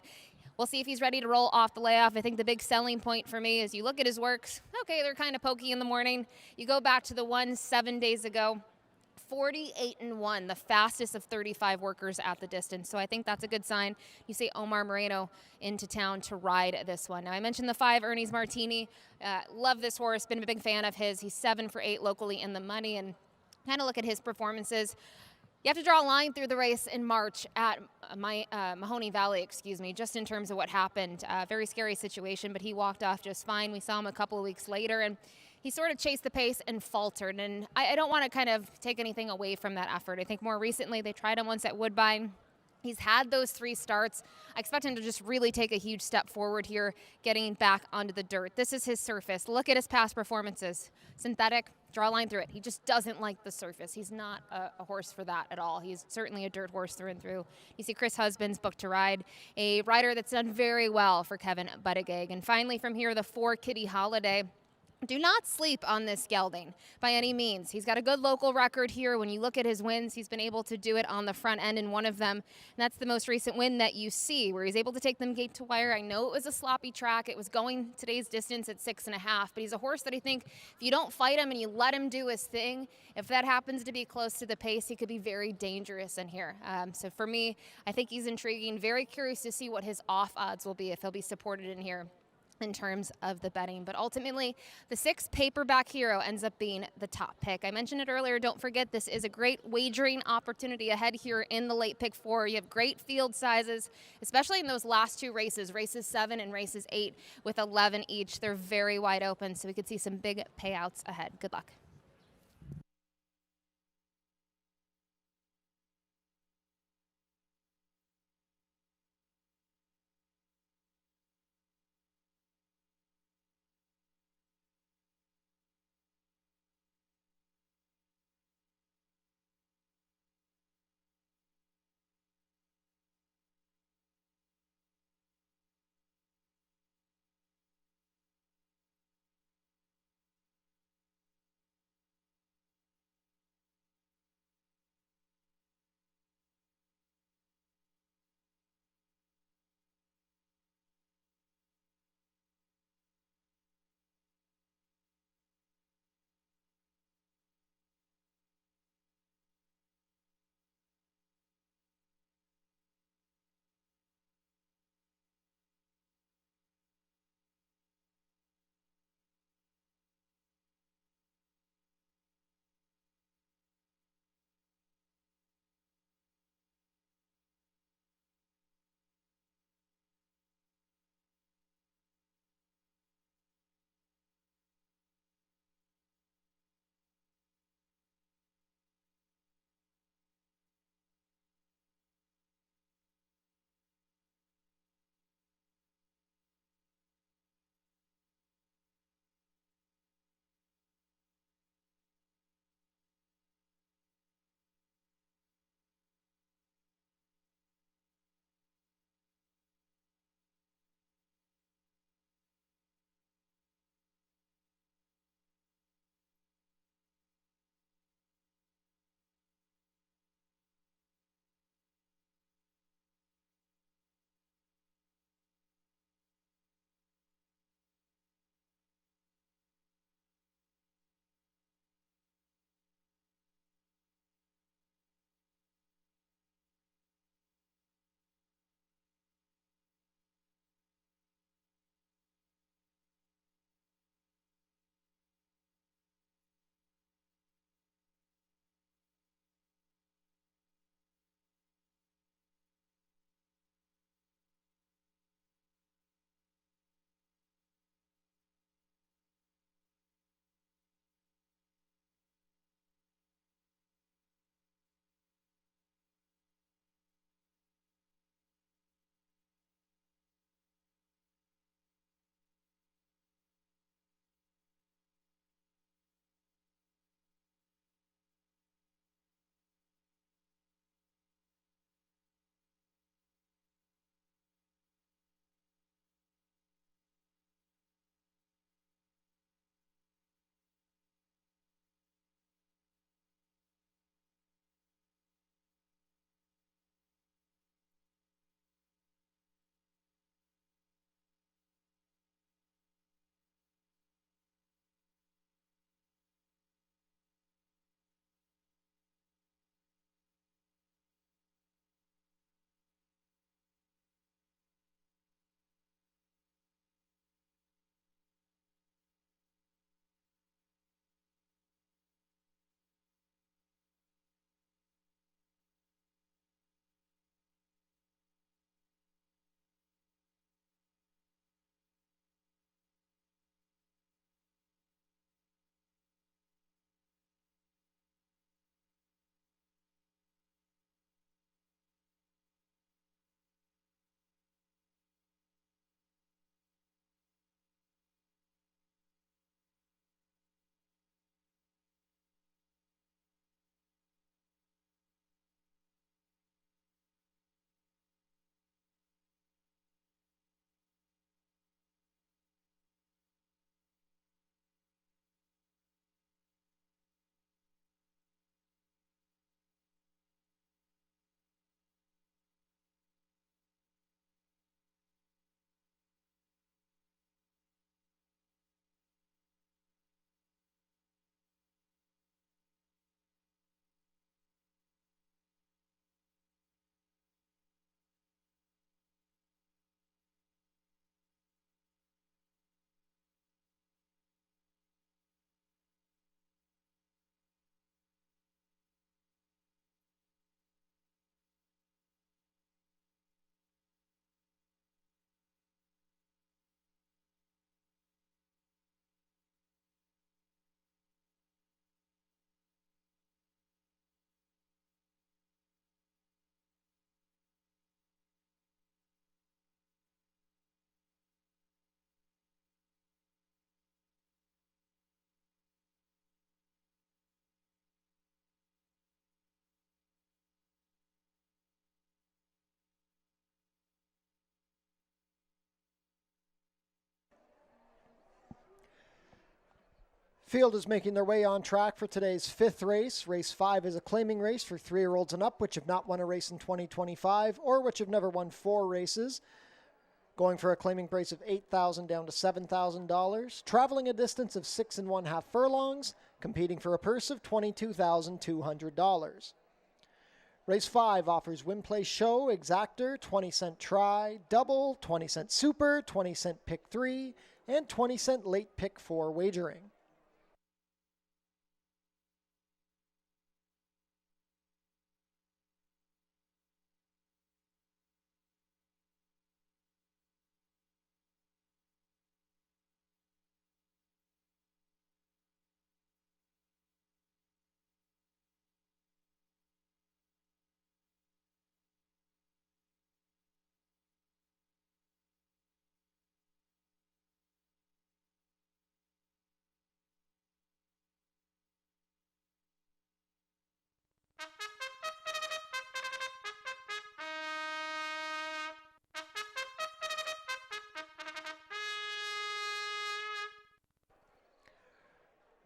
We'll see if he's ready to roll off the layoff. I think the big selling point for me is you look at his works. Okay, they're kind of pokey in the morning. You go back to the one 7 days ago, 48-1, the fastest of 35 workers at the distance. So I think that's a good sign. You see Omar Moreno into town to ride this one. Now, I mentioned the 5 Ernie's Martini. Love this horse, been a big fan of his. He's 7 for 8 locally in the money, and kind of look at his performances. You have to draw a line through the race in March at Mahoney Valley, just in terms of what happened. Very scary situation, but he walked off just fine. We saw him a couple of weeks later, and he sort of chased the pace and faltered. And I don't want to kind of take anything away from that effort. I think more recently they tried him once at Woodbine. He's had those 3 starts. I expect him to just really take a huge step forward here, getting back onto the dirt. This is his surface. Look at his past performances. Synthetic, draw a line through it. He just doesn't like the surface. He's not a horse for that at all. He's certainly a dirt horse through and through. You see Chris Husband's booked to ride, a rider that's done very well for Kevin Buttigieg. And finally from here, the 4 Kitty Holiday. Do not sleep on this gelding by any means. He's got a good local record here. When you look at his wins, he's been able to do it on the front end in one of them. And that's the most recent win that you see, where he's able to take them gate to wire. I know it was a sloppy track. It was going today's distance at 6.5, but he's a horse that I think if you don't fight him and you let him do his thing, if that happens to be close to the pace, he could be very dangerous in here. So for me, I think he's intriguing. Very curious to see what his off odds will be if he'll be supported in here in terms of the betting. But ultimately, the 6 Paperback Hero ends up being the top pick. I mentioned it earlier. Don't forget, this is a great wagering opportunity ahead here in the late pick 4. You have great field sizes, especially in those last 2 races, races 7 and races 8 with 11 each. They're very wide open, so we could see some big payouts ahead. Good luck. Field is making their way on track for today's 5th race. Race 5 is a claiming race for 3-year-olds and up, which have not won a race in 2025 or which have never won 4 races. Going for a claiming price of $8,000 down to $7,000. Traveling a distance of 6 1/2 furlongs, competing for a purse of $22,200. Race 5 offers win, play, show, exactor, 20-cent try, double, 20-cent super, 20-cent pick 3, and 20-cent late pick 4 wagering.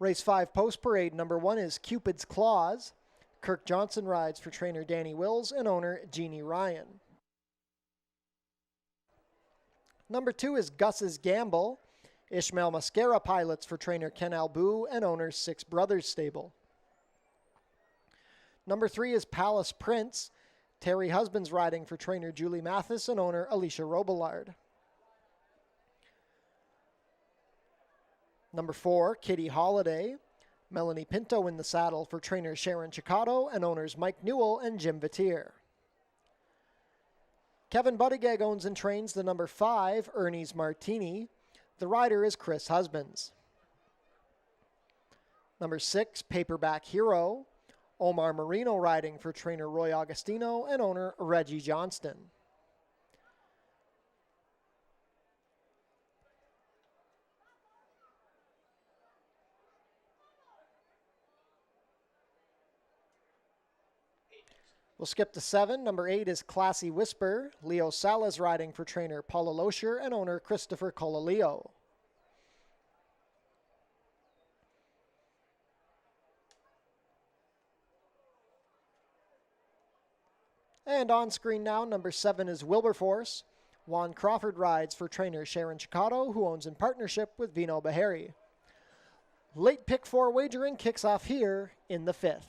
Race 5 post parade number 1 is Cupid's Claws. Kirk Johnson rides for trainer Danny Wills and owner Jeannie Ryan. Number 2 is Gus's Gamble. Ishmael Mascara pilots for trainer Ken Albu and owner Six Brothers Stable. Number 3 is Palace Prince. Terry Husbands riding for trainer Julie Mathis and owner Alicia Robillard. Number 4, Kitty Holiday. Melanie Pinto in the saddle for trainer Sharon Chicato and owners Mike Newell and Jim Vatier. Kevin Buttigieg owns and trains the number 5, Ernie's Martini. The rider is Chris Husbands. Number 6, Paperback Hero. Omar Marino riding for trainer Roy Augustino and owner Reggie Johnston. We'll skip to 7. Number 8 is Classy Whisper. Leo Salas riding for trainer Paula Loescher and owner Christopher Colaleo. And on screen now, number 7 is Wilberforce. Juan Crawford rides for trainer Sharon Chicato, who owns in partnership with Vino Bahari. Late pick 4 wagering kicks off here in the 5th.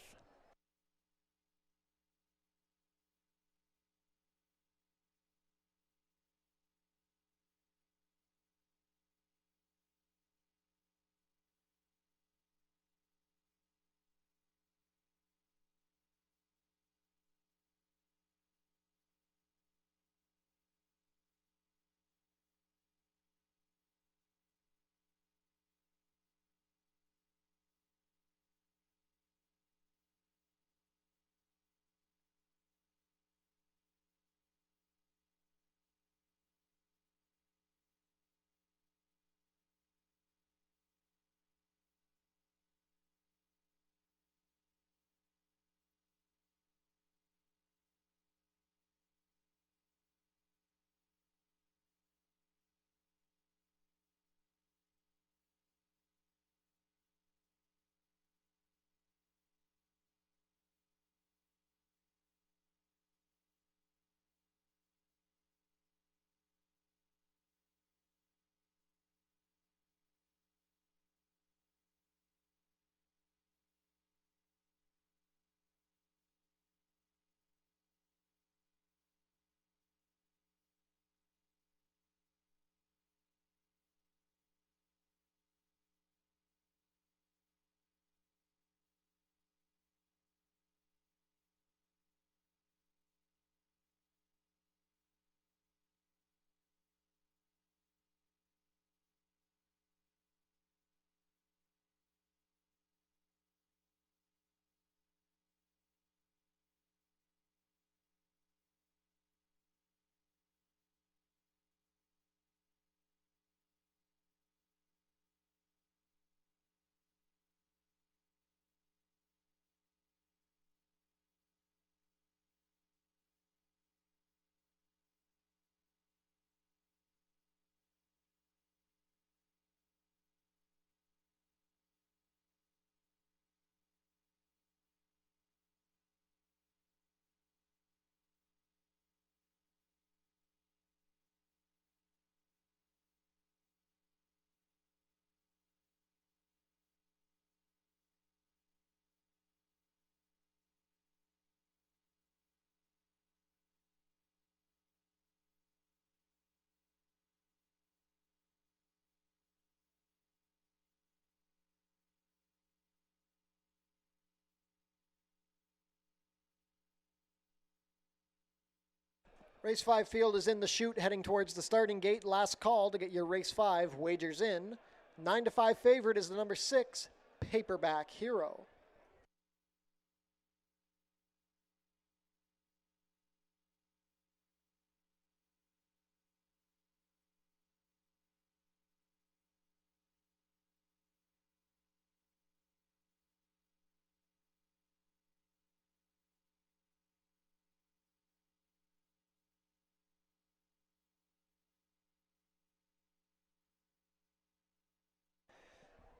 Race 5 field is in the chute heading towards the starting gate. Last call to get your race 5 wagers in. 9-5 favorite is the number 6, Paperback Hero.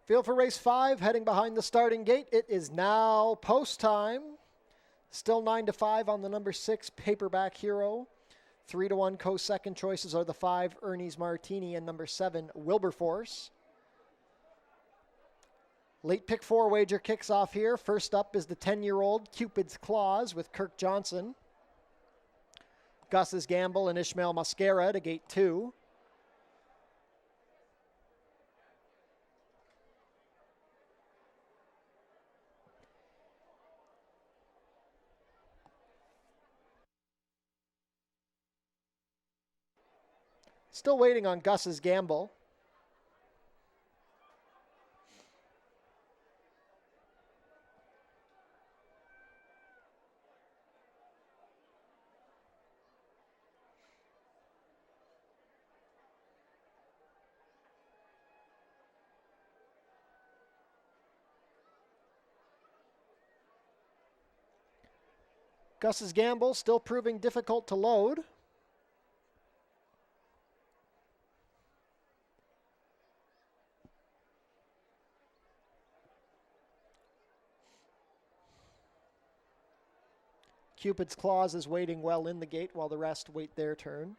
Field for race 5, heading behind the starting gate. It is now post time. Still 9-5 on the number 6, Paperback Hero. 3-1 co-second choices are the 5, Ernie's Martini, and number 7, Wilberforce. Late pick 4 wager kicks off here. First up is the 10-year-old Cupid's Claws with Kirk Johnson. Gus's Gamble and Ishmael Mascara to gate 2. Still waiting on Gus's Gamble. Gus's Gamble still proving difficult to load. Cupid's Claws is waiting well in the gate while the rest wait their turn.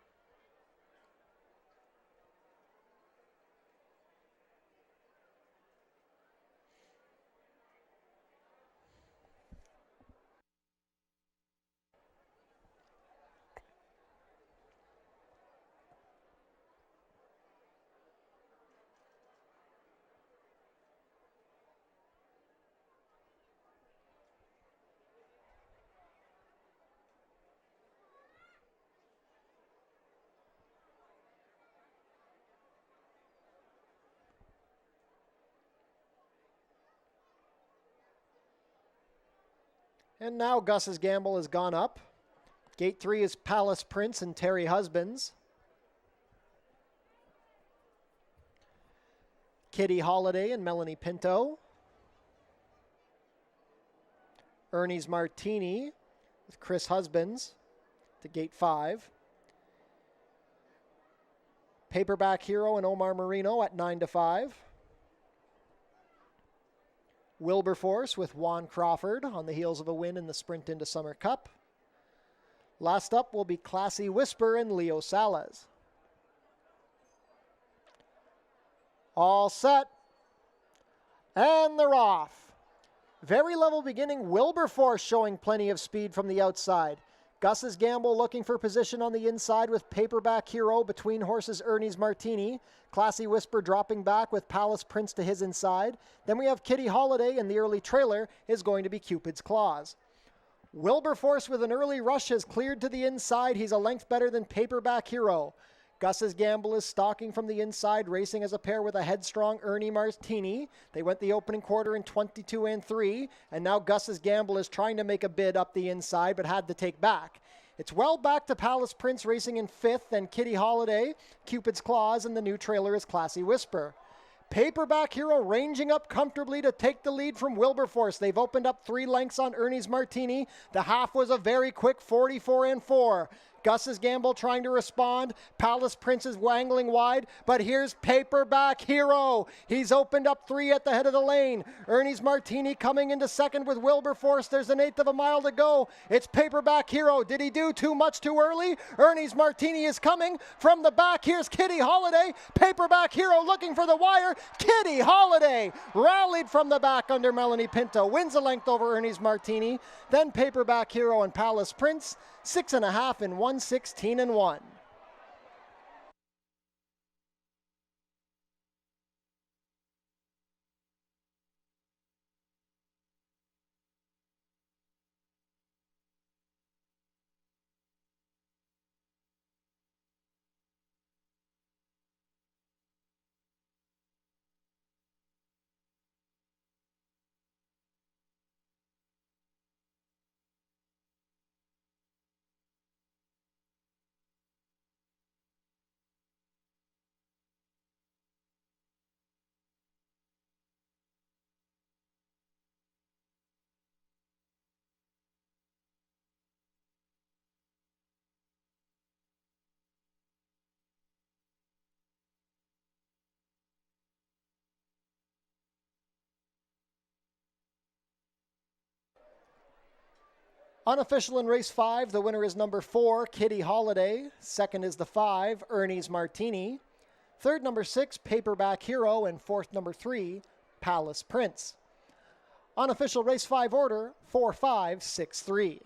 And now Gus's Gamble has gone up. Gate 3 is Palace Prince and Terry Husbands. Kitty Holiday and Melanie Pinto. Ernie's Martini with Chris Husbands to gate 5. Paperback Hero and Omar Marino at 9-5. Wilberforce with Juan Crawford on the heels of a win in the Sprint into Summer Cup. Last up will be Classy Whisper and Leo Salas. All set. And they're off. Very level beginning. Wilberforce showing plenty of speed from the outside. Gus's Gamble looking for position on the inside with Paperback Hero between horses Ernie's Martini. Classy Whisper dropping back with Palace Prince to his inside. Then we have Kitty Holiday, and the early trailer is going to be Cupid's Claws. Wilberforce with an early rush has cleared to the inside. He's a length better than Paperback Hero. Gus's Gamble is stalking from the inside, racing as a pair with a headstrong Ernie Martini. They went the opening quarter in 22-3, and now Gus's Gamble is trying to make a bid up the inside, but had to take back. It's well back to Palace Prince racing in 5th, and Kitty Holiday, Cupid's Claws, and the new trailer is Classy Whisper. Paperback Hero ranging up comfortably to take the lead from Wilberforce. They've opened up 3 lengths on Ernie's Martini. The half was a very quick 44-4. Gus's Gamble trying to respond. Palace Prince is wangling wide, but here's Paperback Hero. He's opened up 3 at the head of the lane. Ernie's Martini coming into second with Wilberforce. There's an 1/8 of a mile to go. It's Paperback Hero. Did he do too much too early? Ernie's Martini is coming from the back. Here's Kitty Holiday. Paperback Hero looking for the wire. Kitty Holiday rallied from the back under Melanie Pinto. Wins a length over Ernie's Martini. Then Paperback Hero and Palace Prince. 6.5 in 1:16-1. Unofficial in race 5, the winner is number 4, Kitty Holiday. Second is the 5, Ernie's Martini. Third, number 6, Paperback Hero. And fourth, number 3, Palace Prince. Unofficial race 5 order, 4, 5, 6, 3.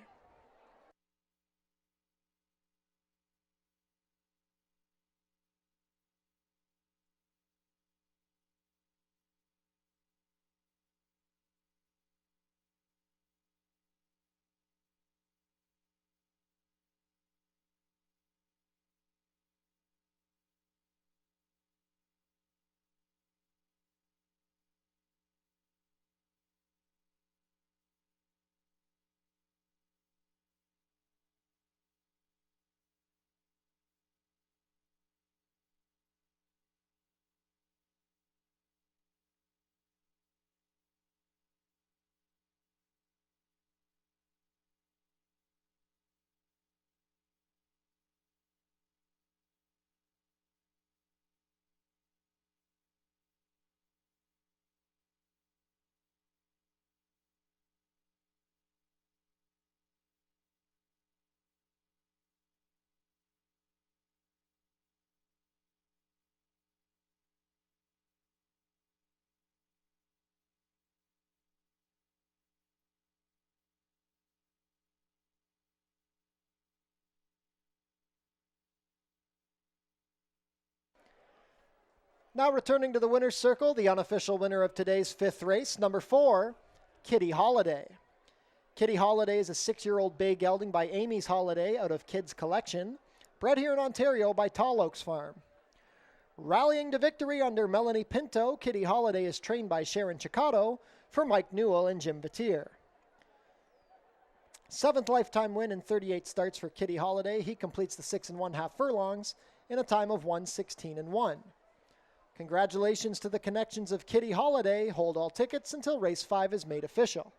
Now returning to the winner's circle, the unofficial winner of today's 5th race, number 4, Kitty Holiday. Kitty Holiday is a 6-year-old bay gelding by Amy's Holiday out of Kids Collection, bred here in Ontario by Tall Oaks Farm. Rallying to victory under Melanie Pinto, Kitty Holiday is trained by Sharon Chicotto for Mike Newell and Jim Vatier. 7th lifetime win in 38 starts for Kitty Holiday. He completes the 6 1/2 furlongs in a time of 1:16:1. Congratulations to the connections of Kitty Holiday. Hold all tickets until race 5 is made official.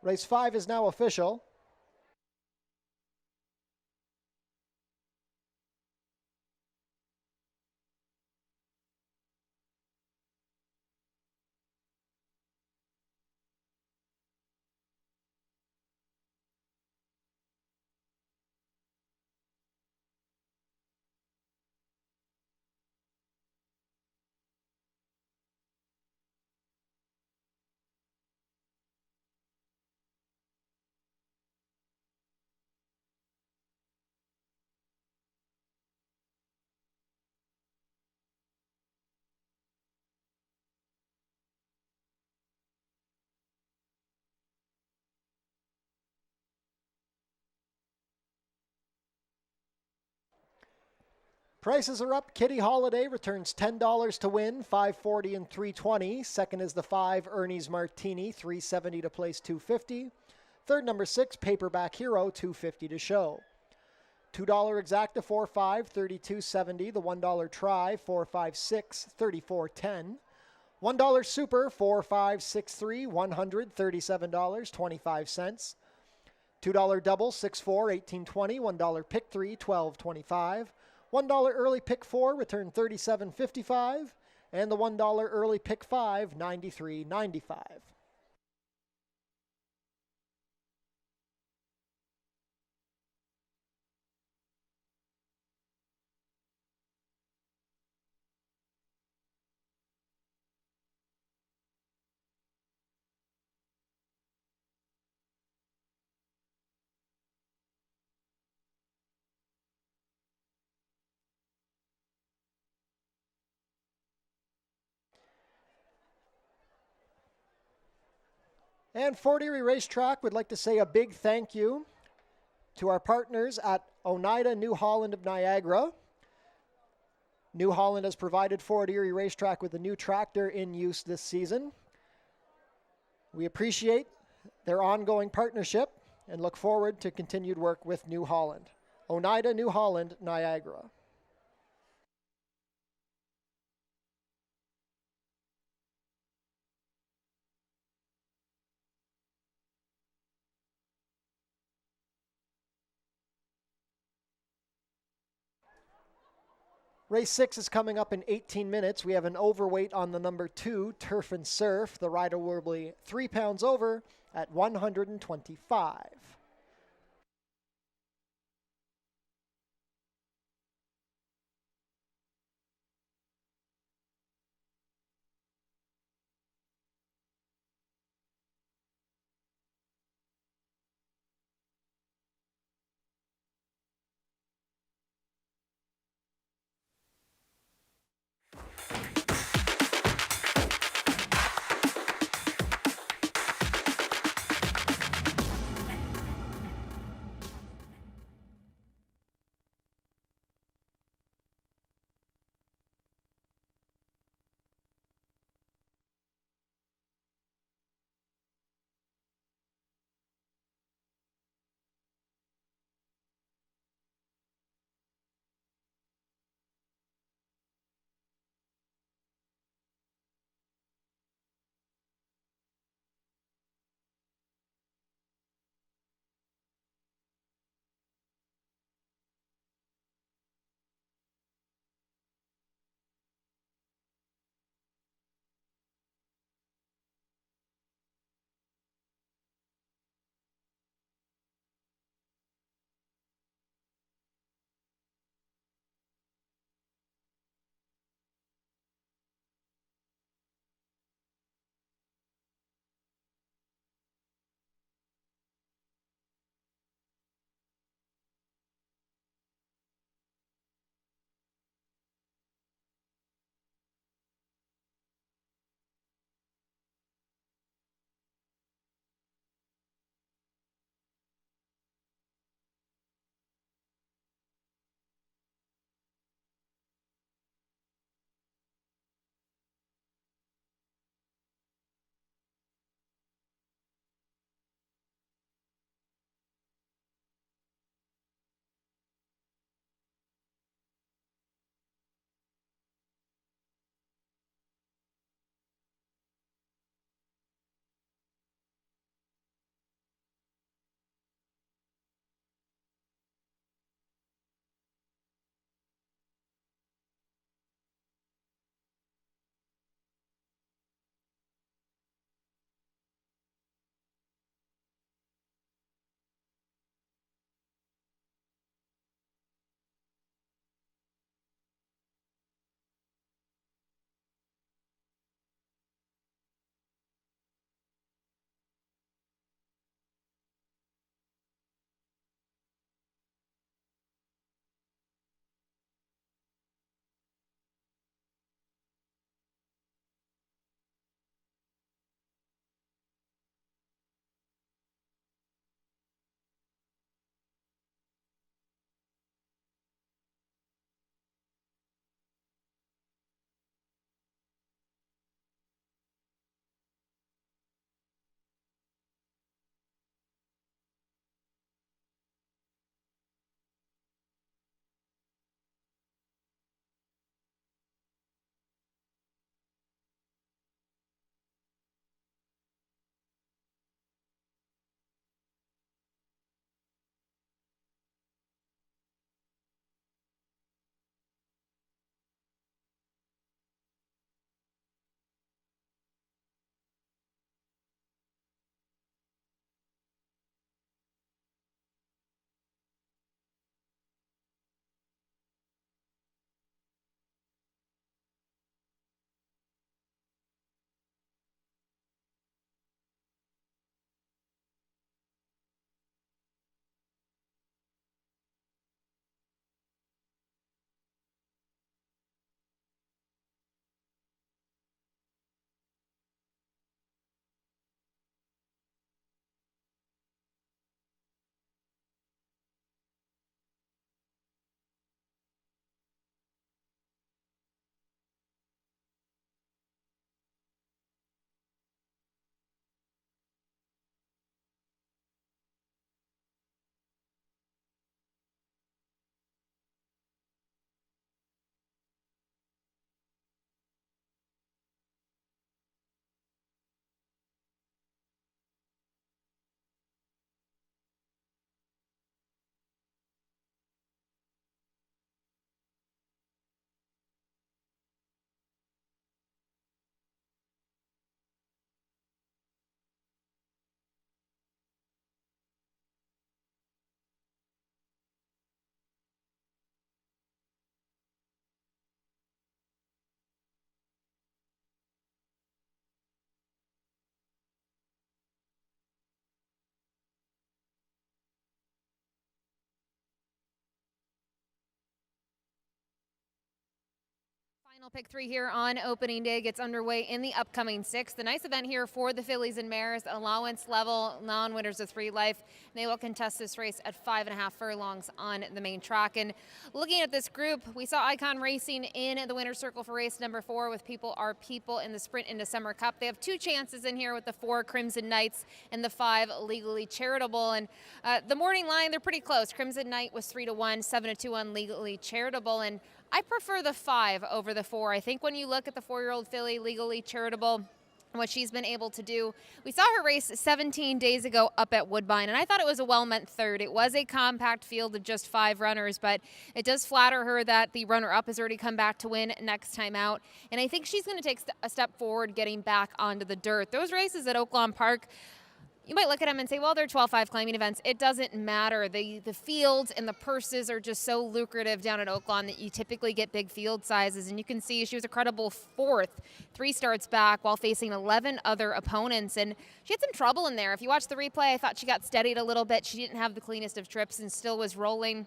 Race 5 is now official. Prices are up. Kitty Holiday returns $10 to win, $5.40 and $3.20. Second is the 5, Ernie's Martini, $3.70 to place $2.50. Third, number 6, Paperback Hero, $2.50 to show. $2 exacta, $4.5, $32.70. The $1 try, $4.56, $34.10. $1 super, $4.563, $137.25. $2 double, $6.4, $18.20. $1 pick 3, $12.25. $1 early pick 4 returned $37.55, and the $1 early pick 5, $93.95. And Fort Erie Racetrack would like to say a big thank you to our partners at Oneida New Holland of Niagara. New Holland has provided Fort Erie Racetrack with a new tractor in use this season. We appreciate their ongoing partnership and look forward to continued work with New Holland. Oneida New Holland, Niagara. Race 6 is coming up in 18 minutes. We have an overweight on the number 2, Turf and Surf. The rider will be 3 pounds over at 125. Final pick 3 here on opening day gets underway in the upcoming 6th. The nice event here for the fillies and mares, allowance level, non-winners of 3 life. They will contest this race at 5.5 furlongs on the main track. And looking at this group, we saw Icon Racing in the winner's circle for race number 4 with People Are People in the Sprint into Summer Cup. They have 2 chances in here with the 4 Crimson Knights and the 5 Legally Charitable. And the morning line, they're pretty close. Crimson Knight was 3-1, 7-2 on Legally Charitable. And I prefer the 5 over the 4. I think when you look at the 4-year-old filly, Legally Charitable, what she's been able to do. We saw her race 17 days ago up at Woodbine, and I thought it was a well-meant third. It was a compact field of just 5 runners, but it does flatter her that the runner-up has already come back to win next time out, and I think she's going to take a step forward getting back onto the dirt. Those races at Oaklawn Park, you might look at them and say, well, they're 12-5 claiming events. It doesn't matter. The fields and the purses are just so lucrative down at Oaklawn that you typically get big field sizes. And you can see she was a credible 4th, 3 starts back while facing 11 other opponents. And she had some trouble in there. If you watch the replay, I thought she got steadied a little bit. She didn't have the cleanest of trips and still was rolling.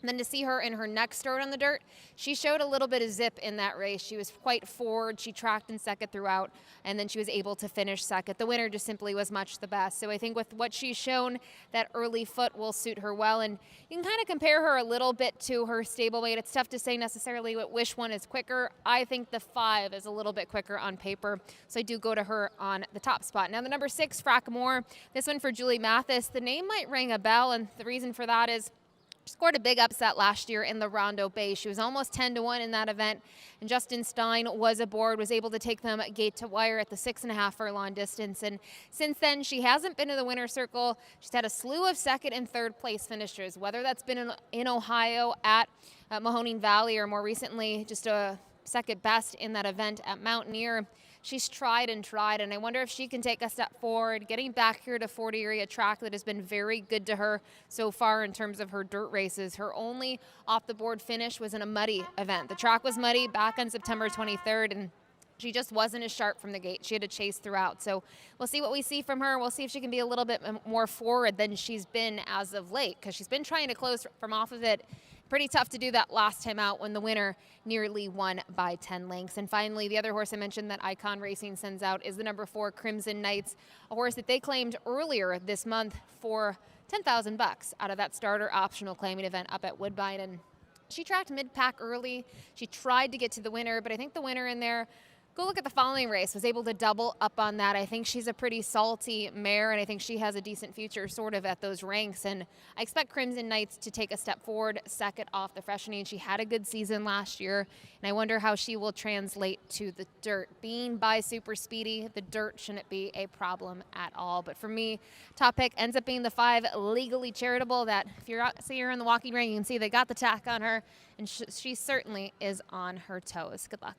And then to see her in her next start on the dirt, she showed a little bit of zip in that race. She was quite forward. She tracked in second throughout, and then she was able to finish second. The winner just simply was much the best. So I think with what she's shown, that early foot will suit her well. And you can kind of compare her a little bit to her stablemate. It's tough to say necessarily which one is quicker. I think the 5 is a little bit quicker on paper, so I do go to her on the top spot. Now the number 6, Frackmore, this one for Julie Mathis. The name might ring a bell, and the reason for that is she scored a big upset last year in the Rondo Bay. She was almost 10-1 in that event, and Justin Stein was aboard, was able to take them gate to wire at the 6.5 furlong distance. And since then, she hasn't been in the winner's circle. She's had a slew of 2nd and 3rd place finishers, whether that's been in Ohio at Mahoning Valley or more recently just a second best in that event at Mountaineer. She's tried, and I wonder if she can take a step forward, getting back here to Fort Erie, a track that has been very good to her so far in terms of her dirt races. Her only off-the-board finish was in a muddy event. The track was muddy back on September 23rd, and she just wasn't as sharp from the gate. She had to chase throughout. So we'll see what we see from her. We'll see if she can be a little bit more forward than she's been as of late, because she's been trying to close from off of it. Pretty tough to do that last time out when the winner nearly won by 10 lengths. And finally, the other horse I mentioned that Icon Racing sends out is the number 4 Crimson Knights, a horse that they claimed earlier this month for $10,000 out of that starter optional claiming event up at Woodbine. And she tracked mid-pack early. She tried to get to the winner, but I think the winner in there, go look at the following race, was able to double up on that. I think she's a pretty salty mare, and I think she has a decent future sort of at those ranks. And I expect Crimson Knights to take a step forward, second off the freshening. She had a good season last year, and I wonder how she will translate to the dirt. Being by super speedy, the dirt shouldn't be a problem at all. But for me, top pick ends up being the 5 Legally Charitable that if you're out, see her in the walking ring, you can see they got the tack on her, and she certainly is on her toes. Good luck.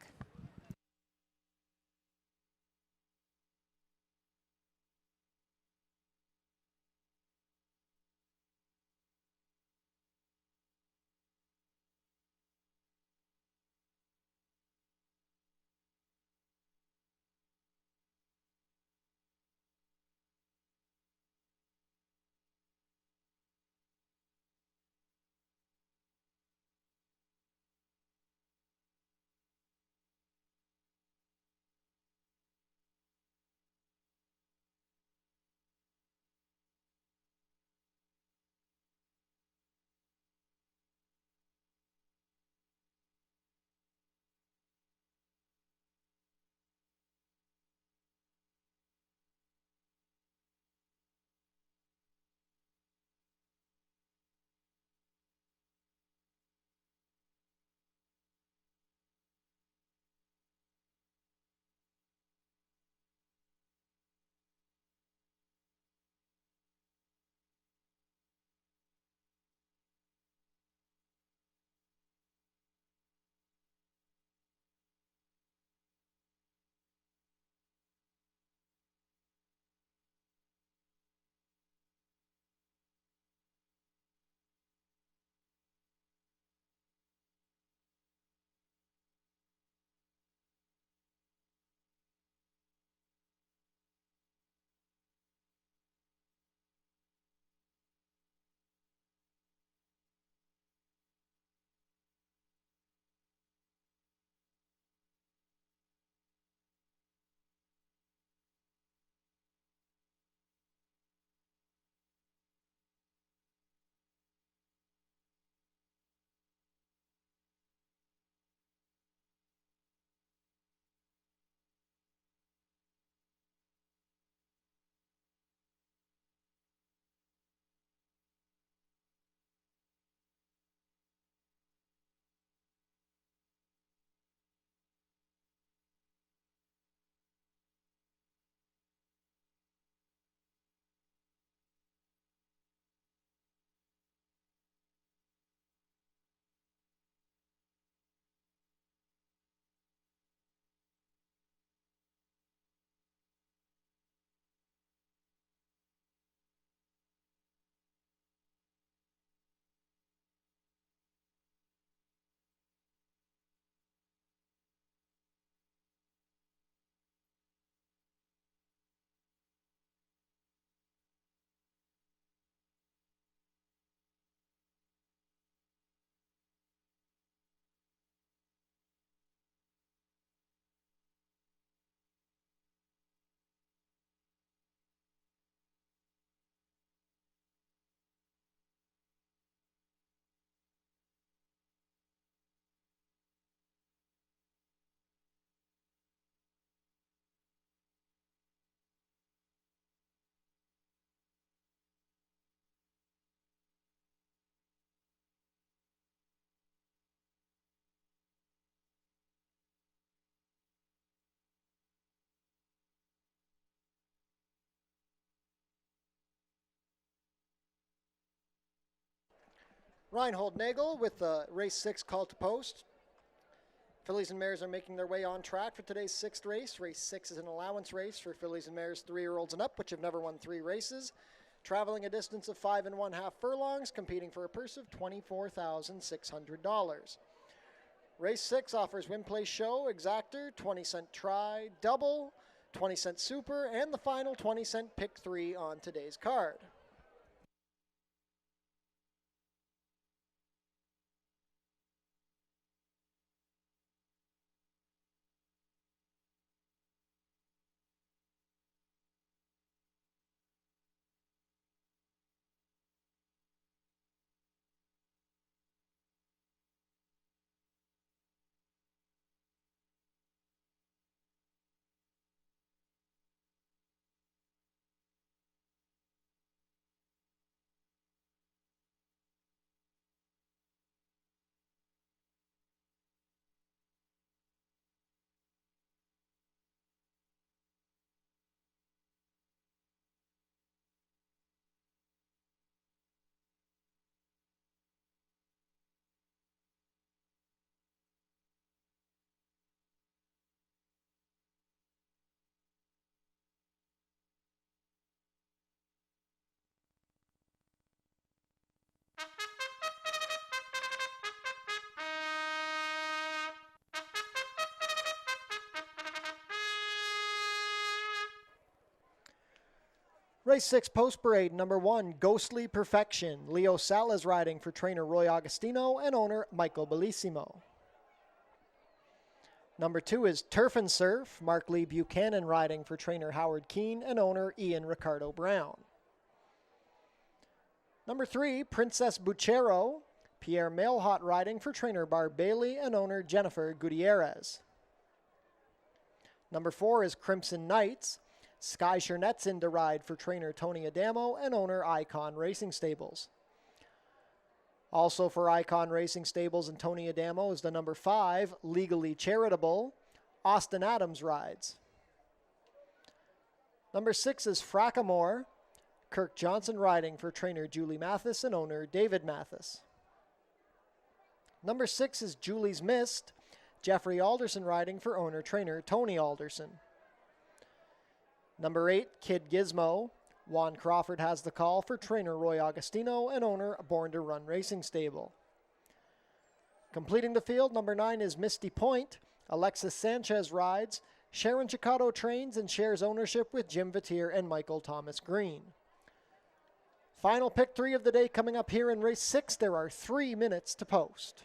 Reinhold Nagel with race 6 call to post. Fillies and mares are making their way on track for today's 6th race. Race 6 is an allowance race for fillies and mares 3-year-olds and up, which have never won 3 races. Traveling a distance of 5 1/2 furlongs, competing for a purse of $24,600. Race 6 offers win, place, show, exactor, 20-cent try, double, 20-cent super, and the final 20-cent pick 3 on today's card. Race 6 post parade, number 1, Ghostly Perfection. Leo Sal is riding for trainer Roy Agostino and owner Michael Bellissimo. Number 2 is Turf and Surf. Mark Lee Buchanan riding for trainer Howard Keene and owner Ian Ricardo Brown. Number 3, Princess Buchero. Pierre Mailhot riding for trainer Barb Bailey and owner Jennifer Gutierrez. Number 4 is Crimson Knights. Sky Chernet's in to ride for trainer Tony Adamo and owner Icon Racing Stables. Also for Icon Racing Stables and Tony Adamo is the number 5, Legally Charitable. Austin Adams rides. Number 6 is Frackamore. Kirk Johnson riding for trainer Julie Mathis and owner David Mathis. Number 6 is Julie's Mist. Jeffrey Alderson riding for owner trainer Tony Alderson. Number 8, Kid Gizmo. Juan Crawford has the call for trainer Roy Agostino and owner Born to Run Racing Stable. Completing the field, number 9 is Misty Point. Alexis Sanchez rides. Sharon Chicotto trains and shares ownership with Jim Vatier and Michael Thomas Green. Final pick 3 of the day coming up here in race 6. There are 3 minutes to post.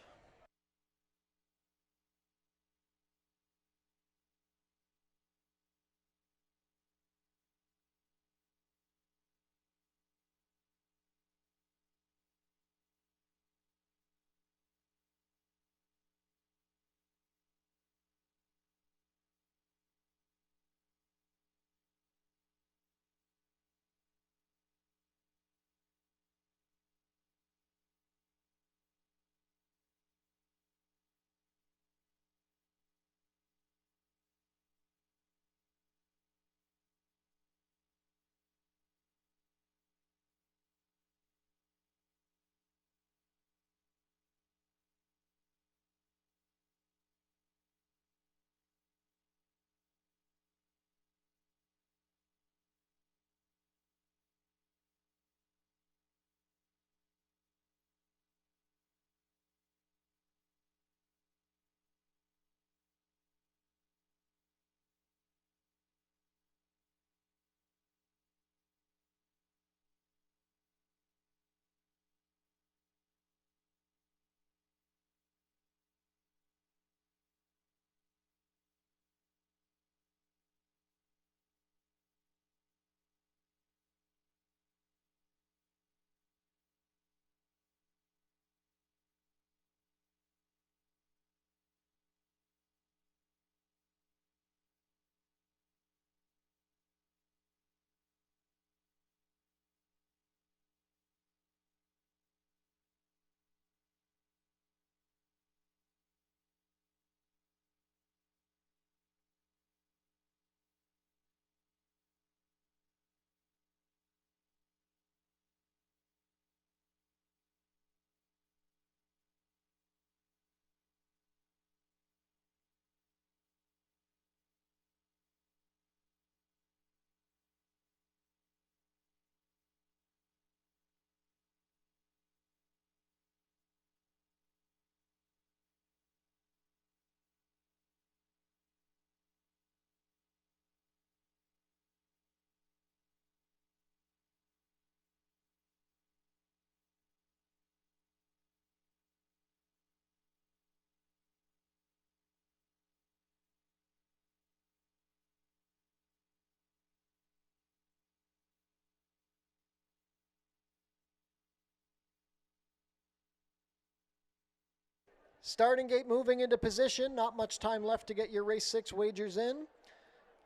Starting gate moving into position. Not much time left to get your race 6 wagers in.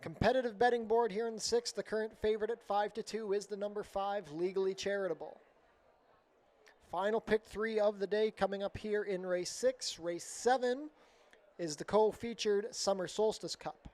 Competitive betting board here in the 6th. The current favorite at 5-2 is the number 5, Legally Charitable. Final pick 3 of the day coming up here in race 6. Race 7 is the co-featured Summer Solstice Cup.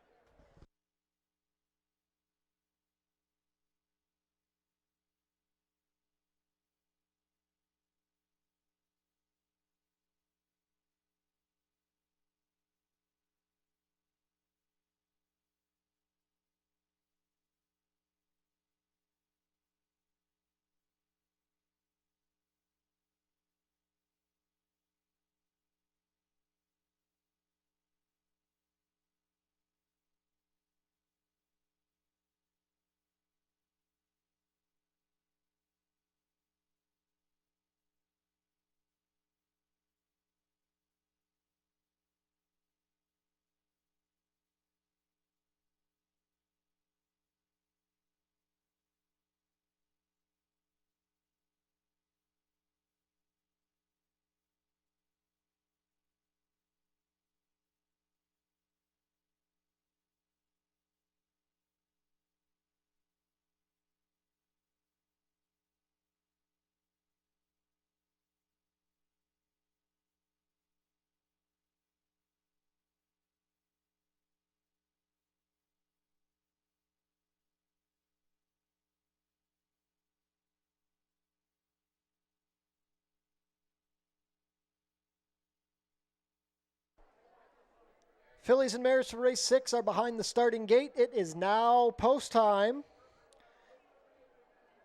Fillies and mares for race 6 are behind the starting gate. It is now post time.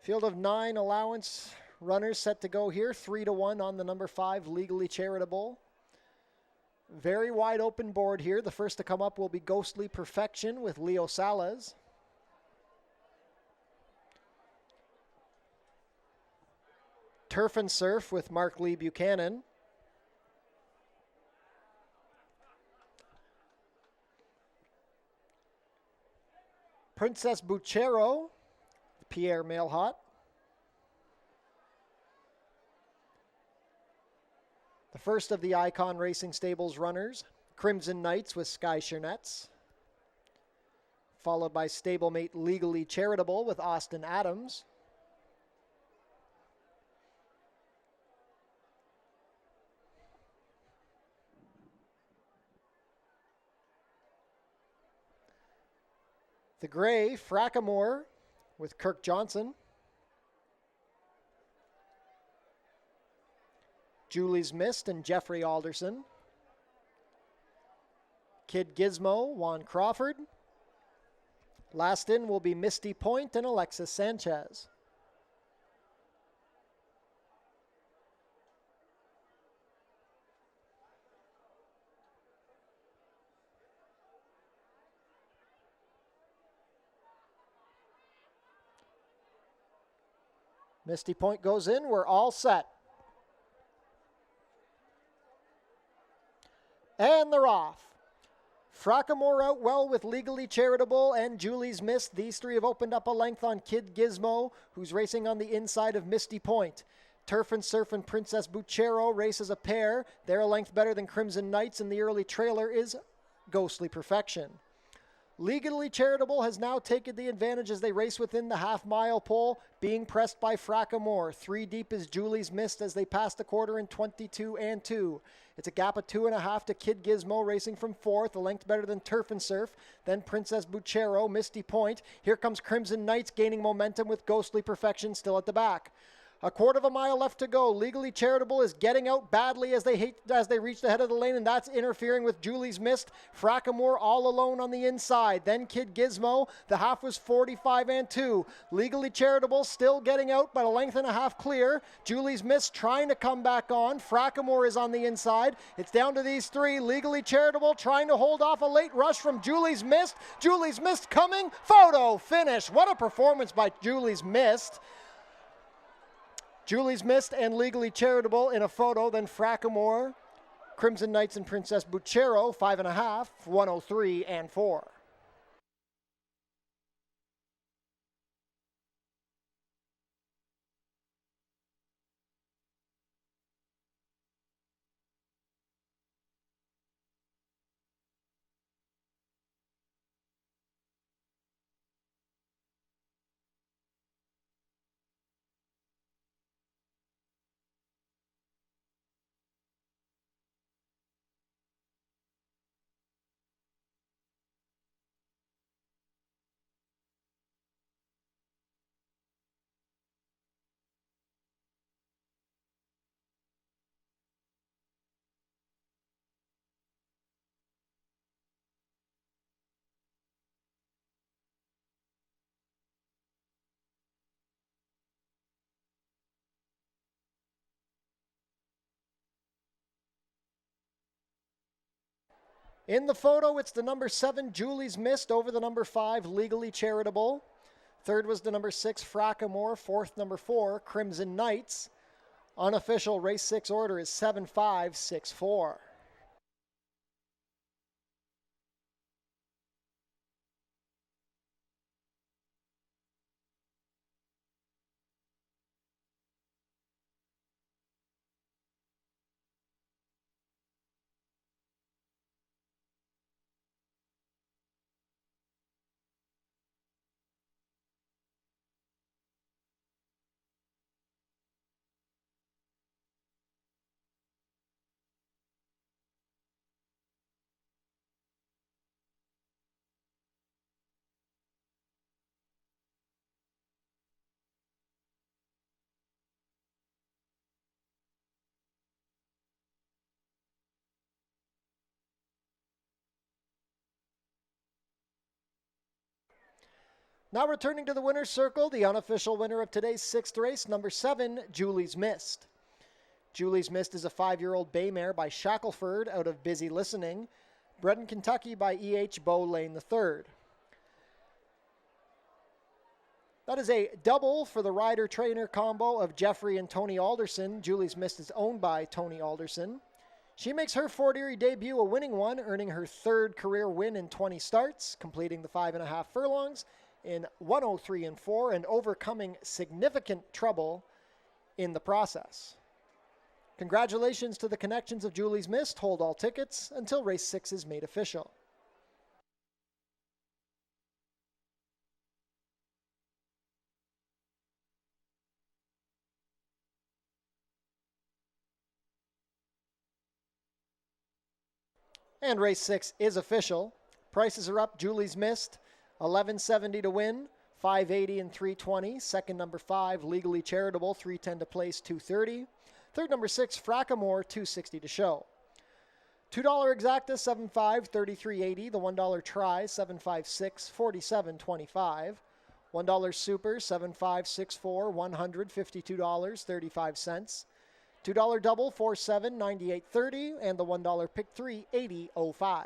Field of 9 allowance runners set to go here. 3-1 on the number 5, Legally Charitable. Very wide open board here. The first to come up will be Ghostly Perfection with Leo Salas. Turf and Surf with Mark Lee Buchanan. Princess Buchero, Pierre Mailhot. The first of the Icon Racing Stables runners, Crimson Knights with Sky Chernetz. Followed by stablemate Legally Charitable with Austin Adams. The gray, Frackamore with Kirk Johnson. Julie's Mist and Jeffrey Alderson. Kid Gizmo, Juan Crawford. Last in will be Misty Point and Alexis Sanchez. Misty Point goes in. We're all set. And they're off. Frackamore out well with Legally Charitable and Julie's Mist. These three have opened up a length on Kid Gizmo, who's racing on the inside of Misty Point. Turf and Surf and Princess Buchero race as a pair. They're a length better than Crimson Knights, and the early trailer is Ghostly Perfection. Legally Charitable has now taken the advantage as they race within the half-mile pole, being pressed by Frackamore. 3 deep is Julie's Mist as they pass the quarter in 22 and 2. It's a gap of 2.5 to Kid Gizmo racing from 4th, a length better than Turf and Surf. Then Princess Buchero, Misty Point. Here comes Crimson Knights gaining momentum with Ghostly Perfection still at the back. A quarter of a mile left to go. Legally Charitable is getting out badly as they reach the head of the lane, and that's interfering with Julie's Mist. Frackamore all alone on the inside. Then Kid Gizmo. The half was 45 and 2. Legally Charitable still getting out, but a length and a half clear. Julie's Mist trying to come back on. Frackamore is on the inside. It's down to these three. Legally Charitable trying to hold off a late rush from Julie's Mist. Julie's Mist coming. Photo finish. What a performance by Julie's Mist. Julie's Mist and Legally Charitable in a photo, then Frackamore, Crimson Knights and Princess Buchero, 5.5, 103 and 4. In the photo, it's the number 7, Julie's Mist, over the number 5, Legally Charitable. Third was the number 6, Frackamore. Fourth, number 4, Crimson Knights. Unofficial race 6 order is 7564. Now returning to the winner's circle, the unofficial winner of today's 6th race, number 7, Julie's Mist. Julie's Mist is a 5-year-old bay mare by Shackelford out of Busy Listening, bred in Kentucky by E.H. Bow Lane III. That is a double for the rider-trainer combo of Jeffrey and Tony Alderson. Julie's Mist is owned by Tony Alderson. She makes her Fort Erie debut a winning one, earning her 3rd career win in 20 starts, completing the 5.5 furlongs in 103 and 4, and overcoming significant trouble in the process. Congratulations to the connections of Julie's Mist. Hold all tickets until race 6 is made official. And race 6 is official. Prices are up. Julie's Mist, $11.70 to win, $5.80 and $3.20. Second, number 5, Legally Charitable, $3.10 to place, $2.30. Third, number 6, Frackamore, $2.60 to show. $2 exacta, $7.5, $33.80. The $1 try, $7.56, $47.25. $1 super, $7.5, $6.4, $152, 35 cents. $2 double, $4.7, $98.30. And the $1 pick 3, $80.05.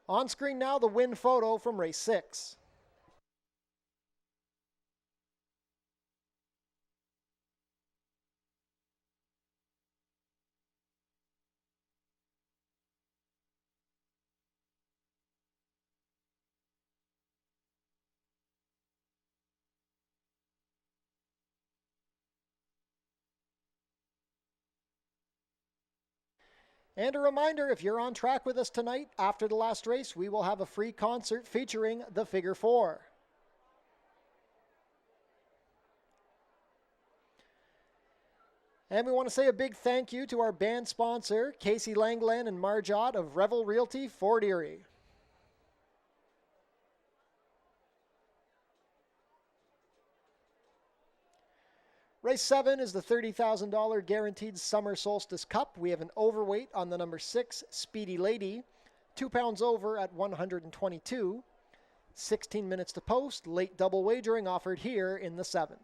On screen now, the win photo from race 6. And a reminder, if you're on track with us tonight, after the last race, we will have a free concert featuring the Figure 4. And we want to say a big thank you to our band sponsor, Casey Langland and Marjot of Revel Realty, Fort Erie. Race 7 is the $30,000 guaranteed Summer Solstice Cup. We have an overweight on the number 6, Speedy Lady, 2 pounds over at 122. 16 minutes to post, late double wagering offered here in the 7th.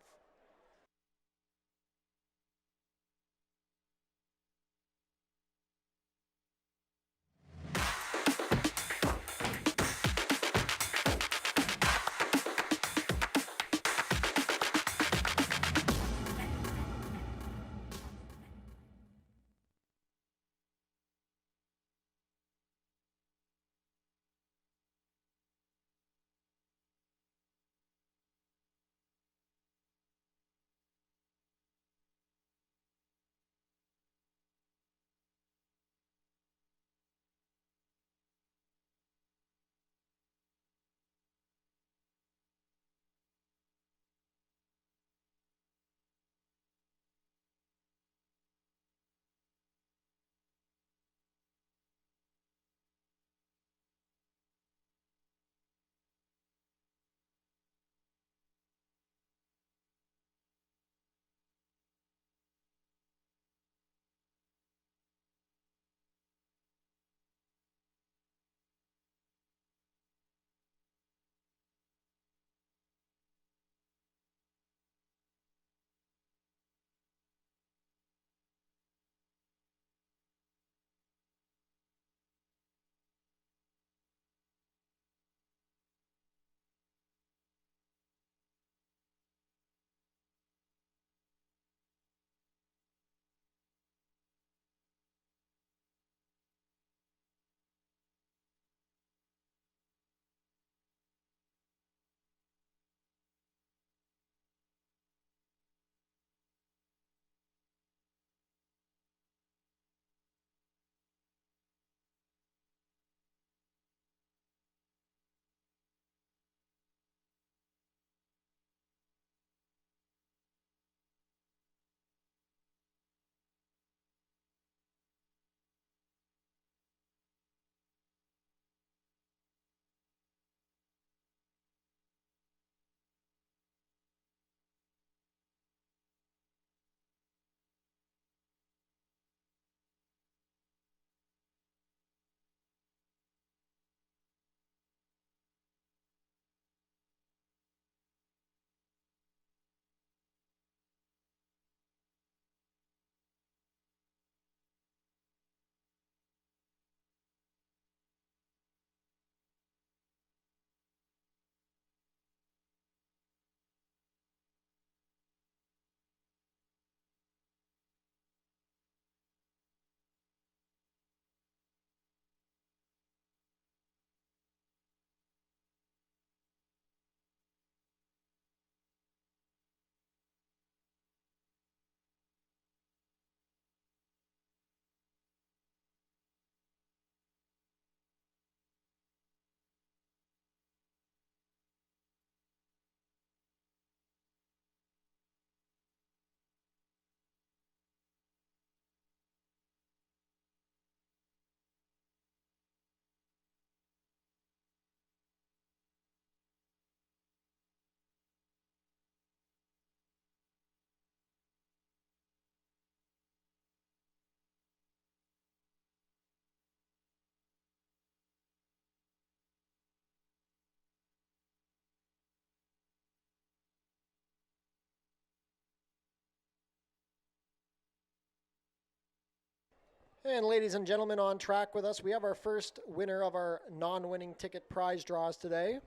And ladies and gentlemen, on track with us, we have our first winner of our non-winning ticket prize draws today.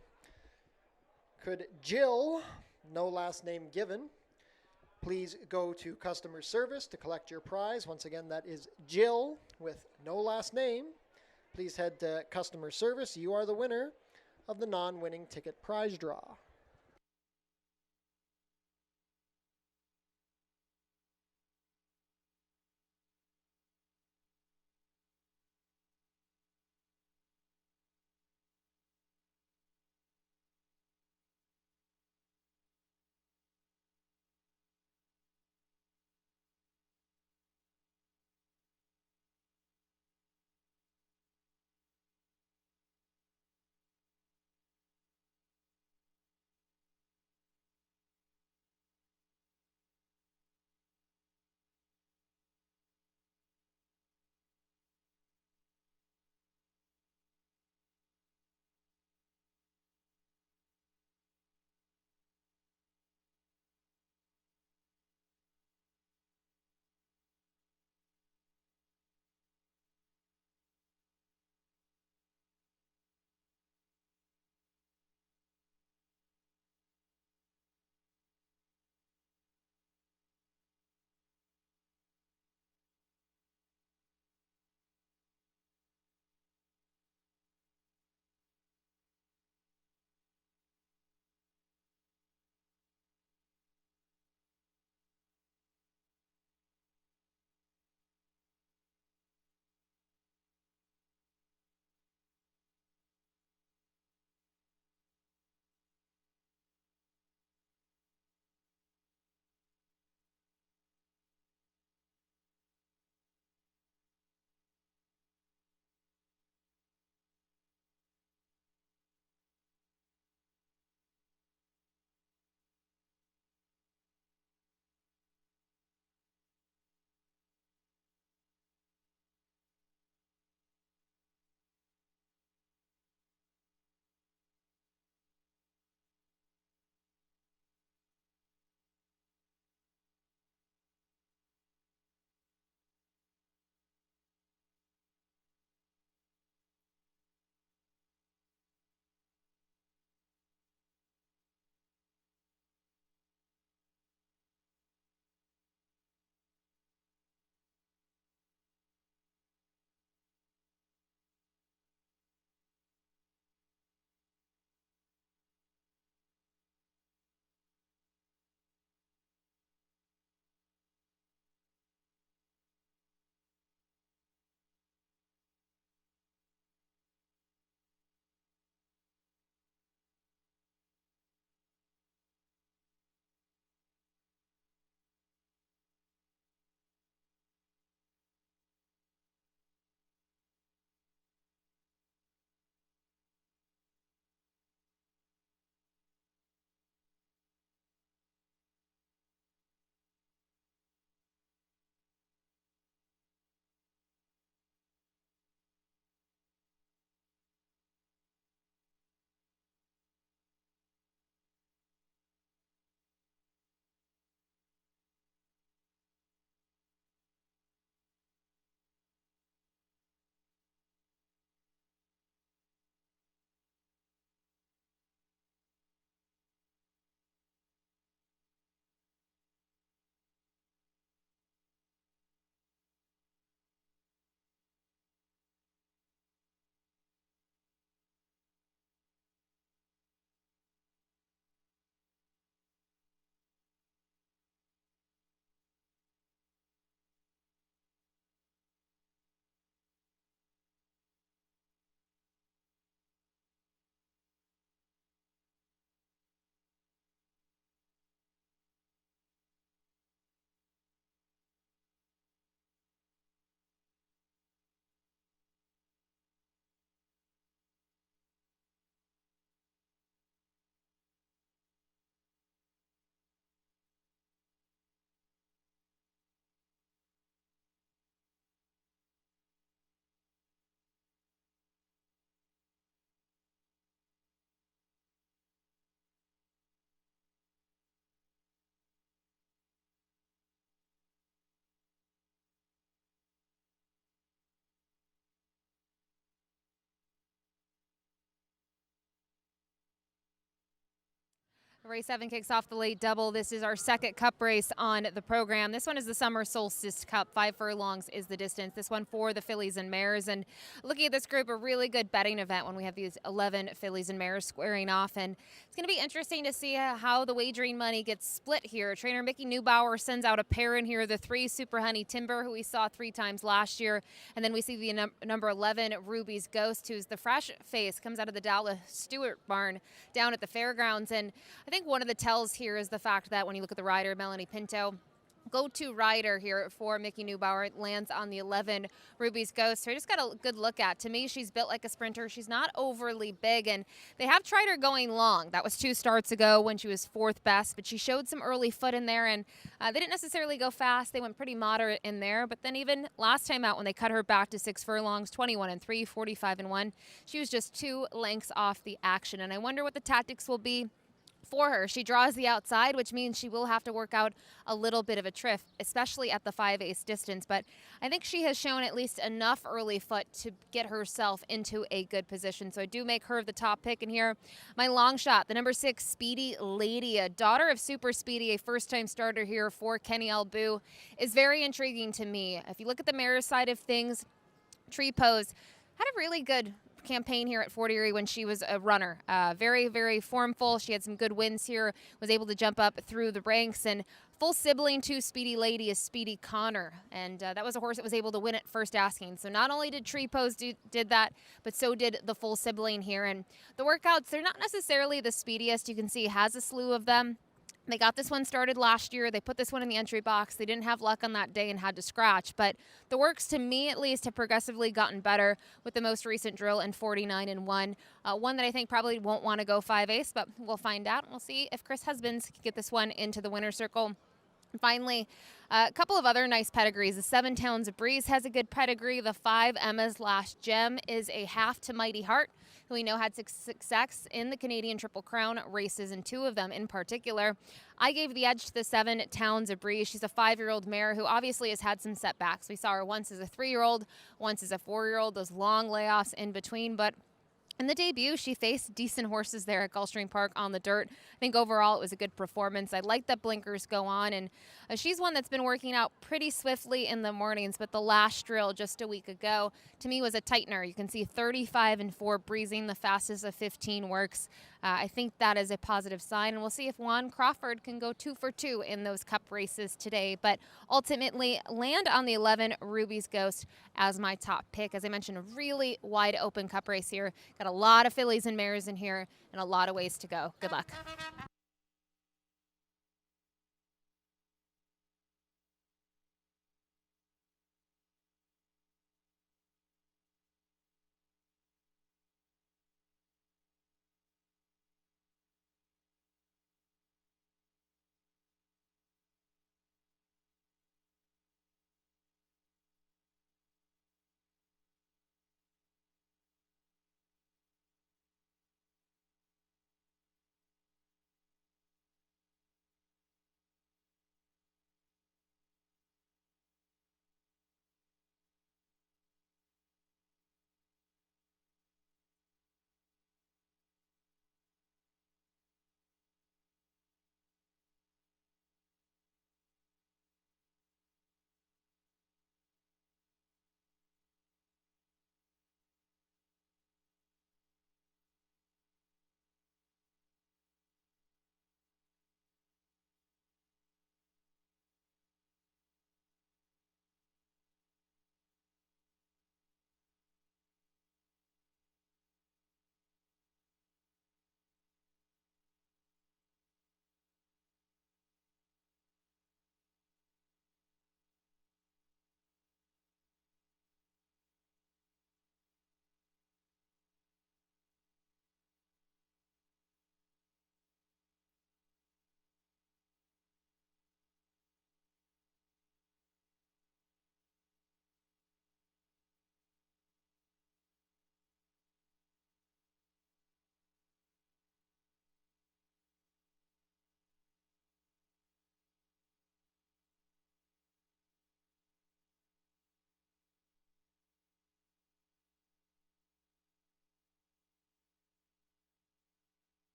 Could Jill, no last name given, please go to customer service to collect your prize. Once again, that is Jill with no last name. Please head to customer service. You are the winner of the non-winning ticket prize draw. Race 7 kicks off the late double. This is our second cup race on the program. This one is the Summer Solstice Cup. 5 furlongs is the distance. This one for the fillies and mares. And looking at this group, a really good betting event when we have these 11 fillies and mares squaring off. And it's going to be interesting to see how the wagering money gets split here. Trainer Mickey Neubauer sends out a pair in here, the 3 Super Honey Timber, who we saw 3 times last year. And then we see the number 11 Ruby's Ghost, who's the fresh face, comes out of the Dallas Stewart barn down at the fairgrounds. And I think one of the tells here is the fact that when you look at the rider, Melanie Pinto, go-to rider here for Mickey Neubauer, lands on the 11 Ruby's Ghost. So I just got a good look at. To me, she's built like a sprinter. She's not overly big, and they have tried her going long. That was 2 starts ago when she was 4th best, but she showed some early foot in there, and they didn't necessarily go fast. They went pretty moderate in there, but then even last time out when they cut her back to 6 furlongs, 21-3, 45-1, she was just 2 lengths off the action, and I wonder what the tactics will be for her. She draws the outside, which means she will have to work out a little bit of a triff, especially at the 5/8 distance. But I think she has shown at least enough early foot to get herself into a good position. So I do make her the top pick in here. My long shot, the number 6, Speedy Lady, a daughter of Super Speedy, a first-time starter here for Kenny Albu, is very intriguing to me. If you look at the mare side of things, Tree Pose had a really good campaign here at Fort Erie when she was a runner. Very, very formful. She had some good wins here, was able to jump up through the ranks, and full sibling to Speedy Lady is Speedy Connor, and that was a horse that was able to win at first asking. So not only did Tree Pose did that, but so did the full sibling here. And the workouts, they're not necessarily the speediest. You can see has a slew of them. They got this one started last year. They put this one in the entry box. They didn't have luck on that day and had to scratch. But the works, to me at least, have progressively gotten better with the most recent drill and 49-1. One that I think probably won't want to go 5/8, but we'll find out. We'll see if Chris Husbands can get this one into the winner's circle. Finally, a couple of other nice pedigrees. The 7 Towns of Breeze has a good pedigree. The 5 Emma's Last Gem is a half to Mighty Heart, who we know had success in the Canadian Triple Crown races, and 2 of them in particular. I gave the edge to the 7 Towns of Breeze. She's a 5-year-old mare who obviously has had some setbacks. We saw her once as a 3-year-old, once as a 4-year-old, those long layoffs in between, but in the debut, she faced decent horses there at Gulfstream Park on the dirt. I think overall it was a good performance. I like that blinkers go on, and she's one that's been working out pretty swiftly in the mornings, but the last drill just a week ago, to me, was a tightener. You can see 35-4 breezing, the fastest of 15 works. I think that is a positive sign, and we'll see if Juan Crawford can go 2 for 2 in those cup races today. But ultimately, land on the 11 Ruby's Ghost as my top pick. As I mentioned, a really wide open cup race here. Got a lot of fillies and mares in here and a lot of ways to go. Good luck.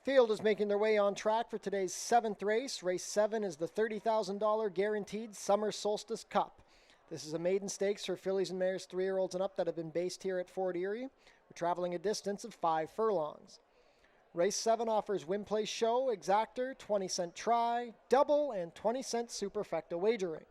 Field is making their way on track for today's 7th race. Race 7 is the $30,000 guaranteed Summer Solstice Cup. This is a maiden stakes for fillies and mares 3-year-olds and up that have been based here at Fort Erie. We're traveling a distance of 5 furlongs. Race 7 offers win, place, show, exactor, 20-cent try, double, and 20-cent superfecta wagering.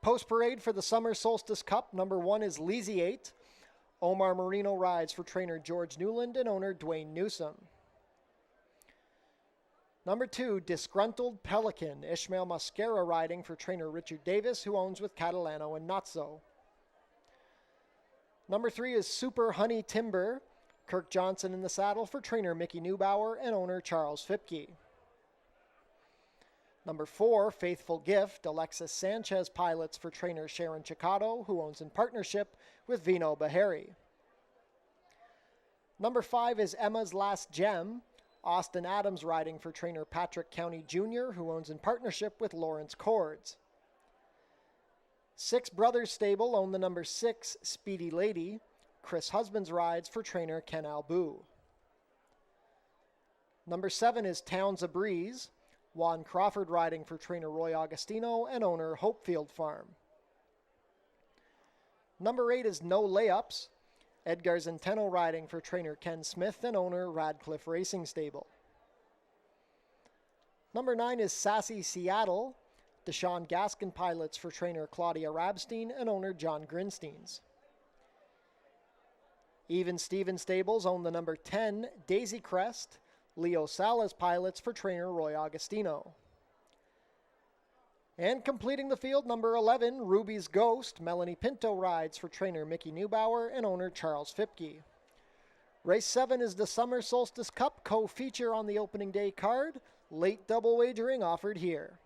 Post parade for the Summer Solstice Cup, number 1 is Leasiate. Omar Marino rides for trainer George Newland and owner Dwayne Newsom. Number 2, Disgruntled Pelican. Ishmael Mascara riding for trainer Richard Davis, who owns with Catalano and Notso. Number 3 is Super Honey Timber. Kirk Johnson in the saddle for trainer Mickey Neubauer and owner Charles Fipke. Number 4, Faithful Gift. Alexis Sanchez pilots for trainer Sharon Chicado, who owns in partnership with Vino Bahari. Number 5 is Emma's Last Gem. Austin Adams riding for trainer Patrick County Jr., who owns in partnership with Lawrence Cords. Six Brothers Stable own the number 6 Speedy Lady. Chris Husbands rides for trainer Ken Albu. Number 7 is Towns a Breeze. Juan Crawford riding for trainer Roy Agostino and owner Hopefield Farm. Number 8 is No Layups. Edgar Zenteno riding for trainer Ken Smith and owner Radcliffe Racing Stable. Number 9 is Sassy Seattle. Deshaun Gaskin pilots for trainer Claudia Rabstein and owner John Grinsteins. Even Steven Stables own the number 10 Daisy Crest. Leo Salas pilots for trainer Roy Agostino. And completing the field, number 11, Ruby's Ghost. Melanie Pinto rides for trainer Mickey Neubauer and owner Charles Fipke. Race 7 is the Summer Solstice Cup co-feature on the opening day card. Late double wagering offered here.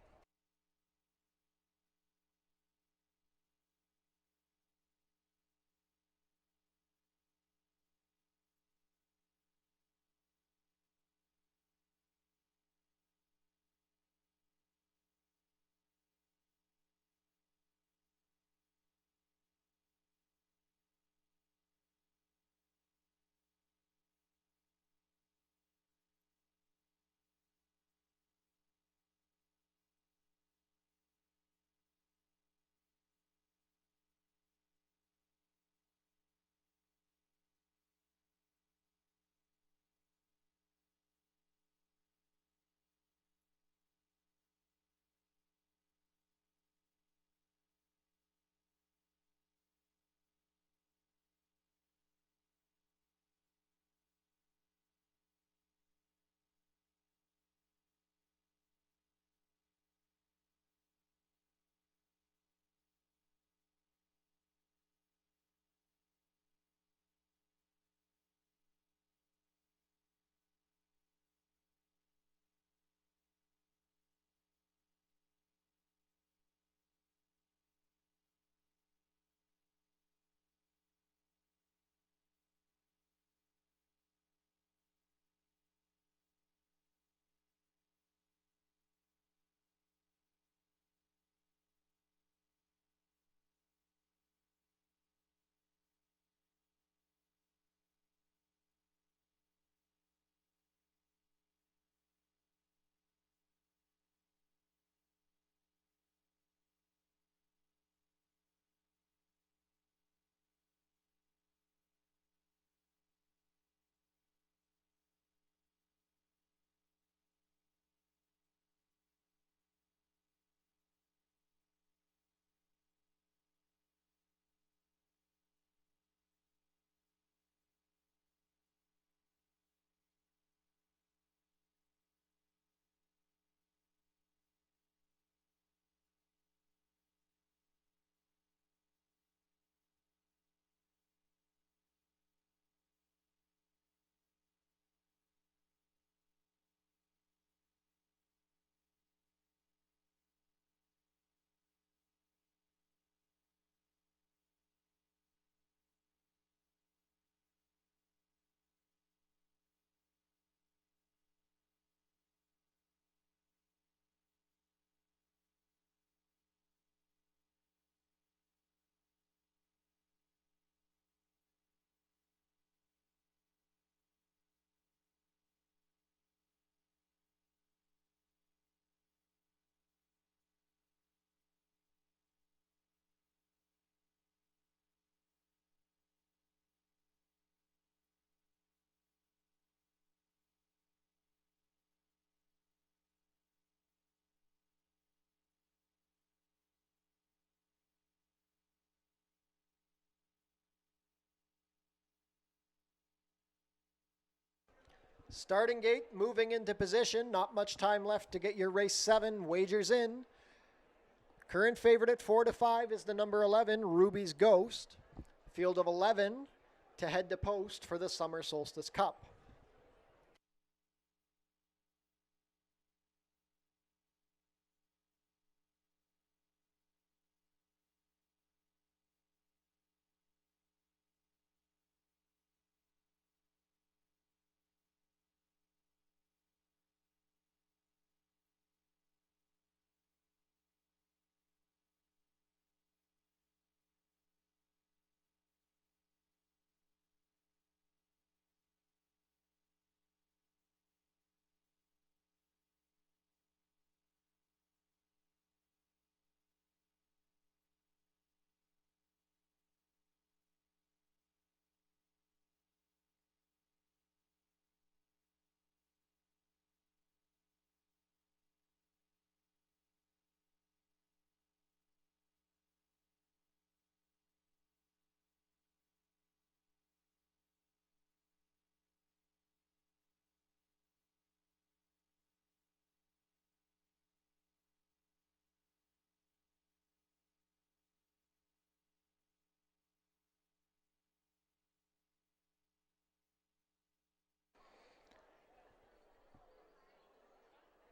Starting gate moving into position. Not much time left to get your race 7 wagers in. Current favorite at 4-5 is the number 11, Ruby's Ghost. Field of 11 to head to post for the Summer Solstice Cup.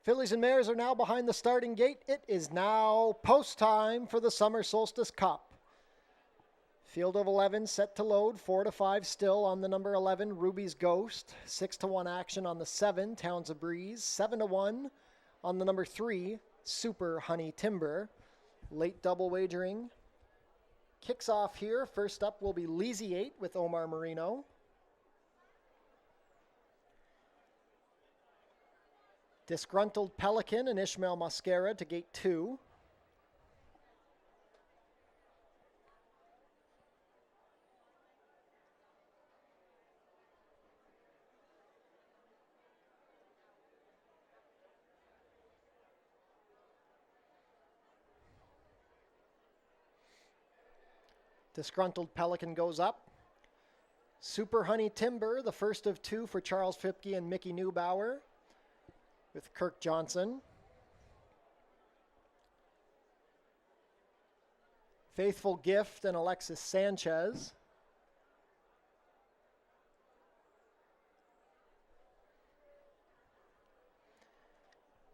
Fillies and mares are now behind the starting gate. It is now post time for the Summer Solstice Cup. Field of 11 set to load, 4-5 still on the number 11, Ruby's Ghost. 6-1 action on the 7, Towns of Breeze. 7-1 on the number 3, Super Honey Timber. Late double wagering kicks off here. First up will be Leasiate with Omar Marino. Disgruntled Pelican and Ishmael Mascara to gate 2. Disgruntled Pelican goes up. Super Honey Timber, the first of 2 for Charles Fipke and Mickey Neubauer, with Kirk Johnson. Faithful Gift and Alexis Sanchez.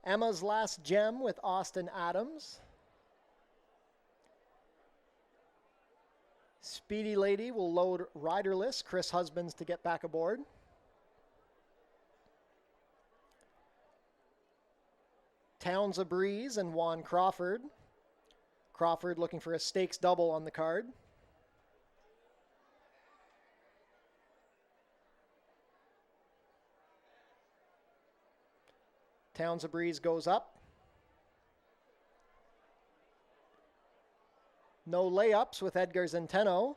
Emma's Last Gem with Austin Adams. Speedy Lady will load riderless Chris Husbands to get back aboard. Towns of Breeze and Juan Crawford. Crawford looking for a stakes double on the card. Towns of Breeze goes up. No Layups with Edgar Zenteno.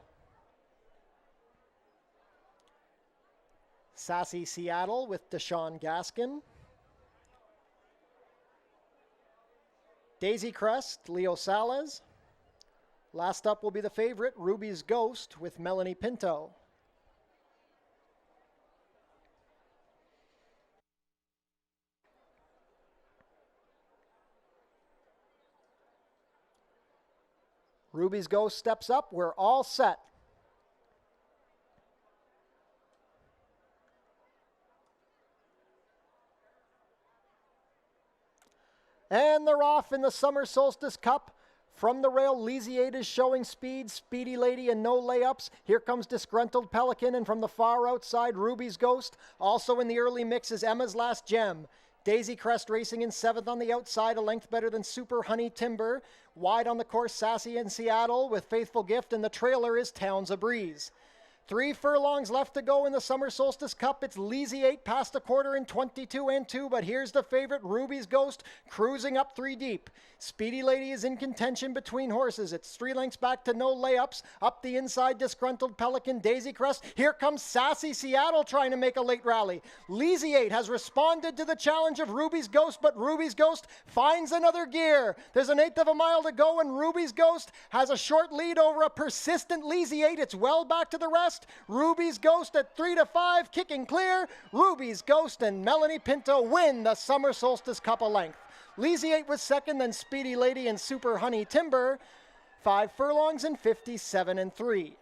Sassy Seattle with Deshaun Gaskin. Daisy Crest, Leo Salas. Last up will be the favorite, Ruby's Ghost with Melanie Pinto. Ruby's Ghost steps up. We're all set. And they're off in the Summer Solstice Cup. From the rail, Leasiate is showing speed. Speedy Lady and No Layups. Here comes Disgruntled Pelican, and from the far outside, Ruby's Ghost. Also in the early mix is Emma's Last Gem. Daisy Crest racing in 7th on the outside, a length better than Super Honey Timber. Wide on the course, Sassy in Seattle with Faithful Gift, and the trailer is Towns of Breeze. 3 furlongs left to go in the Summer Solstice Cup. It's Leasiate past a quarter in 22 and 2, but here's the favorite, Ruby's Ghost, cruising up 3 deep. Speedy Lady is in contention between horses. It's 3 lengths back to No Layups. Up the inside, Disgruntled Pelican, Daisy Crest. Here comes Sassy Seattle trying to make a late rally. Leasiate has responded to the challenge of Ruby's Ghost, but Ruby's Ghost finds another gear. There's an 1/8 of a mile to go, and Ruby's Ghost has a short lead over a persistent Leasiate. It's well back to the rest. last. Ruby's Ghost at 3-5, kicking clear. Ruby's Ghost and Melanie Pinto win the Summer Solstice Cup a length. Leasiate was second, then Speedy Lady and Super Honey Timber. 5 furlongs and 57-3.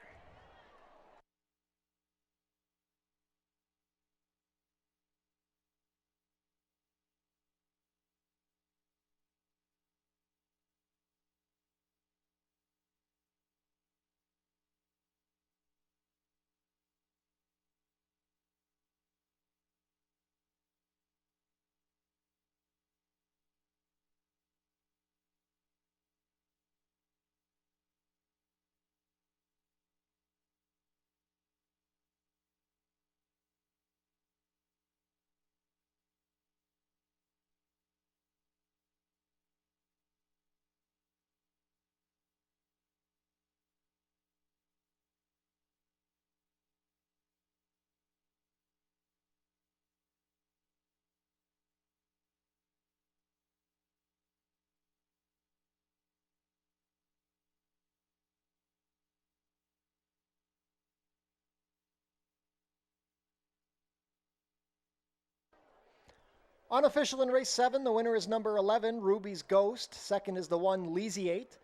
Unofficial in race 7, the winner is number 11, Ruby's Ghost. Second is the 1, Leasiate.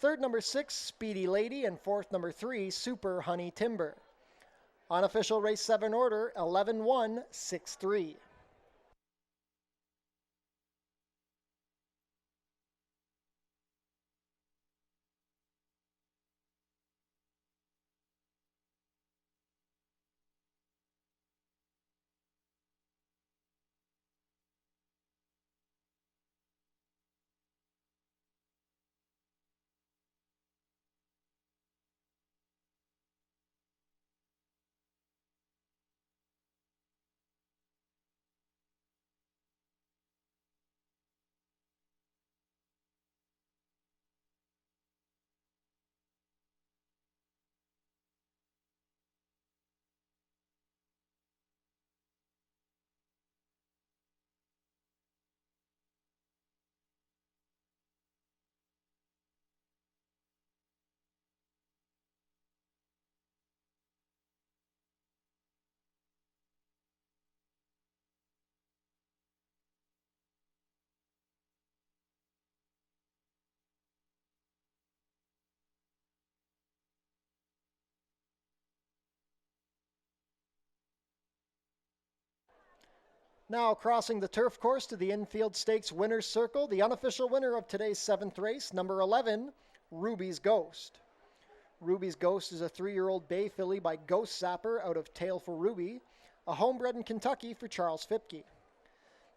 Third, number 6, Speedy Lady. And fourth, number 3, Super Honey Timber. Unofficial race 7 order, 11-1-6-3. Now crossing the turf course to the infield stakes winner's circle, the unofficial winner of today's 7th race, number 11, Ruby's Ghost. Ruby's Ghost is a 3-year-old bay filly by Ghost Sapper out of Tail for Ruby, a homebred in Kentucky for Charles Fipke.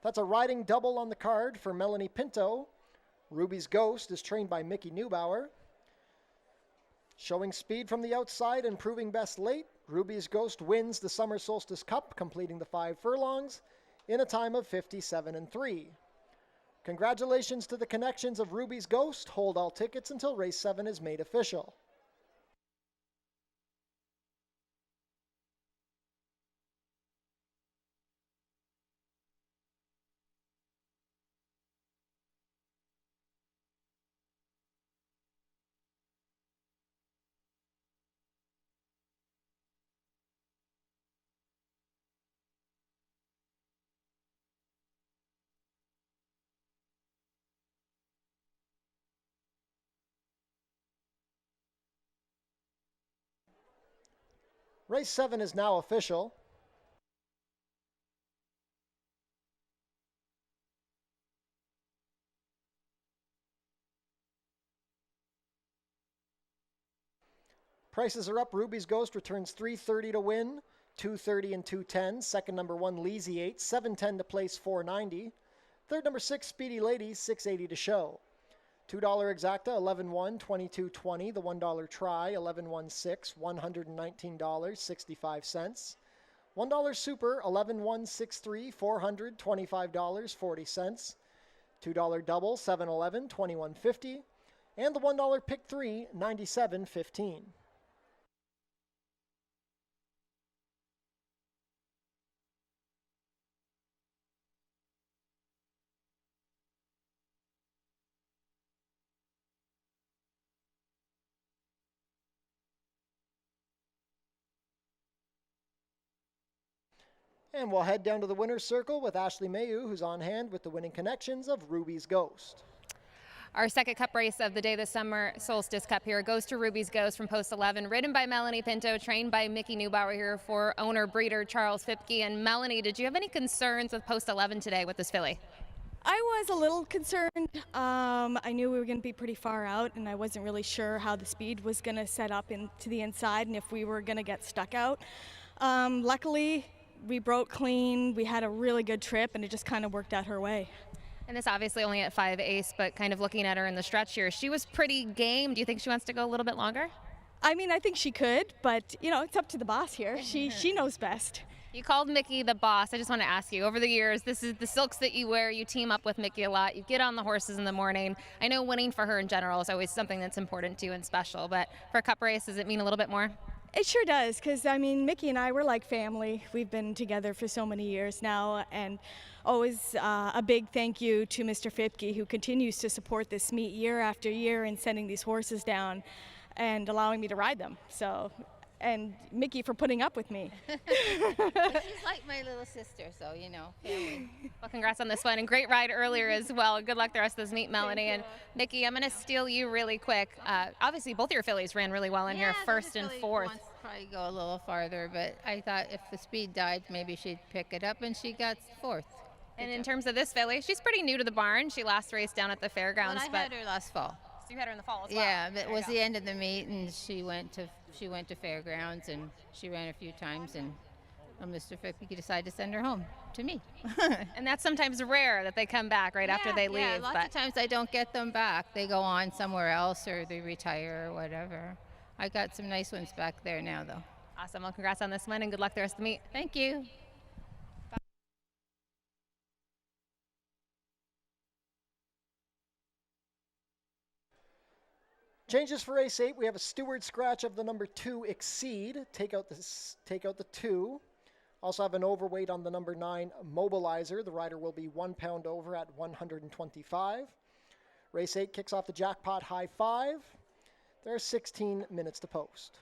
That's a riding double on the card for Melanie Pinto. Ruby's Ghost is trained by Mickey Neubauer. Showing speed from the outside and proving best late, Ruby's Ghost wins the Summer Solstice Cup, completing the 5 furlongs in a time of 57-3. Congratulations to the connections of Ruby's Ghost. Hold all tickets until race 7 is made official. Race 7 is now official. Prices are up. Ruby's Ghost returns $330 to win, $230 and $210. Second, number 1, Leasiate, $710 to place, $490. Third, number 6, Speedy Lady, $680 to show. $2 exacta, 11-1, 22-20. The $1 try, 11-1-6, $119.65. $1 super, 11-1-6-3, $425.40. $2 double, 7-11, 21.50. And the $1 pick 3, 97.15. And we'll head down to the winner's circle with Ashley Mayu, who's on hand with the winning connections of Ruby's Ghost. Our second cup race of the day this summer, Solstice Cup here, goes to Ruby's Ghost from Post 11, ridden by Melanie Pinto, trained by Mickey Neubauer here for owner-breeder Charles Fipke. And Melanie, did you have any concerns with Post 11 today with this filly? I was a little concerned. I knew we were going to be pretty far out, and I wasn't really sure how the speed was going to set up into the inside and if we were going to get stuck out. Luckily, we broke clean. We had a really good trip, and it just kind of worked out her way. And this obviously only at 5 ace, but kind of looking at her in the stretch here, she was pretty game. Do you think she wants to go a little bit longer? I mean, I think she could, but, you know, it's up to the boss here. She knows best. You called Mickey the boss. I just want to ask you, over the years, this is the silks that you wear. You team up with Mickey a lot. You get on the horses in the morning. I know winning for her in general is always something that's important to you and special, but for a cup race, does it mean a little bit more? It sure does, because, I mean, Mickey and I, we're like family. We've been together for so many years now, and always a big thank you to Mr. Fipke, who continues to support this meet year after year and sending these horses down and allowing me to ride them. So, and Mickey for putting up with me. She's like my little sister, so, you know, family. Well, congrats on this one, and great ride earlier as well. Good luck the rest of this meet, Melanie. And Mickey, I'm going to steal you really quick. Obviously, both of your fillies ran really well in here, first and fourth. Wants to probably go a little farther, but I thought if the speed died, maybe she'd pick it up, and she got fourth. And in terms of this filly, she's pretty new to the barn. She last raced down at the fairgrounds. Well, I had her last fall. So you had her in the fall as well. Yeah, it was the end of the meet, and she went to fairgrounds, and she ran a few times, and Mr. Fipke decided to send her home to me. And that's sometimes rare that they come back right after they leave. Yeah, lots of times I don't get them back. They go on somewhere else, or they retire, or whatever. I got some nice ones back there now, though. Awesome. Well, congrats on this one, and good luck the rest of the meet. Thank you. Changes for race 8. We have a steward scratch of the number 2 Exceed. Take out the 2. Also have an overweight on the number 9 Mobilizer. The rider will be 1 pound over at 125. Race 8 kicks off the jackpot high 5. There are 16 minutes to post.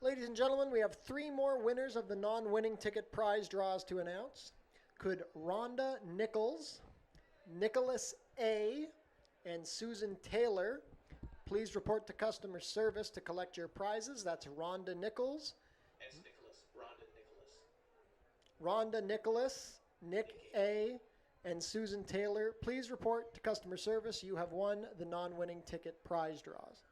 Ladies and gentlemen, we have 3 more winners of the non-winning ticket prize draws to announce. Could Rhonda Nichols, Nicholas A., and Susan Taylor please report to customer service to collect your prizes? That's Rhonda Nichols. It's Nicholas. Rhonda Nicholas. Rhonda Nicholas, Nick A., and Susan Taylor. Please report to customer service. You have won the non-winning ticket prize draws.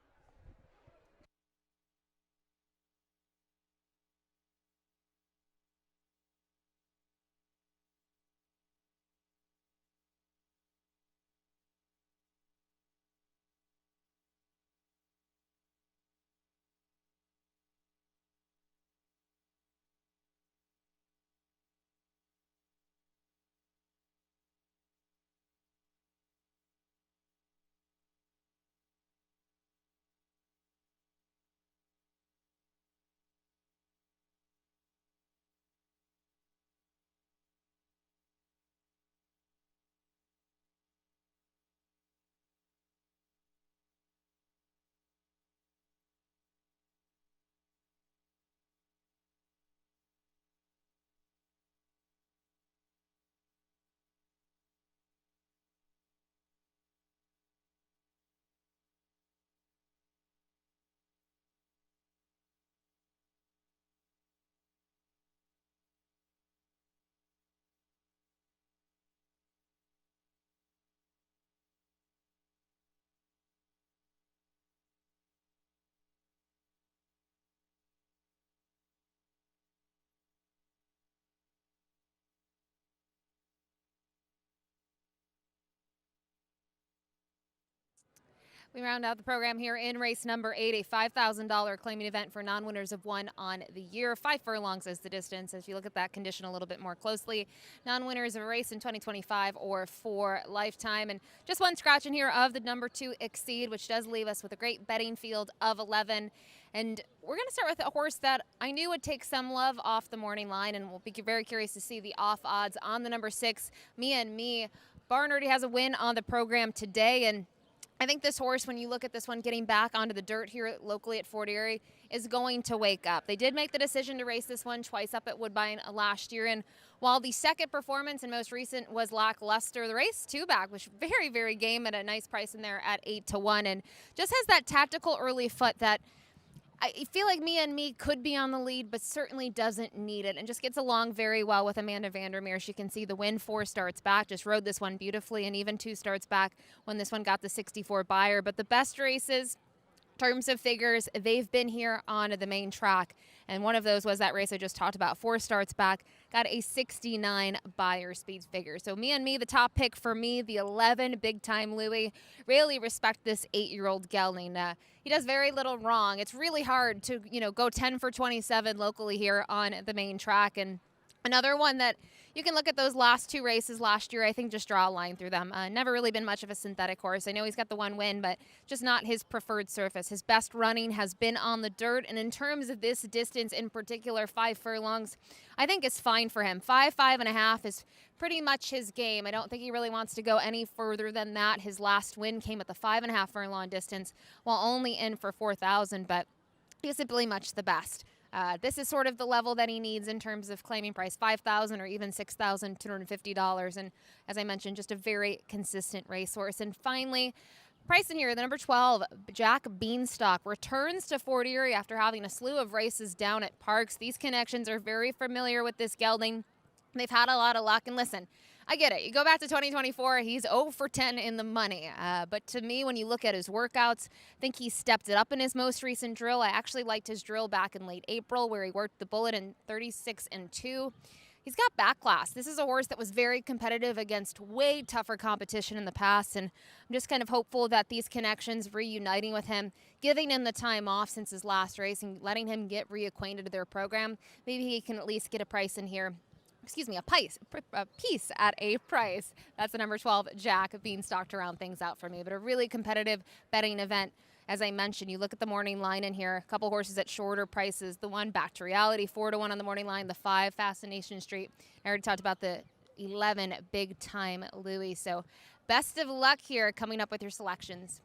We round out the program here in race number 8, a $5,000 claiming event for non-winners of 1 on the year. 5 furlongs is the distance. If you look at that condition a little bit more closely, non-winners of a race in 2025 or for lifetime. And just one scratch in here of the number 2 Exceed, which does leave us with a great betting field of 11. And we're going to start with a horse that I knew would take some love off the morning line, and we'll be very curious to see the off odds on the number 6, Me and Me. Barnardy has a win on the program today, and I think this horse, when you look at this one getting back onto the dirt here locally at Fort Erie, is going to wake up. They did make the decision to race this one twice up at Woodbine last year, and while the second performance and most recent was lackluster, the race 2 back was very, very game at a nice price in there at 8-1, and just has that tactical early foot that I feel like Me and Me could be on the lead, but certainly doesn't need it, and just gets along very well with Amanda Vandermeer. She can see the win 4 starts back, just rode this one beautifully, and even 2 starts back when this one got the 64 buyer. But the best races, in terms of figures, they've been here on the main track, and one of those was that race I just talked about. 4 starts back, got a 69 buyer speed figure. So Me and Me, the top pick for me, the 11 Big Time Louie. Really respect this 8-year-old gelding. He does very little wrong. It's really hard to, go 10 for 27 locally here on the main track. And another one that you can look at those last 2 races last year, I think just draw a line through them. Never really been much of a synthetic horse. I know he's got the 1 win, but just not his preferred surface. His best running has been on the dirt, and in terms of this distance in particular, 5 furlongs, I think is fine for him. 5.5 is pretty much his game. I don't think he really wants to go any further than that. His last win came at the 5.5 furlong distance, while only in for 4,000, but he's simply much the best. This is sort of the level that he needs in terms of claiming price, $5,000 or even $6,250. And as I mentioned, just a very consistent racehorse. And finally, price in here, the number 12, Jack Beanstalk, returns to Fort Erie after having a slew of races down at Parks. These connections are very familiar with this gelding. They've had a lot of luck. And listen, I get it. You go back to 2024, he's 0 for 10 in the money. But to me, when you look at his workouts, I think he stepped it up in his most recent drill. I actually liked his drill back in late April where he worked the bullet in 36-2. He's got back class. This is a horse that was very competitive against way tougher competition in the past, and I'm just kind of hopeful that these connections reuniting with him, giving him the time off since his last race and letting him get reacquainted to their program, maybe he can at least get a price in here. A piece at a price. That's the number 12, Jack Beanstalk, to round things out for me. But a really competitive betting event. As I mentioned, you look at the morning line in here, a couple horses at shorter prices. The 1, Back to Reality, 4-1 on the morning line. The 5, Fascination Street. I already talked about the 11, Big Time Louie. So best of luck here coming up with your selections.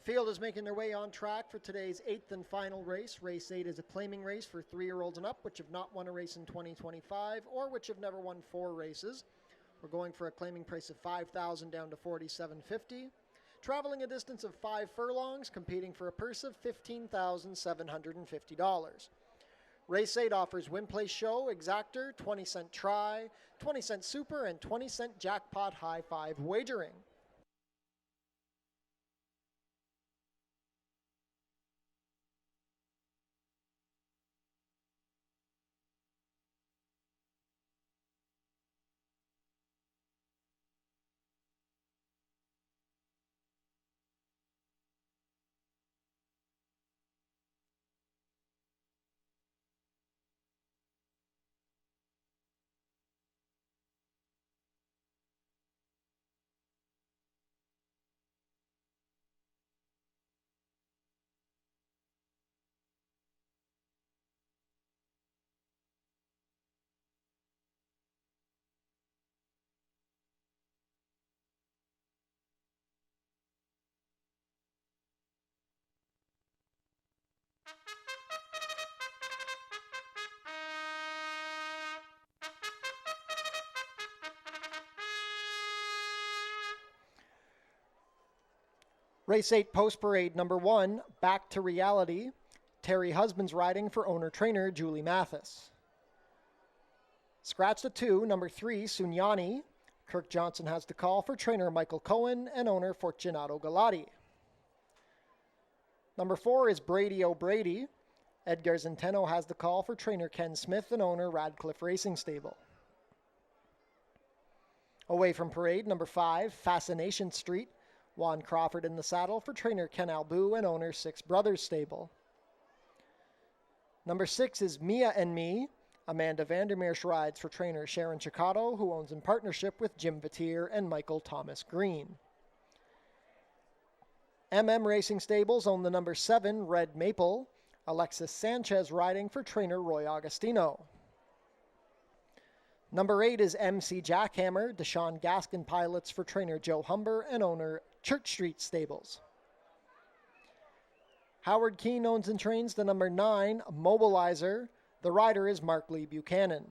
field is making their way on track for today's 8th and final race. Race 8 is a claiming race for 3-year-olds and up, which have not won a race in 2025 or which have never won 4 races. We're going for a claiming price of $5,000 down to $4,750. Traveling a distance of 5 furlongs, competing for a purse of $15,750. Race 8 offers win, place, show, exactor, 20-cent try, 20-cent super, and 20-cent jackpot high five wagering. Race 8 Post Parade number 1, Back to Reality. Terry Husbands riding for owner-trainer Julie Mathis. Scratch the 2, number 3, Sunyani. Kirk Johnson has the call for trainer Michael Cohen and owner Fortunato Galati. Number 4 is Brady O'Brady. Edgar Zenteno has the call for trainer Ken Smith and owner Radcliffe Racing Stable. Away from parade, number 5, Fascination Street. Juan Crawford in the saddle for trainer Ken Albu and owner Six Brothers Stable. Number 6 is Mia and Me. Amanda Vandermeersch rides for trainer Sharon Chicato, who owns in partnership with Jim Vatier and Michael Thomas Green. Racing Stables own the number 7 Red Maple. Alexis Sanchez riding for trainer Roy Agostino. Number 8 is MC Jackhammer. Deshaun Gaskin pilots for trainer Joe Humber and owner Church Street Stables. Howard Keene owns and trains the number 9 Mobilizer. The rider is Mark Lee Buchanan.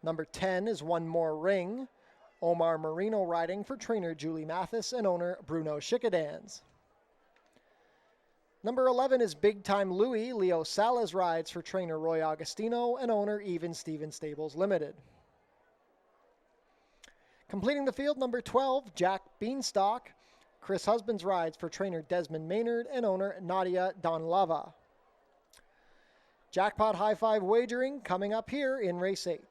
Number 10 is One More Ring. Omar Marino riding for trainer Julie Mathis and owner Bruno Schickadans. Number 11 is Big Time Louie. Leo Salas rides for trainer Roy Agostino and owner Even Steven Stables Limited. Completing the field, number 12, Jack Beanstalk. Chris Husbands rides for trainer Desmond Maynard and owner Nadia Donlava. Jackpot High Five wagering coming up here in race 8.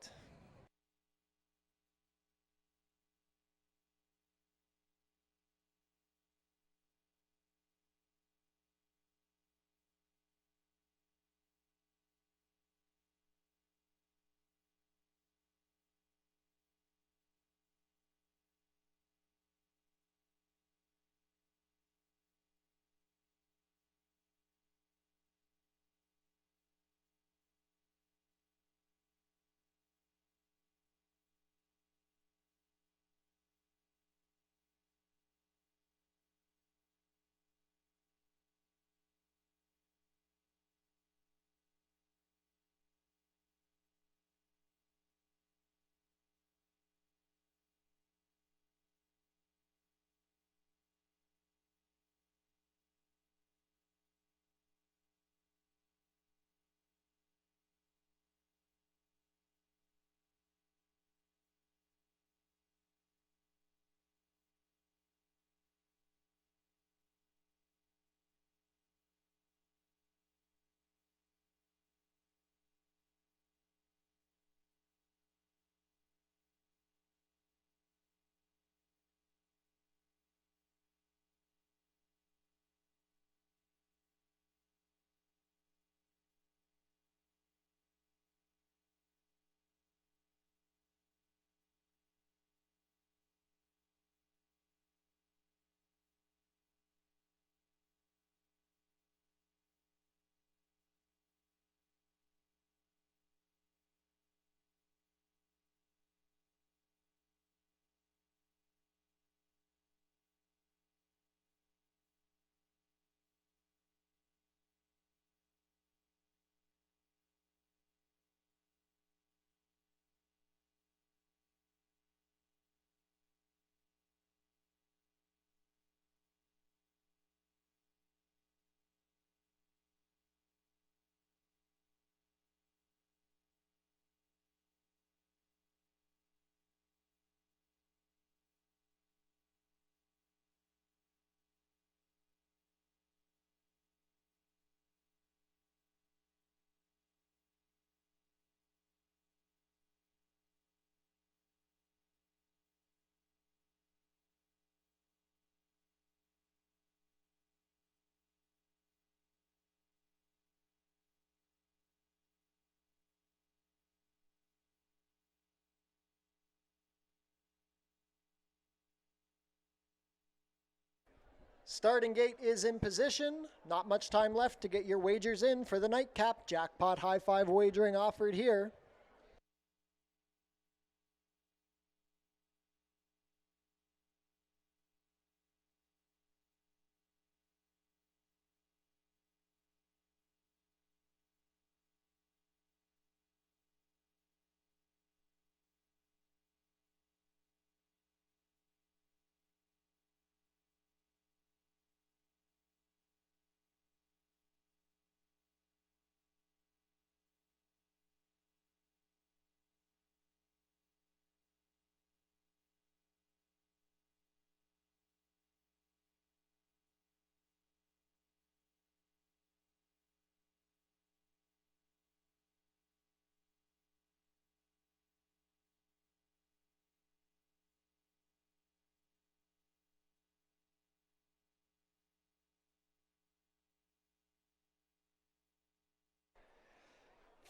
Starting gate is in position. Not much time left to get your wagers in for the nightcap. Jackpot high five wagering offered here.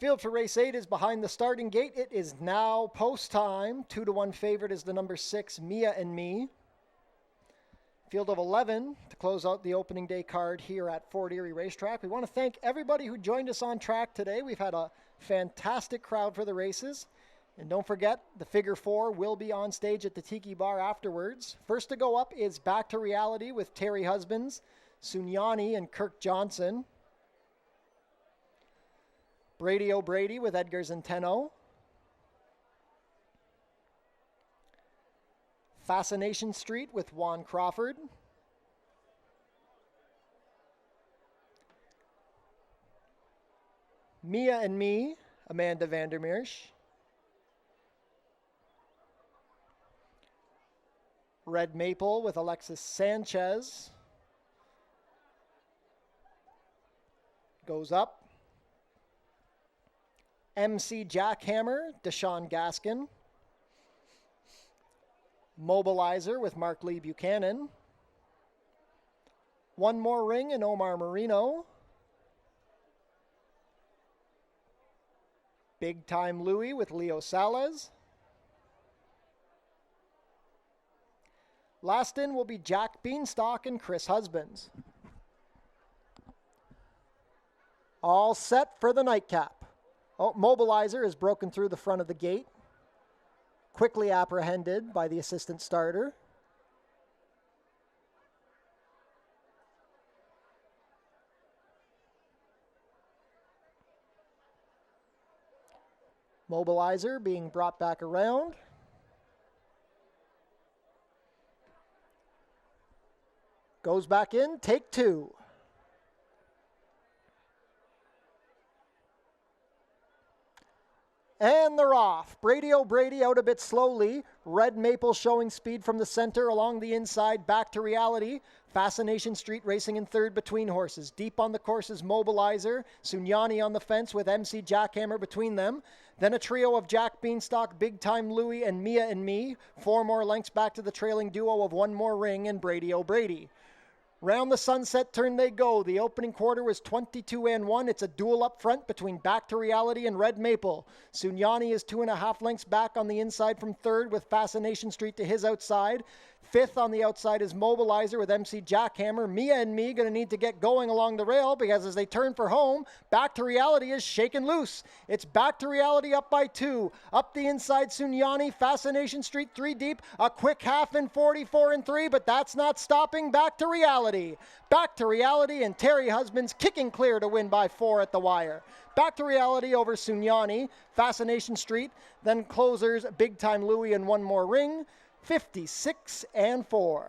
Field for race 8 is behind the starting gate. It is now post time. 2-1 favorite is the number 6, Mia and Me. Field of 11 to close out the opening day card here at Fort Erie Racetrack. We want to thank everybody who joined us on track today. We've had a fantastic crowd for the races. And don't forget, the figure 4 will be on stage at the Tiki Bar afterwards. First to go up is Back to Reality with Terry Husbands, Sunyani, and Kirk Johnson. Brady O'Brady with Edgar Zenteno. Fascination Street with Juan Crawford. Mia and Me, Amanda Vandermeersch. Red Maple with Alexis Sanchez. Goes up. MC Jackhammer, Deshaun Gaskin. Mobilizer with Mark Lee Buchanan. One More Ring and Omar Marino. Big Time Louie with Leo Salas. Last in will be Jack Beanstalk and Chris Husbands. All set for the nightcap. Oh, Mobilizer is broken through the front of the gate. Quickly apprehended by the assistant starter. Mobilizer being brought back around. Goes back in, take 2. And they're off. Brady O'Brady out a bit slowly. Red Maple showing speed from the center along the inside. Back to Reality. Fascination Street racing in third between horses. Deep on the course is Mobilizer. Sunyani on the fence with MC Jackhammer between them. Then a trio of Jack Beanstalk, Big Time Louie, and Mia and Me. 4 more lengths back to the trailing duo of One More Ring and Brady O'Brady. Round the sunset turn they go. The opening quarter was 22-1. It's a duel up front between Back to Reality and Red Maple. Sunyani is 2.5 lengths back on the inside from third with Fascination Street to his outside. Fifth on the outside is Mobilizer with MC Jackhammer. Mia and Me going to need to get going along the rail because as they turn for home, Back to Reality is shaken loose. It's Back to Reality up by 2. Up the inside, Sunyani, Fascination Street 3 deep. A quick half in 44-3, but that's not stopping Back to Reality. Back to Reality and Terry Husbands kicking clear to win by 4 at the wire. Back to Reality over Sunyani, Fascination Street, then closers Big Time Louie and One More Ring. 56-4.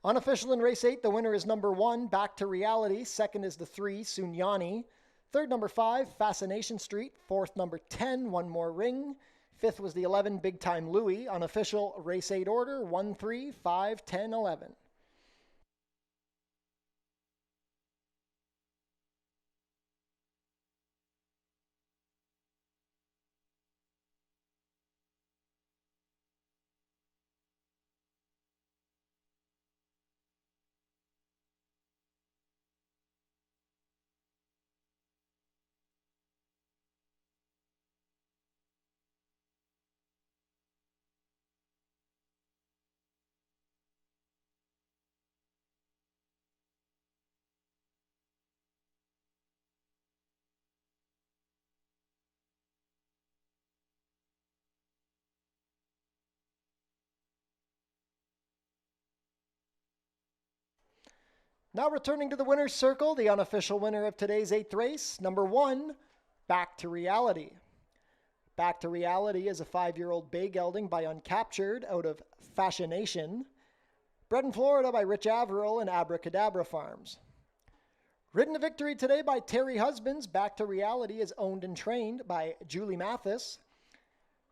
Unofficial in race 8, the winner is number 1, Back to Reality. Second is the 3, Sunyani. Third, number 5, Fascination Street. Fourth, number 10, One More Ring. Fifth was the 11, Big Time Louie. Unofficial race 8 order, 1, 3, 5, 10, 11. Now returning to the winner's circle, the unofficial winner of today's 8th race, number 1, Back to Reality. Back to Reality is a 5-year-old bay gelding by Uncaptured out of Fascination, bred in Florida by Rich Averill and Abracadabra Farms. Ridden to victory today by Terry Husbands, Back to Reality is owned and trained by Julie Mathis.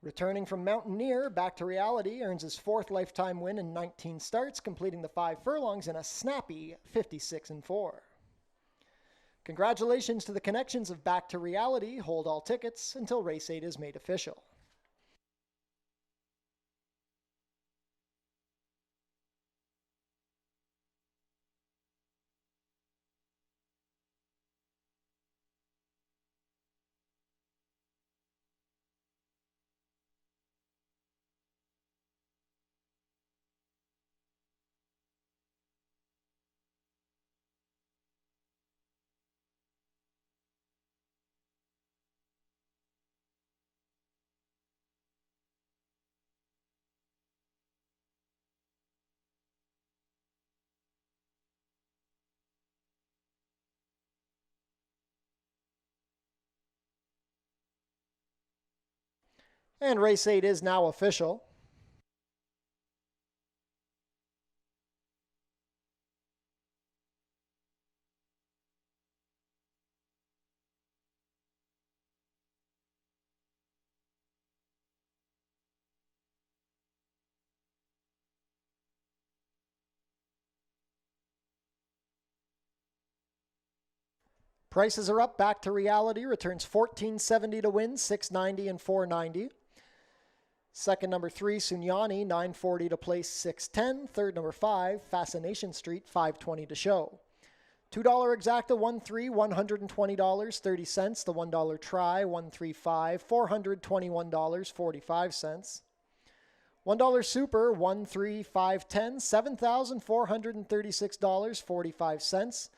Returning from Mountaineer, Back to Reality earns his 4th lifetime win in 19 starts, completing the 5 furlongs in a snappy 56-4. Congratulations to the connections of Back to Reality. Hold all tickets until race 8 is made official. And race 8 is now official. Prices are up. Back to Reality returns $14.70 to win, $6.90 and $4.90. Second, number 3, Sunyani, $9.40 to place, $6.10. Third, number 5, Fascination Street, $5.20 to show. $2 exacta, 1-3, $120.30. The $1 try, 135, $421.45. $1 super, 1-3, 5-10, $7,436.45.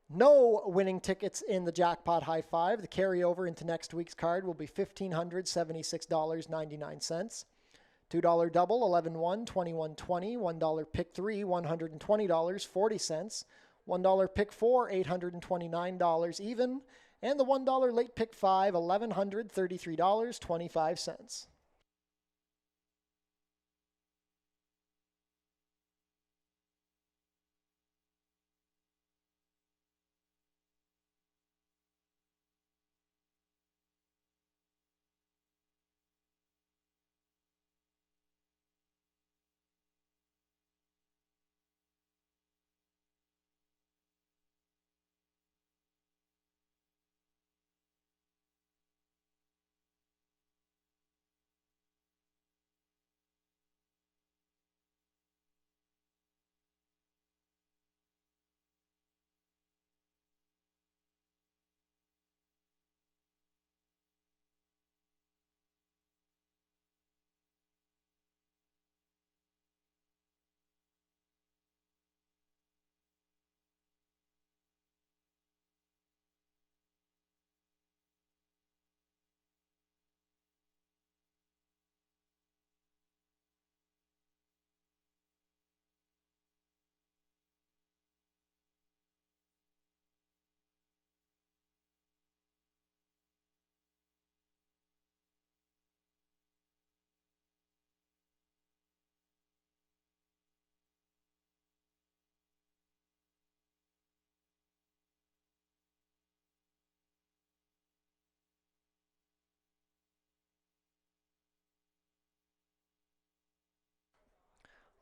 No winning tickets in the jackpot high five. The carryover into next week's card will be $1,576.99. $2 double, 11-1, 21-20. $1 pick 3, $120.40. $1 pick 4, $829 even. And the $1 late pick 5, $1,133.25.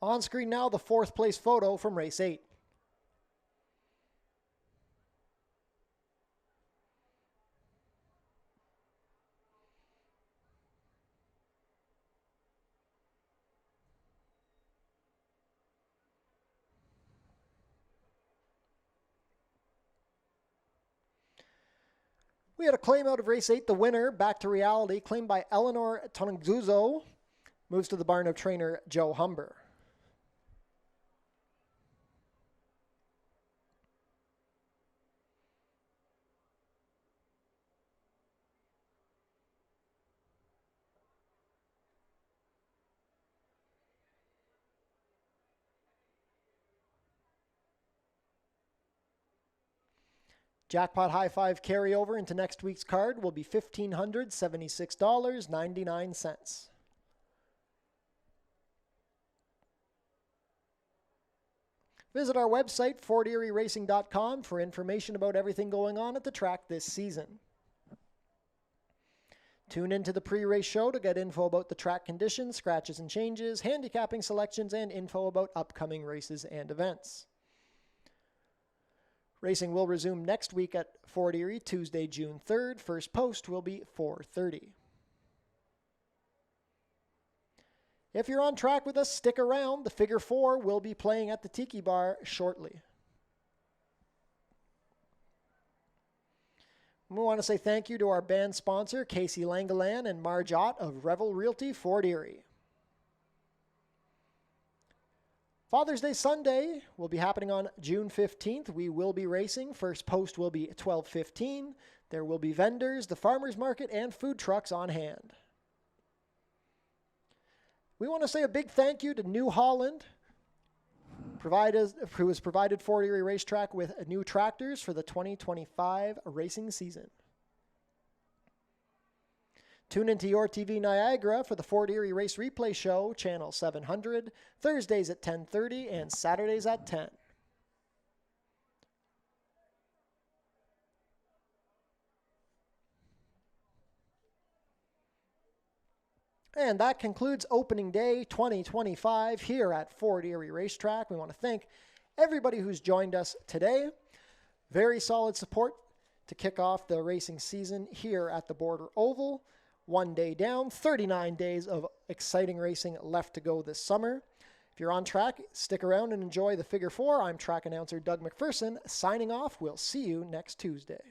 On screen now, the 4th place photo from race 8. We had a claim out of race 8, the winner, Back to Reality, claimed by Eleanor Tonguzo, moves to the barn of trainer Joe Humber. Jackpot High Five carryover into next week's card will be $1,576.99. Visit our website, FortErieRacing.com, for information about everything going on at the track this season. Tune into the pre-race show to get info about the track conditions, scratches and changes, handicapping selections, and info about upcoming races and events. Racing will resume next week at Fort Erie, Tuesday, June 3rd. First post will be 4:30. If you're on track with us, stick around. The Figure 4 will be playing at the Tiki Bar shortly. We want to say thank you to our band sponsor, Casey Langeland and Marge Ott of Revel Realty, Fort Erie. Father's Day Sunday will be happening on June 15th. We will be racing. First post will be 12:15. There will be vendors, the farmers market, and food trucks on hand. We want to say a big thank you to New Holland, who has provided Fort Erie Racetrack with new tractors for the 2025 racing season. Tune into Your TV Niagara for the Fort Erie Race Replay Show, Channel 700, Thursdays at 10:30 and Saturdays at 10. And that concludes Opening Day 2025 here at Fort Erie Racetrack. We want to thank everybody who's joined us today. Very solid support to kick off the racing season here at the Border Oval. 1 day down, 39 days of exciting racing left to go this summer. If you're on track, stick around and enjoy the Figure 4. I'm track announcer Doug McPherson, signing off. We'll see you next Tuesday.